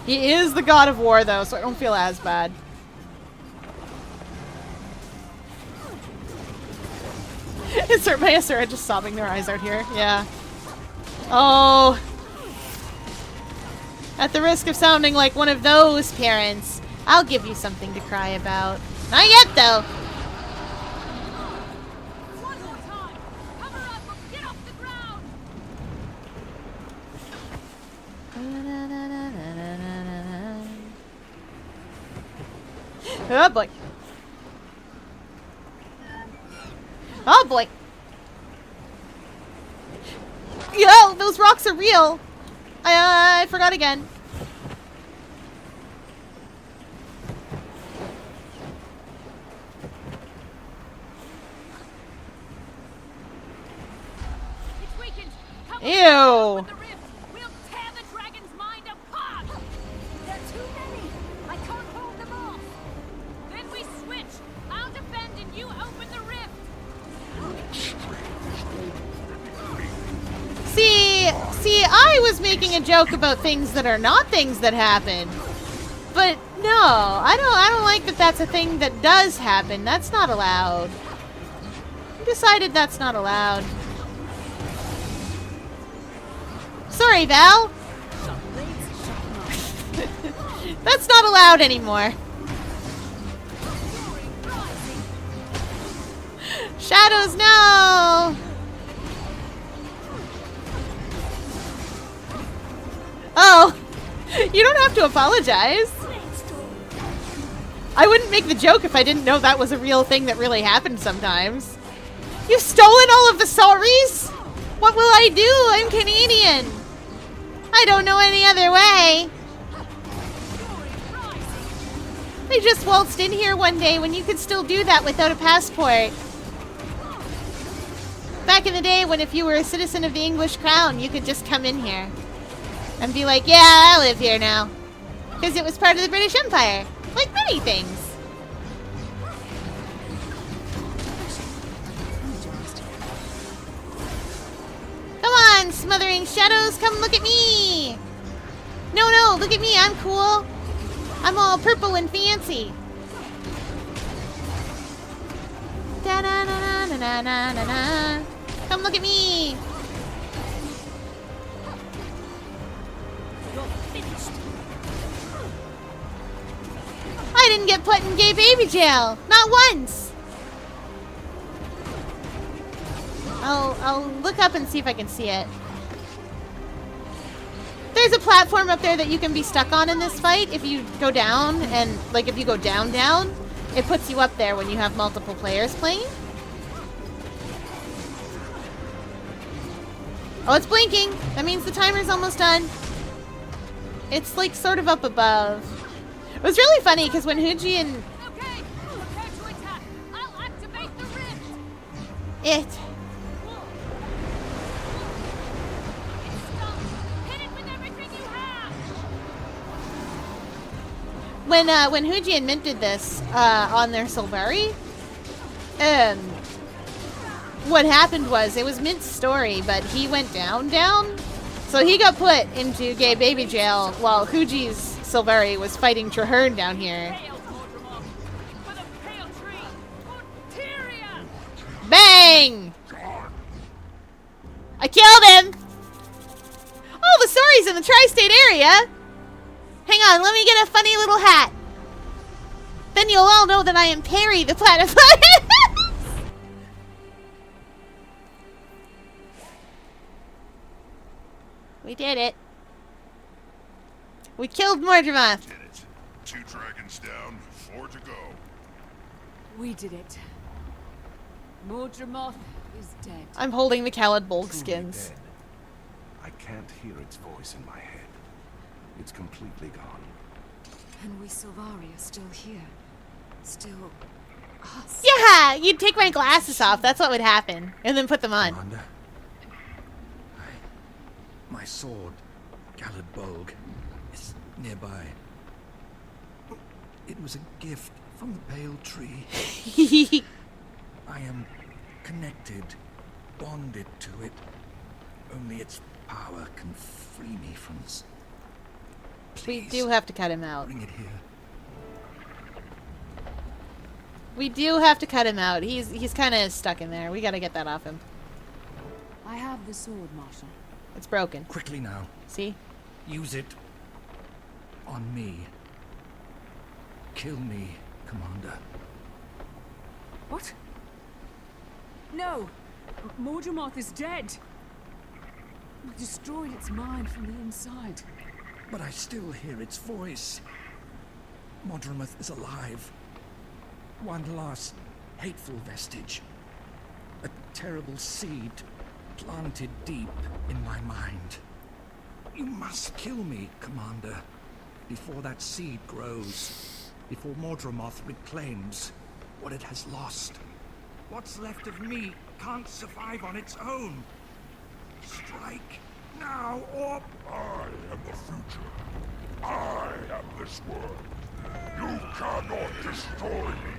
He is the god of war, though, so I don't feel as bad. Insert my Asura just sobbing their eyes out here. Yeah. Oh. At the risk of sounding like one of those parents, I'll give you something to cry about. Not yet, though. One more time. Cover up or get off the ground. Oh boy. Oh boy. Yo, those rocks are real. I forgot again. It's weakened. Come Ew. on, with the rift. We'll tear the dragon's mind apart. There are too many. I can't hold them off. Then we switch. I'll defend and you open the rift. See, I was making a joke about things that are not things that happen. But no, I don't like that that's a thing that does happen. That's not allowed. I decided that's not allowed. Sorry, Val. That's not allowed anymore. Shadows, no! Oh, you don't have to apologize. I wouldn't make the joke if I didn't know that was a real thing that really happened sometimes. You've stolen all of the sorries? What will I do? I'm Canadian. I don't know any other way. They just waltzed in here one day when you could still do that without a passport. Back in the day when if you were a citizen of the English crown, you could just come in here. And be like, yeah, I live here now. Because it was part of the British Empire. Like many things. Come on, smothering shadows, come look at me! No, look at me, I'm cool. I'm all purple and fancy. Da-na-na-na-na-na-na-na. Come look at me! You're finished. I didn't get put in gay baby jail! Not once! I'll look up and see if I can see it. There's a platform up there that you can be stuck on in this fight if you go down, and like if you go down, it puts you up there when you have multiple players playing. Oh, it's blinking. That means the timer's almost done. It's like sort of up above. It was really funny because when Huji and Okay, prepare to attack. I'll activate the rift. it Hit it with everything you have. when Huji and Mint did this on their Silvari, what happened was it was Mint's story, but he went down, so he got put into gay baby jail while Huji's Silvari was fighting Traherne down here. Bang! I killed him! Oh, the story's in the tri-state area! Hang on, let me get a funny little hat. Then you'll all know that I am Perry the Platypus. We did it. We killed Mordremoth. Did it. 2 dragons down, 4 to go. We did it. Mordremoth is dead. I'm holding the Khaled Truly Bulkskins. dead. I can't hear its voice in my head. It's completely gone. And we Silvari are still here. Still us. Yeah, you'd take my glasses off. That's what would happen. And then put them on. Commander, my sword, Galad Bolg, is nearby. It was a gift from the Pale Tree. I am connected, bonded to it. Only its power can free me from this. We do have to cut him out. Bring it here. We do have to cut him out. He's kind of stuck in there. We got to get that off him. I have the sword, Marshal. It's broken. Quickly now. See? Use it on me. Kill me, Commander. What? No! Mordremoth is dead! We destroyed its mind from the inside. But I still hear its voice. Mordremoth is alive. One last hateful vestige. A terrible seed planted deep in my mind. You must kill me, Commander, before that seed grows. Before Mordremoth reclaims what it has lost. What's left of me can't survive on its own. Strike now or... I am the future. I am this world. You cannot destroy me.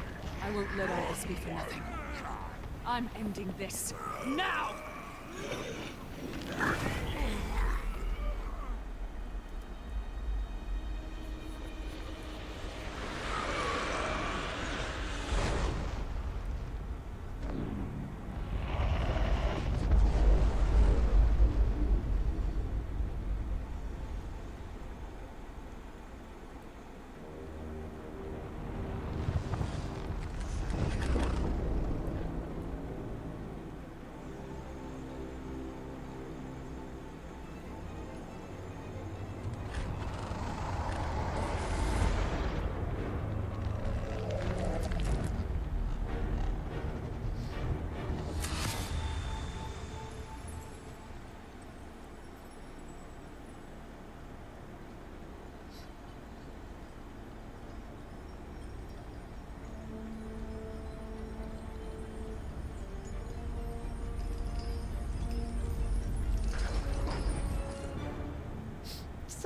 I won't let all this be for nothing. I'm ending this. Now!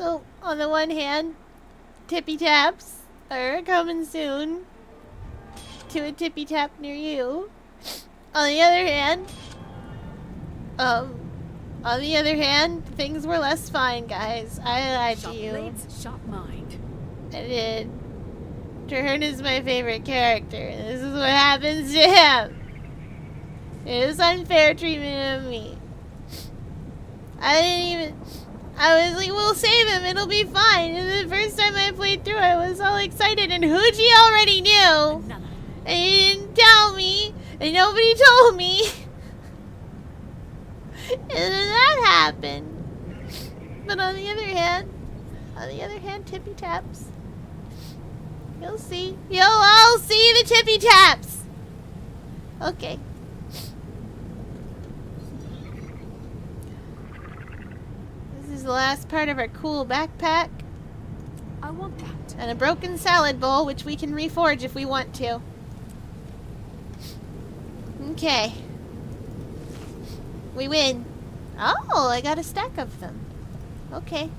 So, on the one hand, tippy taps are coming soon to a tippy tap near you. On the other hand, things were less fine, guys. I lied to you. Blades, sharp mind. I did. Traherne is my favorite character, and this is what happens to him. It is unfair treatment of me. I was like, we'll save him, it'll be fine. And the first time I played through, I was all excited, and Huji already knew. And he didn't tell me, and nobody told me. And then that happened. But on the other hand, tippy taps. You'll see. You'll all see the tippy taps. Okay. This is the last part of our cool backpack. I want that. And a broken salad bowl, which we can reforge if we want to. Okay. We win. Oh, I got a stack of them. Okay.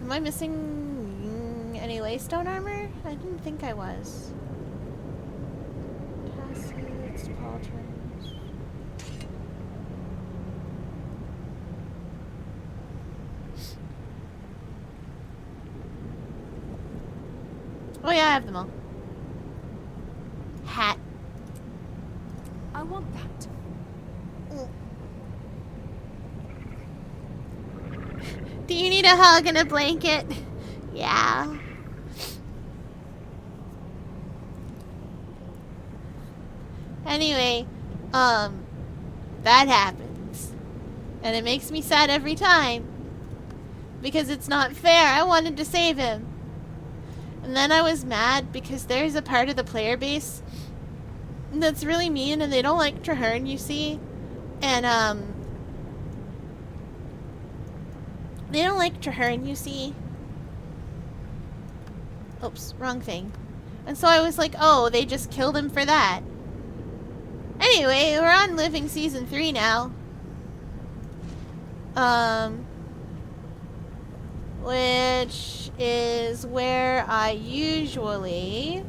Am I missing any laystone armor? I didn't think I was. Tassets, pauldrons. Oh yeah, I have them all. Hat. I want that. Do you need a hug and a blanket? Yeah. Anyway, that happens. And it makes me sad every time. Because it's not fair. I wanted to save him. And then I was mad because there's a part of the player base that's really mean and they don't like Traherne, you see. And, they don't like Traherne, you see. Oops, wrong thing. And so I was like, oh, they just killed him for that. Anyway, we're on Living Season 3 now. Which is where I usually...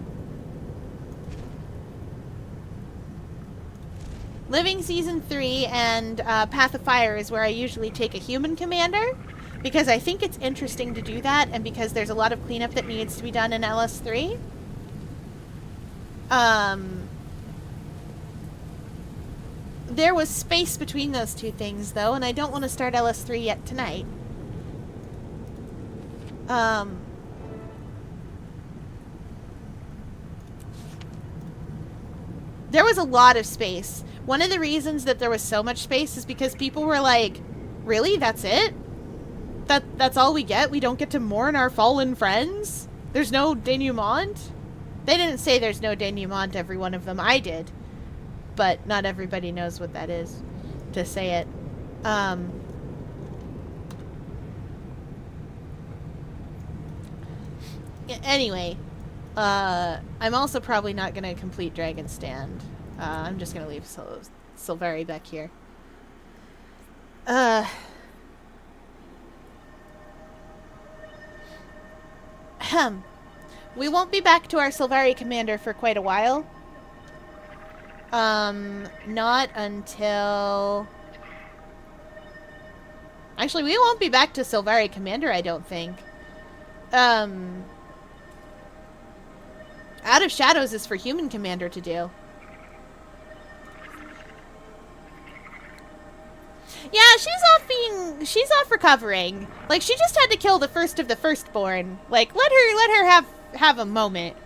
Living Season 3 and Path of Fire is where I usually take a human commander. Because I think it's interesting to do that, and because there's a lot of cleanup that needs to be done in LS3. There was space between those two things, though, and I don't want to start LS3 yet tonight. There was a lot of space. One of the reasons that there was so much space is because people were like, really? That's it? That's all we get? We don't get to mourn our fallen friends? There's no denouement? They didn't say there's no denouement, every one of them. I did. But not everybody knows what that is, to say it. Anyway, I'm also probably not going to complete Dragon's Stand. I'm just going to leave Silvari back here. We won't be back to our Silvari commander for quite a while. Not until... Actually, we won't be back to Silvari commander, I don't think. Out of Shadows is for human commander to do. Yeah, she's off recovering. Like, she just had to kill the first of the firstborn. Like, let her have a moment.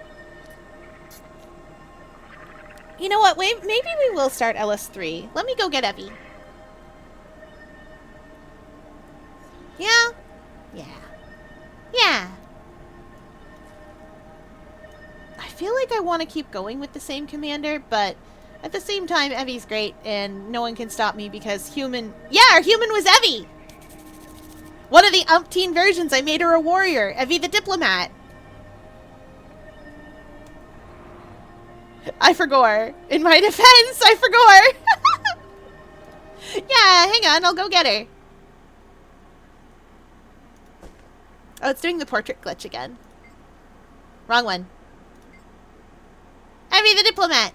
You know what? Wait, maybe we will start LS3. Let me go get Evie. Yeah? Yeah. Yeah. I feel like I want to keep going with the same commander, but at the same time, Evie's great, and no one can stop me because human... Yeah, our human was Evie! One of the umpteen versions, I made her a warrior. Evie the diplomat. I forgot. In my defense, I forgot. Yeah, hang on, I'll go get her. Oh, it's doing the portrait glitch again. Wrong one. Evie the diplomat.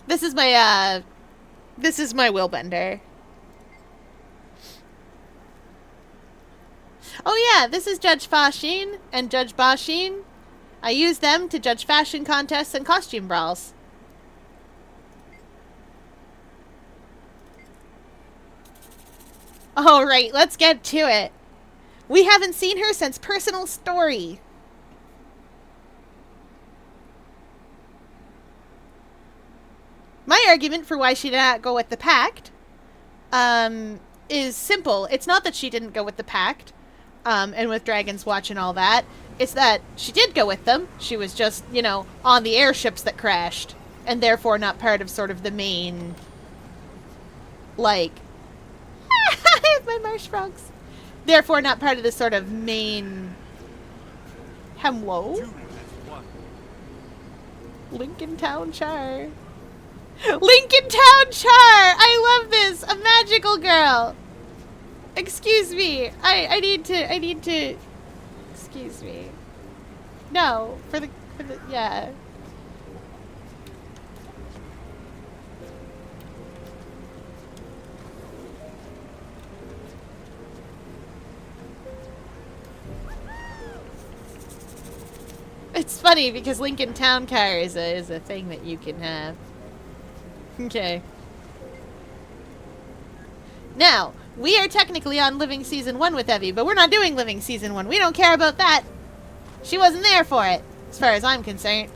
This is my willbender. Oh yeah, this is Judge Fashin and Judge Bashin. I use them to judge fashion contests and costume brawls. All right, let's get to it. We haven't seen her since Personal Story. My argument for why she did not go with the Pact is simple. It's not that she didn't go with the Pact and with Dragon's Watch and all that. It's that she did go with them. She was just, you know, on the airships that crashed and therefore not part of sort of the main, like... I have my marsh frogs. Therefore not part of the sort of main... Hello? Lincoln Town Char. Lincoln Town Char! I love this! A magical girl! Excuse me. I need to... Excuse me. No. For the... Yeah. It's funny because Lincoln Town Car is a thing that you can have. Okay. Now, we are technically on Living Season 1 with Evie, but we're not doing Living Season 1. We don't care about that. She wasn't there for it, as far as I'm concerned.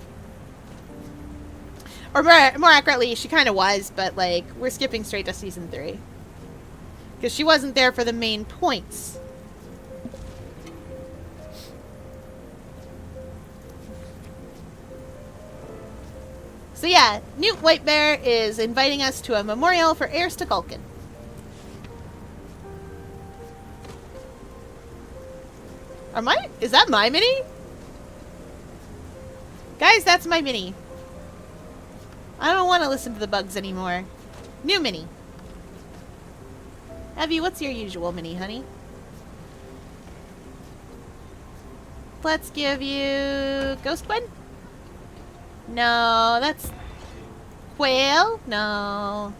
Or more accurately, she kind of was, but, like, we're skipping straight to Season 3. Because she wasn't there for the main points. So yeah, Newt Whitebear is inviting us to a memorial for heirs to Culkin. Is that my mini? Guys, that's my mini. I don't want to listen to the bugs anymore. New mini. Evie, what's your usual mini, honey? Let's give you Ghost Gwen? No, that's... Quail? No.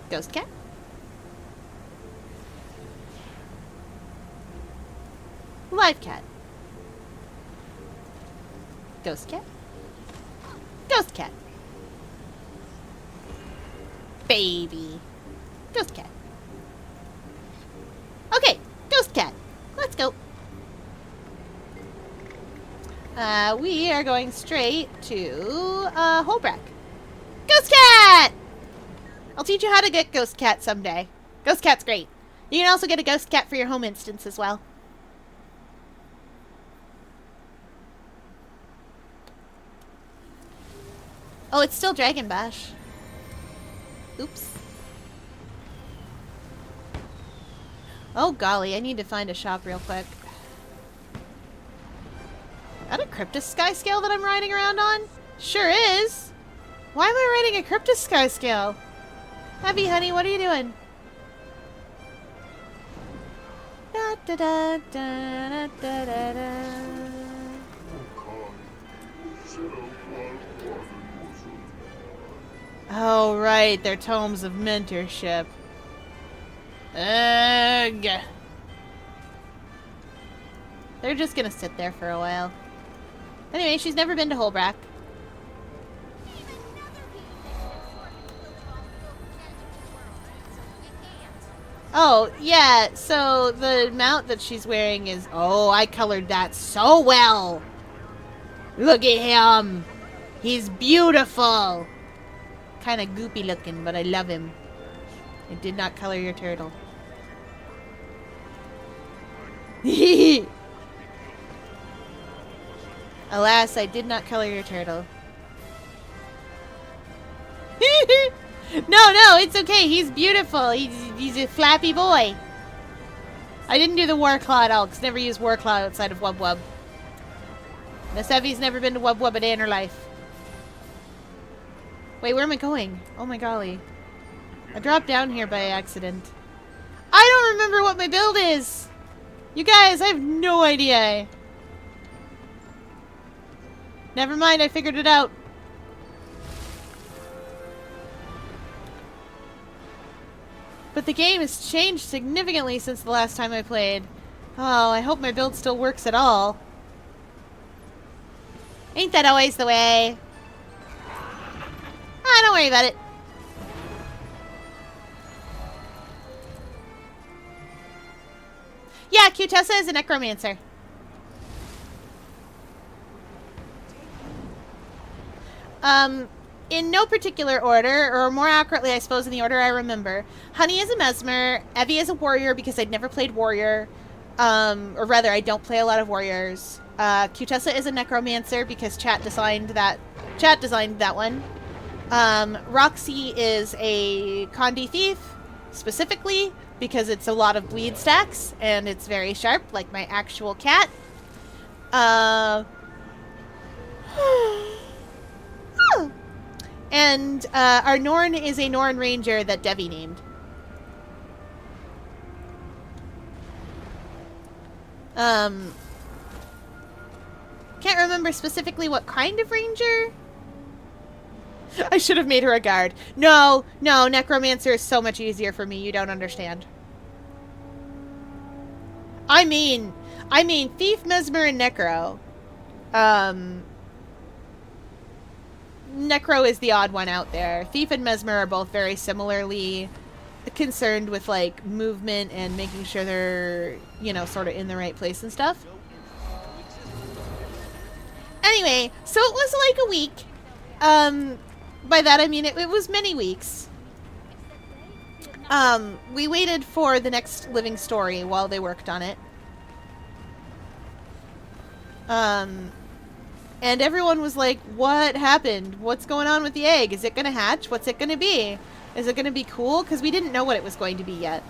Ghost Cat? Live Cat. Ghost Cat? Ghost Cat. Baby. Ghost Cat. Okay, Ghost Cat. Let's go. We are going straight to, Holbrack. Ghost Cat! I'll teach you how to get Ghost Cat someday. Ghost Cat's great. You can also get a Ghost Cat for your home instance as well. Oh, it's still Dragon Bash. Oops. Oh, golly, I need to find a shop real quick. Is that a Cryptus Sky Scale that I'm riding around on? Sure is. Why am I riding a Cryptus Sky Scale? Evie, honey, what are you doing? Da, da, da, da, da, da, da. Oh, right. They're tomes of mentorship. Ugh. They're just gonna sit there for a while. Anyway, she's never been to Holbrack. Oh, yeah, so the mount that she's wearing is... Oh, I colored that so well! Look at him! He's beautiful! Kinda goopy looking, but I love him. I did not color your turtle. Alas, I did not color your turtle. No, it's okay. He's beautiful. He's a flappy boy. I didn't do the Warclaw at all, because never used Warclaw outside of Wub Wub. Miss Evie's never been to Wub Wub a day in her life. Wait, where am I going? Oh my golly. I dropped down here by accident. I don't don't remember what my build is. You guys, I have no idea. Never mind, I figured it out. But the game has changed significantly since the last time I played. Oh, I hope my build still works at all. Ain't that always the way? Ah, don't worry about it. Yeah, Cutessa is a necromancer. In no particular order, or more accurately, I suppose, in the order I remember. Honey is a mesmer, Evie is a warrior because I'd never played warrior. Or rather, I don't play a lot of warriors. Cutessa is a necromancer because chat designed that one. Roxy is a Condi thief, specifically because it's a lot of bleed stacks and it's very sharp, like my actual cat. And our Norn is a Norn ranger that Devi named. Can't remember specifically what kind of ranger. I should have made her a guard. No, necromancer is so much easier for me. You don't understand. I mean, thief, mesmer, and necro. Necro is the odd one out there. Thief and mesmer are both very similarly concerned with like movement and making sure they're, you know, sort of in the right place and stuff. Anyway, so it was like a week. By that I mean it was many weeks. We waited for the next living story while they worked on it. And everyone was like, what happened? What's going on with the egg? Is it going to hatch? What's it going to be? Is it going to be cool? Because we didn't know what it was going to be yet.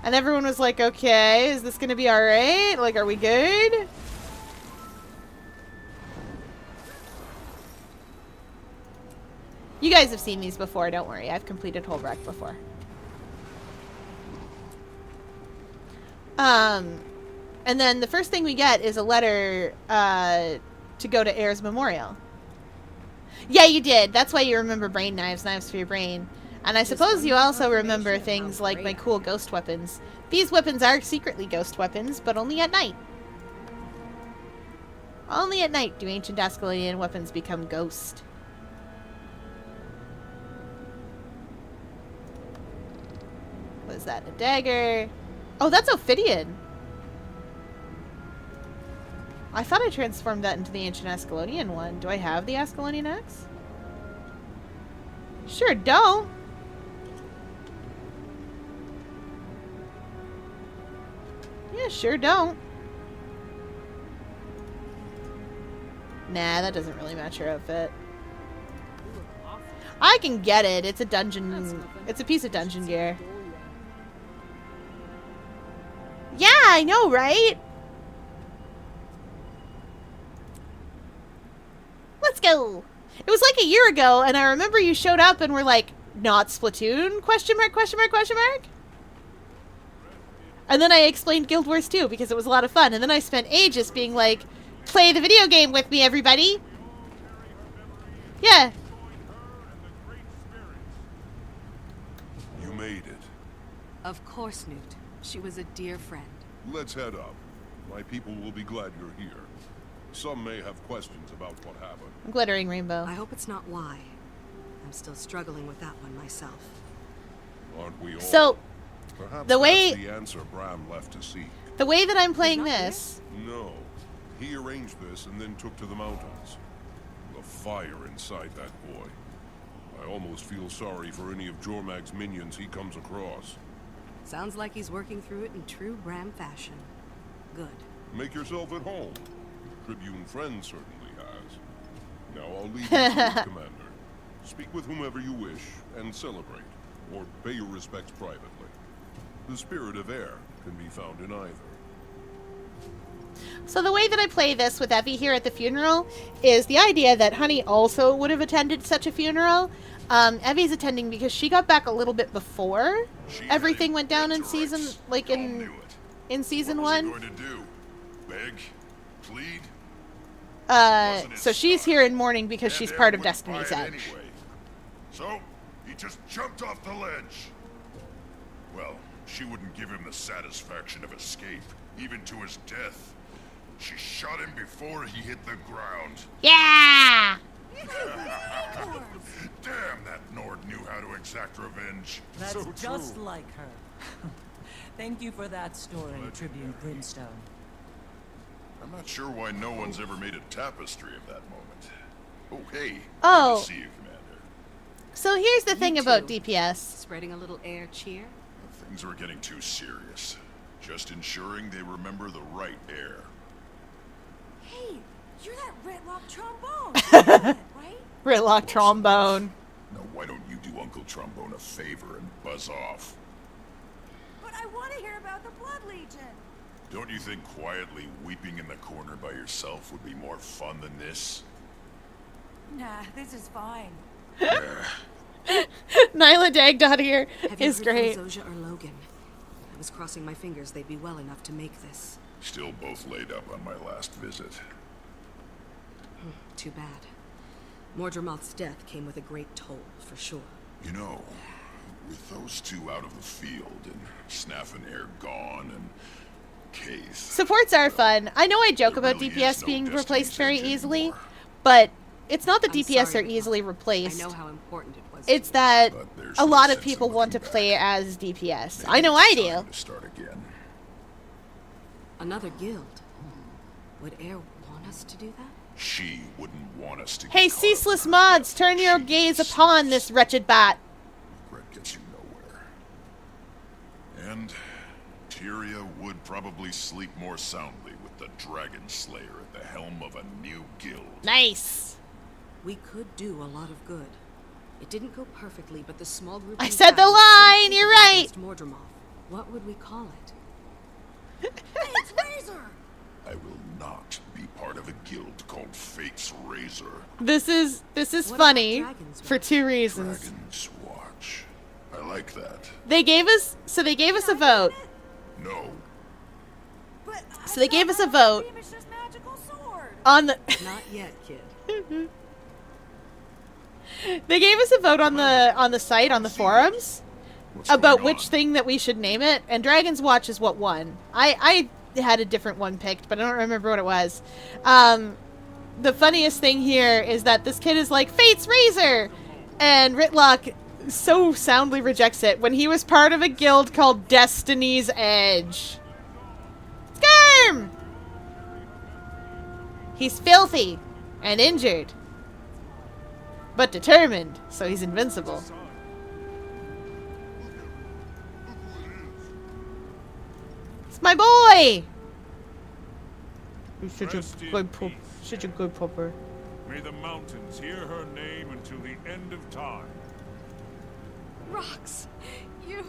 And everyone was like, okay, is this going to be alright? Like, are we good? You guys have seen these before, don't worry. I've completed Holbrook before. And then the first thing we get is a letter to go to Air's memorial. Yeah, you did. That's why you remember brain knives for your brain. And I suppose you also remember things like my cool ghost weapons. These weapons are secretly ghost weapons, but only at night. Only at night do ancient Ascalonian weapons become ghost. What is that? A dagger? Oh, that's Ophidian. I thought I transformed that into the ancient Ascalonian one. Do I have the Ascalonian axe? Sure don't. Yeah, sure don't. Nah, that doesn't really match your outfit. I can get it. It's a dungeon. It's a piece of dungeon gear. Yeah, I know, right? Let's go. It was like a year ago, and I remember you showed up and were like, not Splatoon? Question mark, question mark, question mark? And then I explained Guild Wars 2 because it was a lot of fun. And then I spent ages being like, play the video game with me, everybody. Yeah. You made it. Of course, Newt. She was a dear friend. Let's head up. My people will be glad you're here. Some may have questions about what happened. Glittering rainbow. I hope it's not why. I'm still struggling with that one myself. Aren't we all? So, perhaps the way that's the answer Bram left to seek. The way that I'm playing this. No. He arranged this and then took to the mountains. The fire inside that boy. I almost feel sorry for any of Jormag's minions he comes across. Sounds like he's working through it in true Bram fashion. Good. Make yourself at home. Tribune friend certainly has. Now I'll leave you to it, Commander. Speak with whomever you wish and celebrate, or pay your respects privately. The spirit of air can be found in either. So the way that I play this with Evie here at the funeral is the idea that Honey also would have attended such a funeral. Evie's attending because she got back a little bit before everything went down in season, like in season 1. What was he going to do? Beg? Plead? So she's here in mourning because she's part of Destiny's Edge. Anyway. So, he just jumped off the ledge. Well, she wouldn't give him the satisfaction of escape, even to his death. She shot him before he hit the ground. Yeah! Damn, that Nord knew how to exact revenge. That's So just true. like her. Thank you for that story, Tribune Brimstone. I'm not sure why no one's ever made a tapestry of that moment. Oh, hey. Oh. Good to see you, Commander. So here's the thing about DPS. Spreading a little air cheer? Things were getting too serious. Just ensuring they remember the right air. Hey, you're that Ritlock trombone, right? Ritlock trombone. Now, why don't you do Uncle Trombone a favor and buzz off? But I want to hear about the Blood Legion. Don't you think quietly weeping in the corner by yourself would be more fun than this? Nah, this is fine. Nyla Dagdot here Have you is heard great. from Zosha or Logan? I was crossing my fingers they'd be well enough to make this. Still both laid up on my last visit. Too bad. Mordremoth's death came with a great toll, for sure. You know, with those two out of the field and Snaff and Air gone and Case... Supports are fun. I know I joke about DPS being replaced very easily, but it's not that DPS are easily replaced. I know how important it was. It's that a lot of people want to play as DPS. I know I do. To start again. Another guild. Would Air want us to do that? She wouldn't want us to. Hey, ceaseless mods, turn your gaze upon this wretched bat. Regret gets you nowhere. And Tyria would probably sleep more soundly with the Dragon Slayer at the helm of a new guild. Nice. We could do a lot of good. It didn't go perfectly, but the small group. I said the line. You're right. Mordremoth. What would we call it? Hey, it's Razor. I will not be part of a guild called Fate's Razor. This is funny for two reasons. Dragon's Watch. I like that. They gave us a vote. No. So they gave us a vote on the. Not yet, kid. They gave us a vote on the site, on the forums, about which thing that we should name it, and Dragon's Watch is what won. I had a different one picked, but I don't remember what it was. The funniest thing here is that this kid is like, Fate's Razor! And Ritlock so soundly rejects it when he was part of a guild called Destiny's Edge. Skirm! He's filthy and injured, but determined, so he's invincible. It's my boy! He's such a good pupper. May the mountains hear her name until the end of time. Rox, you,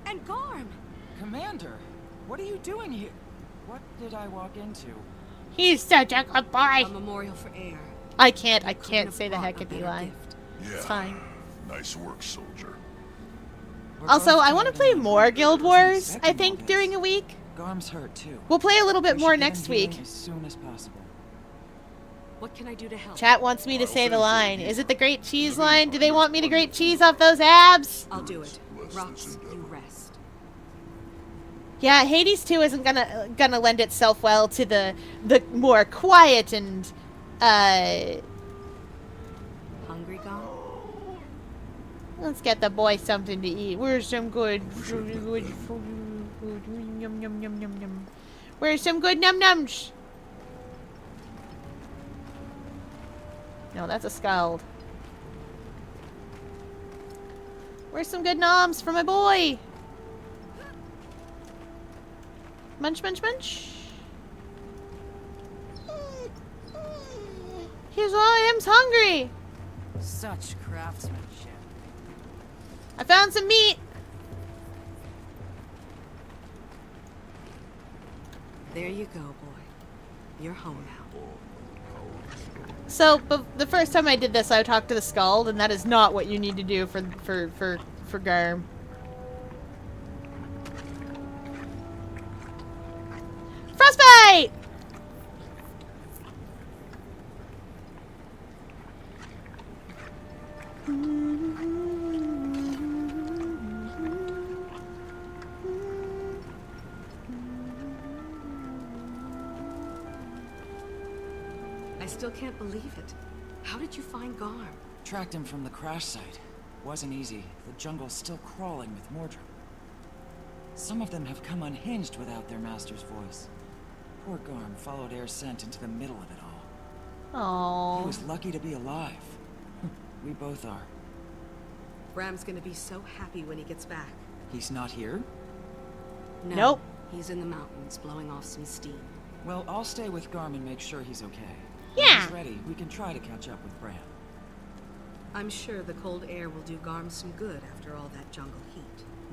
and Garm. Commander, what are you doing here? What did I walk into? He's such a good boy. A memorial for Air. I can't say the Hecate line. Yeah. It's fine. Nice work, soldier. Also, I want to play more Guild Wars, I think, during a week. Garm's hurt too. We'll play a little bit We more should get next him healing week. as soon as possible. What can I do to help? Chat wants me to say the line. Is it the great cheese line? Do they want me to grate cheese off those abs? I'll do it. Rox, you rest. Yeah, Hades 2 isn't gonna lend itself well to the more quiet and Hungry, Garm? let's get the boy something to eat. Where's some good food? Yum yum yum yum yum. Where's some good num nums? No, that's a scald. Where's some good noms for my boy? Munch, munch, munch. Here's I am's hungry. Such craftsmanship. I found some meat. There you go, boy. You're home now. So, but the first time I did this, I talked to the Skald, and that is not what you need to do for Garm. Frostbite! I still can't believe it. How did you find Garm? Tracked him from the crash site. Wasn't easy. The jungle's still crawling with Mordred. Some of them have come unhinged without their master's voice. Poor Garm followed Air's scent into the middle of it all. Aww. He was lucky to be alive. We both are. Bram's gonna be so happy when he gets back. He's not here? No, Nope. He's in the mountains, blowing off some steam. Well, I'll stay with Garm and make sure he's okay. Yeah. When he's ready, we can try to catch up with Bram. I'm sure the cold air will do Garm some good after all that jungle heat.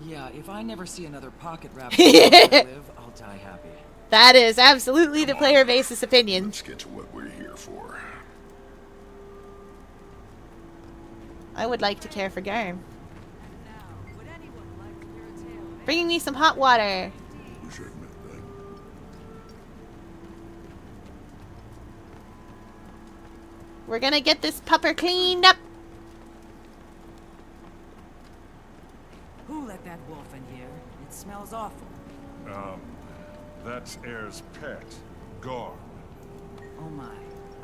Yeah, if I never see another pocket rabbit where I live, I'll die happy. That is absolutely the player basis opinion. Let's get to what we're here for. I would like to care for Garm. Bringing me some hot water. Wish I'd met that. We're gonna get this pupper cleaned up. Who let that wolf in here? It smells awful. That's Air's pet, Gar. Oh my.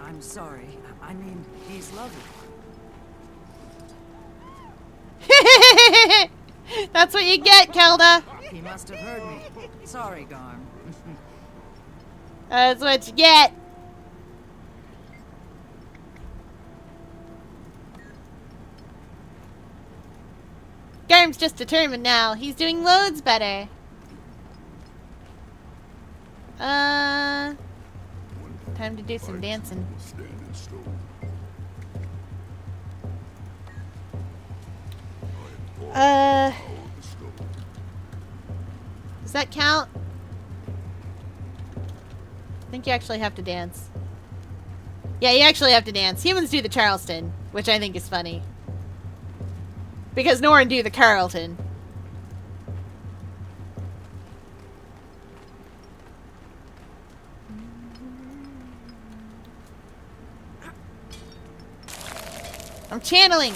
I'm sorry. I mean, he's lovely. That's what you get, Kelda. He must have heard me. Sorry, Garm. That's what you get. Garm's just determined now. He's doing loads better. Time to do some dancing. Does that count? I think you actually have to dance. Yeah, you actually have to dance. Humans do the Charleston, which I think is funny. Because Norn do the Carlton. I'm channeling.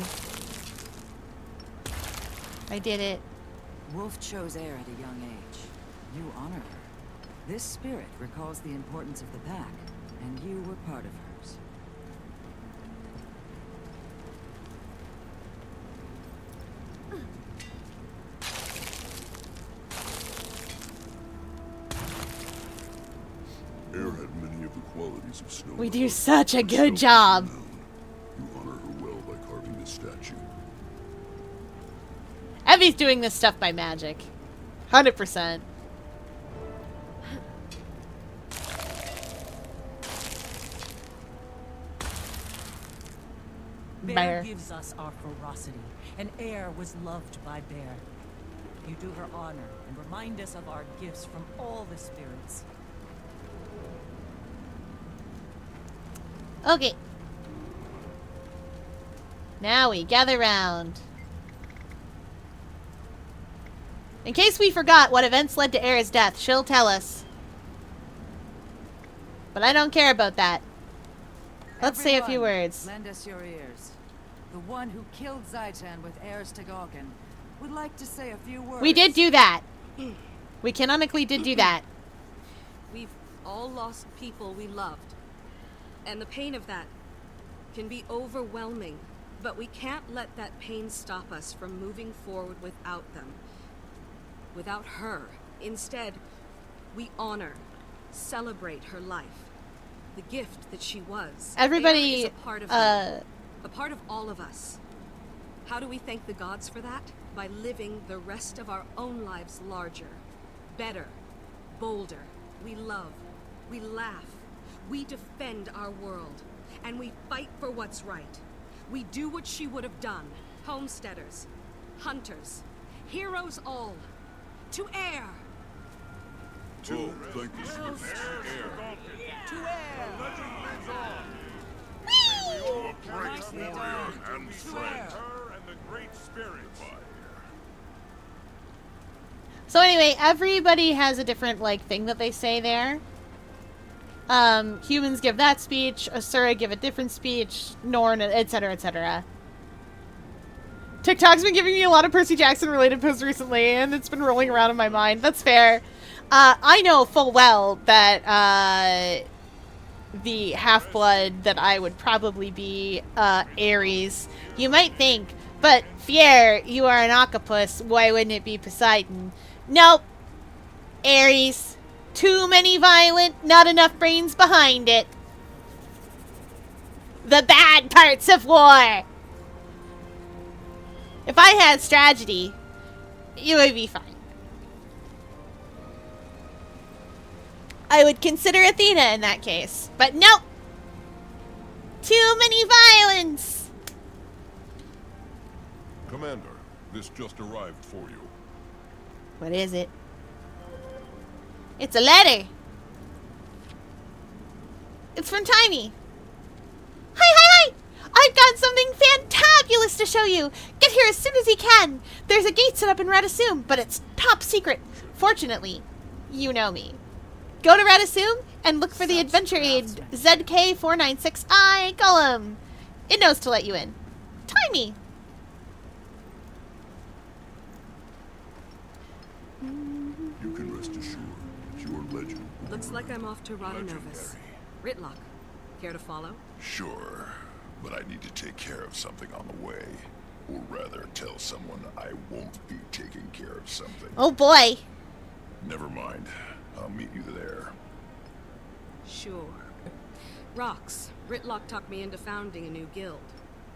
I did it. Wolf chose Air at a young age. You honor her. This spirit recalls the importance of the pack, and you were part of hers. Air had many of the qualities of Snow. We do such a good job. You honor her well by carving this statue. Evie's doing this stuff by magic. 100%. Bear gives us our ferocity, and Air was loved by Bear. You do her honor and remind us of our gifts from all the spirits. Okay. Now we gather round. In case we forgot what events led to Air's death, she'll tell us. But I don't care about that. Let's say a few words. Lend us your ears. The one who killed Zaitan with Air's Tagogan would like to say a few words. We did do that. We canonically did do that. We've all lost people we loved. And the pain of that can be overwhelming. But we can't let that pain stop us from moving forward without them. Without her. Instead, we honor, celebrate her life. The gift that she was. Everybody, Air is a part of her, a part of all of us. How do we thank the gods for that? By living the rest of our own lives larger, better, bolder. We love, we laugh, we defend our world, and we fight for what's right. We do what she would have done. Homesteaders, hunters, heroes all. To Air! Oh, thank you, Squish. Air. To Air! Legend lives on. Whee! A great warrior and friend. Her and the Great Spirit. So anyway, everybody has a different, like, thing that they say there. Humans give that speech, Asura give a different speech, Norn, etc., etc. TikTok's been giving me a lot of Percy Jackson-related posts recently, and it's been rolling around in my mind. That's fair. I know full well that, the half-blood that I would probably be, Ares. You might think, but Fier, you are an octopus, why wouldn't it be Poseidon? Nope. Ares. Too many violent, not enough brains behind it. The bad parts of war. If I had strategy, you would be fine. I would consider Athena in that case, but nope. Too many violence. Commander, this just arrived for you. What is it? It's a letter. It's from Tiny. Hi! I've got something fantabulous to show you. Get here as soon as you can. There's a gate set up in Radisum, but it's top secret. Fortunately, you know me. Go to Radisum and look for the adventure aid ZK496I Golem. It knows to let you in. Tiny. You can rest assured, your legend. Looks like I'm off to Rodonovus. Ritlock, care to follow? Sure, but I need to take care of something on the way. Or rather, tell someone I won't be taking care of something. Oh boy. Never mind. I'll meet you there. Sure. Rox, Ritlock talked me into founding a new guild.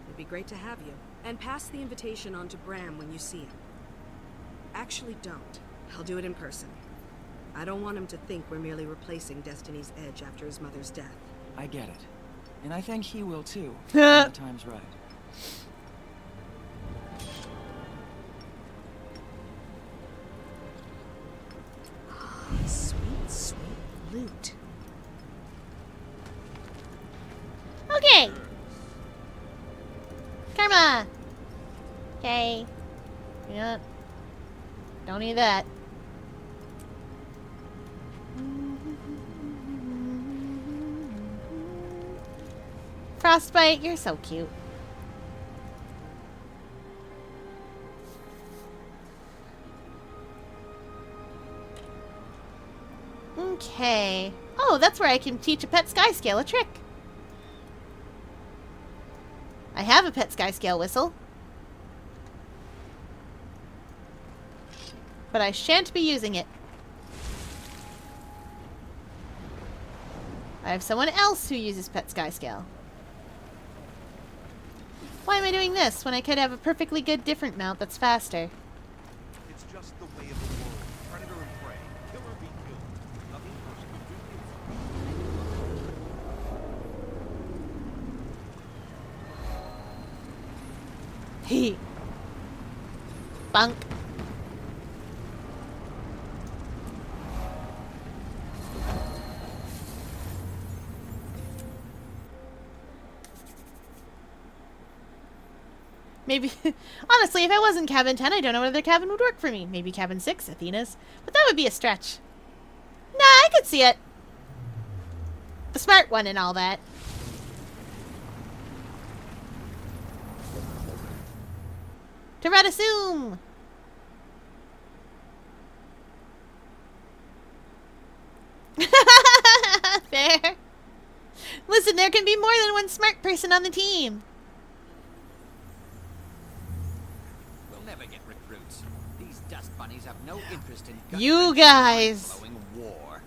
It'd be great to have you. And pass the invitation on to Bram when you see him. Actually, don't. I'll do it in person. I don't want him to think we're merely replacing Destiny's Edge after his mother's death. I get it. And I think he will too, when the time's right. Sweet, sweet loot. Okay. Karma. Okay. Yeah. Don't need that. Frostbite, you're so cute. Okay. Oh, that's where I can teach a pet sky scale a trick. I have a pet sky scale whistle. But I shan't be using it. I have someone else who uses pet sky scale. Why am I doing this when I could have a perfectly good different mount that's faster? It's just the way of the world. Predator and prey. Kill or be killed. Nothing personal. He. Bunk. Maybe, honestly, if I wasn't cabin 10, I don't know what other cabin would work for me. Maybe cabin 6, Athena's. But that would be a stretch. Nah, I could see it. The smart one and all that. To Radisum! Fair. Listen, there can be more than one smart person on the team. Never get recruits. These dust bunnies have no interest in you guys. War.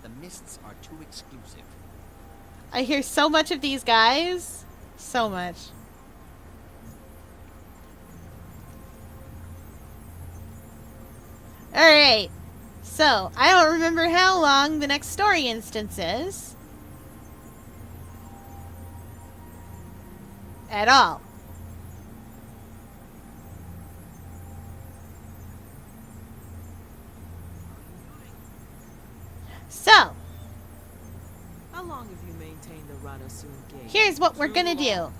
The mists are too exclusive. I hear so much of these guys. So much. Alright. So, I don't remember how long the next story instance is. At all. So. How long have you maintained maintain the Radasun gate. Here's what we're gonna do. I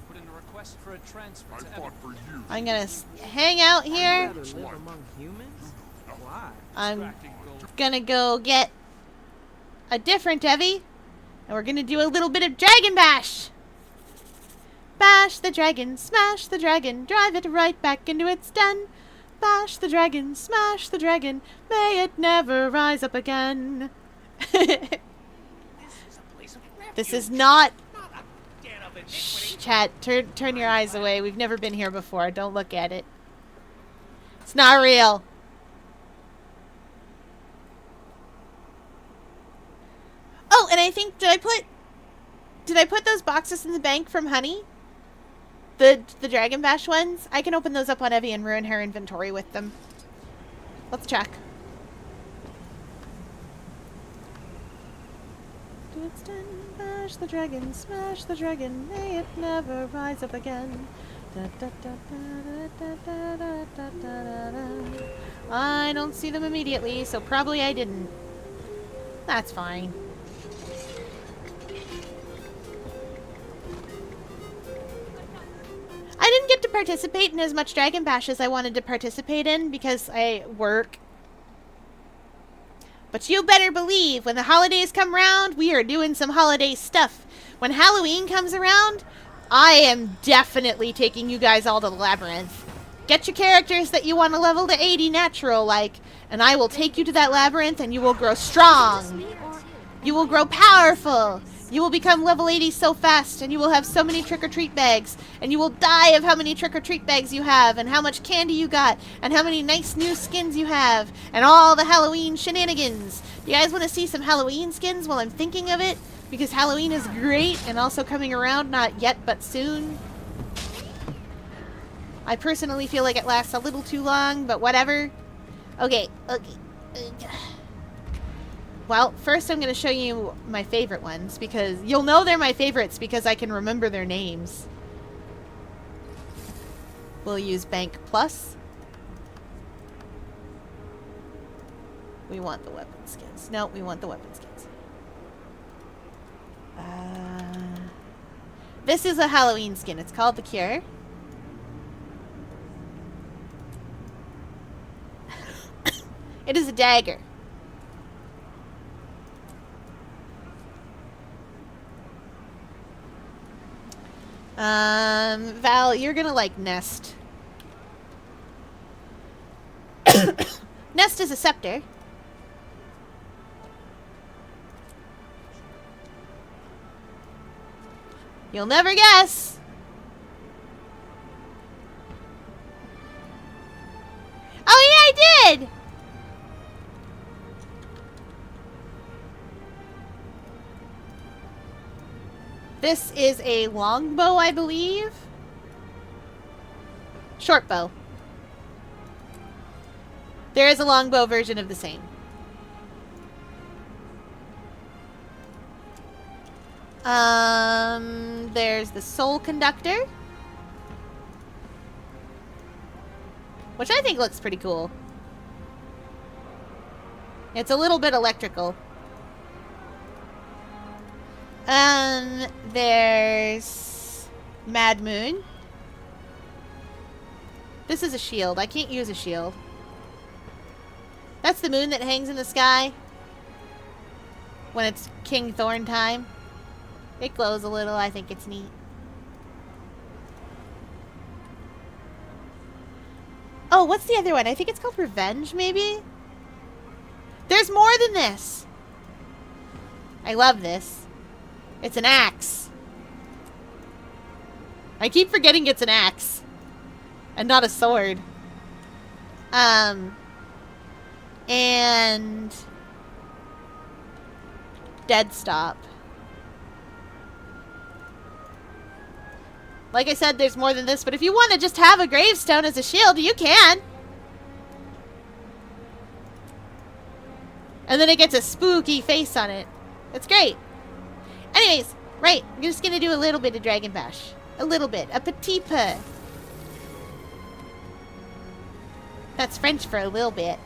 put in a request for a transfer to fought for years. I'm gonna hang out here. Rather live among humans? Why? I'm gonna go get a different Evie, and we're gonna do a little bit of Dragon Bash. Bash the dragon, smash the dragon, drive it right back into its den. Bash the dragon, smash the dragon, may it never rise up again. This is not... Shh, chat, turn your eyes away. We've never been here before. Don't look at it. It's not real. Oh, and I think, did I put those boxes in the bank from Honey? The Dragon Bash ones? I can open those up on Evie and ruin her inventory with them. Let's check. It's done. Bash the dragon, smash the dragon, may it never rise up again. I don't see them immediately, so probably I didn't. That's fine. I didn't get to participate in as much Dragon Bash as I wanted to participate in because I work. But you better believe when the holidays come around, we are doing some holiday stuff. When Halloween comes around, I am definitely taking you guys all to the labyrinth. Get your characters that you want to level to 80 natural like, and I will take you to that labyrinth and you will grow strong. You will grow powerful. You will become level 80 so fast, and you will have so many trick-or-treat bags, and you will die of how many trick-or-treat bags you have, and how much candy you got, and how many nice new skins you have, and all the Halloween shenanigans. Do you guys want to see some Halloween skins while I'm thinking of it? Because Halloween is great, and also coming around, not yet, but soon. I personally feel like it lasts a little too long, but whatever. Okay. Well, first I'm going to show you my favorite ones, because you'll know they're my favorites because I can remember their names. We'll use Bank Plus. We want the weapon skins. No, we want the weapon skins. This is a Halloween skin. It's called the Cure. It is a dagger. Val, you're gonna like Nest. Nest is a scepter. You'll never guess. Oh yeah, I did! This is a longbow, I believe. Short bow. There is a longbow version of the same. There's the soul conductor, which I think looks pretty cool. It's a little bit electrical. There's Mad Moon. This is a shield. I can't use a shield. That's the moon that hangs in the sky when it's King Thorn time. It glows a little. I think it's neat. Oh, what's the other one? I think it's called Revenge, maybe? There's more than this. I love this. It's an axe. I keep forgetting it's an axe. And not a sword. And... Dead Stop. Like I said, there's more than this, but if you want to just have a gravestone as a shield, you can. And then it gets a spooky face on it. It's great. Anyways, right, I'm just going to do a little bit of Dragon Bash. A little bit. A petit peu. That's French for a little bit.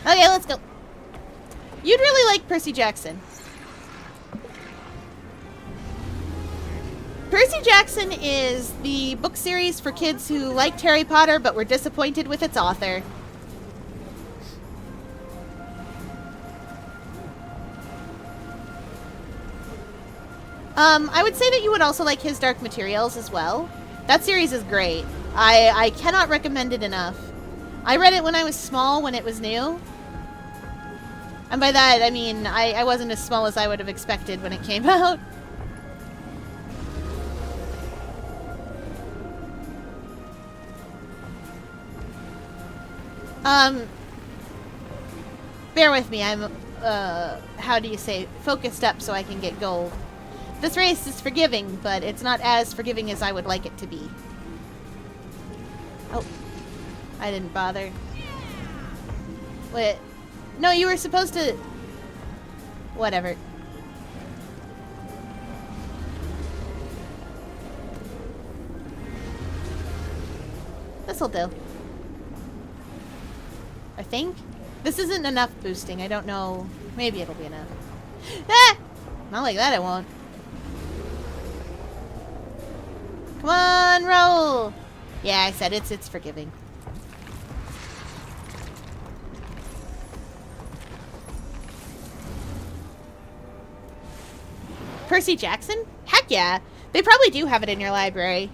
Okay, let's go. You'd really like Percy Jackson. Percy Jackson is the book series for kids who liked Harry Potter but were disappointed with its author. I would say that you would also like His Dark Materials as well. That series is great. I cannot recommend it enough. I read it when I was small, when it was new. And by that, I mean, I wasn't as small as I would have expected when it came out. Bear with me, I'm, how do you say, focused up so I can get gold. This race is forgiving, but it's not as forgiving as I would like it to be. Oh, I didn't bother. Wait, no, you were supposed to... Whatever. This'll do. I think. This isn't enough boosting. I don't know. Maybe it'll be enough. Ah! Not like that, it won't. Come on, roll! Yeah, I said it's forgiving. Percy Jackson? Heck yeah! They probably do have it in your library.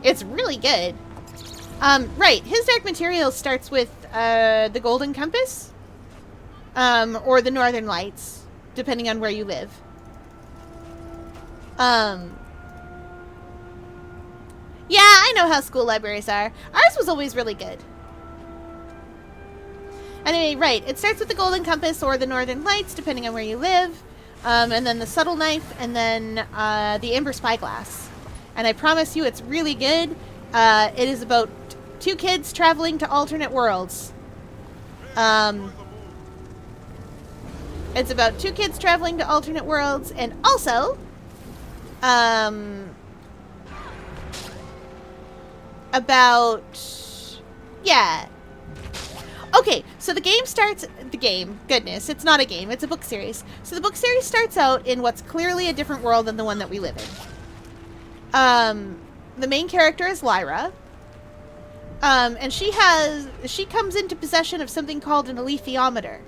It's really good. Right. His Dark Materials starts with, the Golden Compass. Or the Northern Lights, depending on where you live. Yeah, I know how school libraries are. Ours was always really good. Anyway, right. It starts with the Golden Compass or the Northern Lights, depending on where you live. And then the Subtle Knife, and then, the Amber Spyglass. And I promise you, it's really good. It is about two kids traveling to alternate worlds. It's about two kids traveling to alternate worlds, and also, about, yeah. Okay, so the game starts, goodness, it's not a game, it's a book series. So the book series starts out in what's clearly a different world than the one that we live in. The main character is Lyra. And she comes into possession of something called an alethiometer,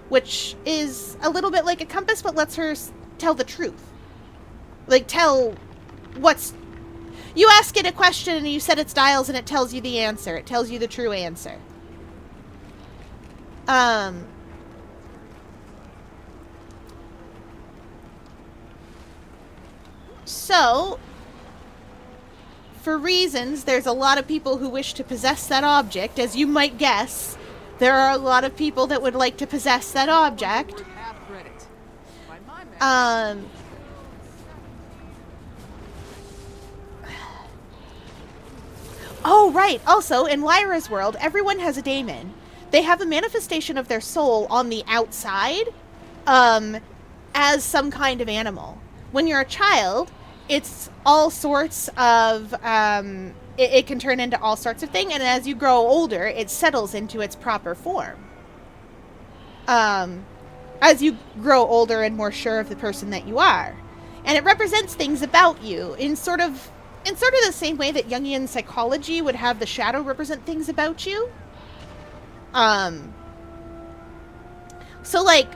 which is a little bit like a compass, but lets her tell the truth. Like, tell what's... You ask it a question and you set its dials and it tells you the answer. It tells you the true answer. So, for reasons, there's a lot of people who wish to possess that object. As you might guess, there are a lot of people that would like to possess that object. Oh, right. Also, in Lyra's world, everyone has a daemon. They have a manifestation of their soul on the outside, as some kind of animal. When you're a child, it's all sorts of, it can turn into all sorts of things, and as you grow older, it settles into its proper form. As you grow older and more sure of the person that you are. And it represents things about you in sort of the same way that Jungian psychology would have the shadow represent things about you. So, like,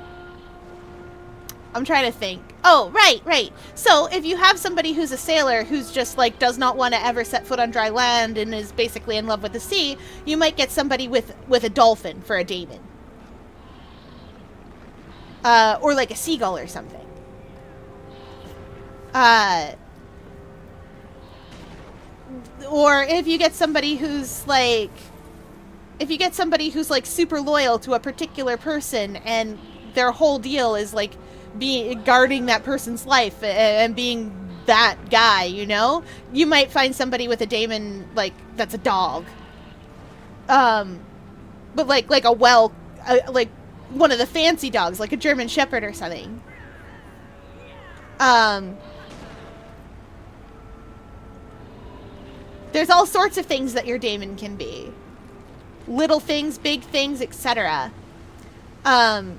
I'm trying to think. Oh, right. So, if you have somebody who's a sailor who's just, like, does not want to ever set foot on dry land and is basically in love with the sea, you might get somebody with a dolphin for a daemon. Or, like, a seagull or something. Or if you get somebody who's, like... super loyal to a particular person and their whole deal is, like, guarding that person's life and being that guy, you know? You might find somebody with a daemon, like, that's a dog. But, like one of the fancy dogs, like a German Shepherd or something. There's all sorts of things that your daemon can be. little things, big things, etc. Anyway,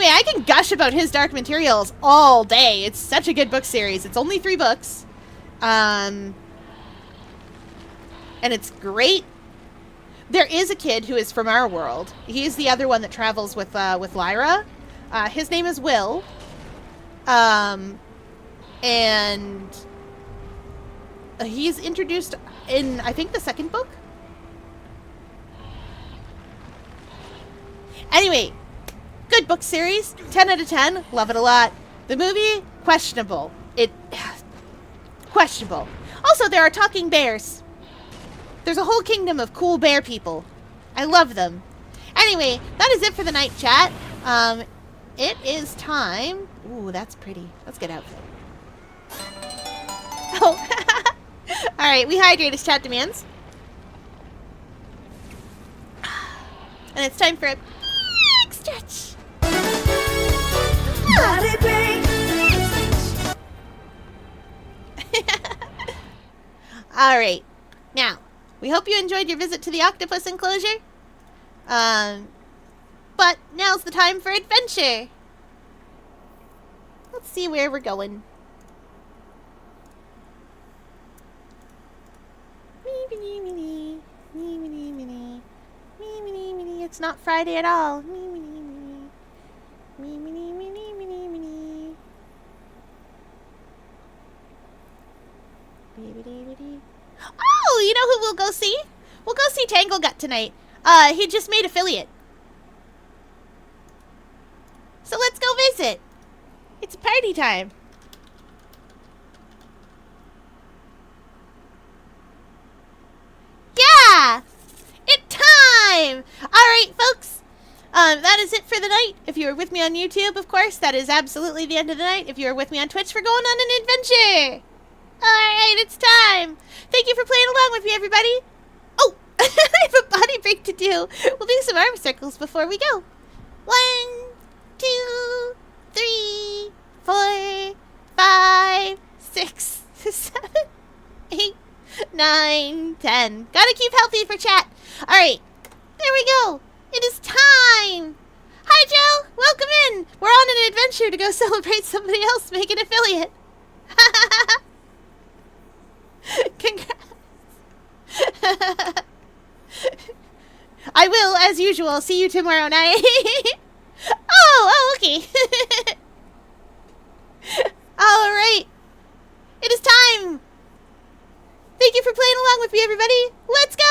I can gush about his Dark Materials all day. It's such a good book series. It's only 3 books. And it's great. There is a kid who is from our world. He's the other one that travels with Lyra. His name is Will. And he's introduced in, I think, the 2nd book. Anyway, good book series. 10 out of 10. Love it a lot. The movie, questionable. Questionable. Also, there are talking bears. There's a whole kingdom of cool bear people. I love them. Anyway, that is it for the night chat. It is time. Ooh, that's pretty. Let's get outfit. Oh. Alright, we hydrate as chat demands. And it's time for a big stretch. Body break. Alright. Now, we hope you enjoyed your visit to the octopus enclosure. But now's the time for adventure. Let's see where we're going. It's not Friday at all. Oh, you know who we'll go see? We'll go see Tanglegut tonight. He just made affiliate. So let's go visit. It's party time. Yeah! It's time! Alright, folks. That is it for the night. If you were with me on YouTube, of course, that is absolutely the end of the night. If you were with me on Twitch, we're going on an adventure. Alright, it's time. Thank you for playing along with me, everybody. Oh, I have a body break to do. We'll do some arm circles before we go. 1, 2, 3, 4, 5, 6, 7, 8, 9, 10. Gotta keep healthy for chat. Alright, there we go. It is time. Hi, Joe. Welcome in. We're on an adventure to go celebrate somebody else making affiliate. Congrats. I will, as usual, see you tomorrow night. Oh, okay. All right. It is time. Thank you for playing along with me, everybody. Let's go.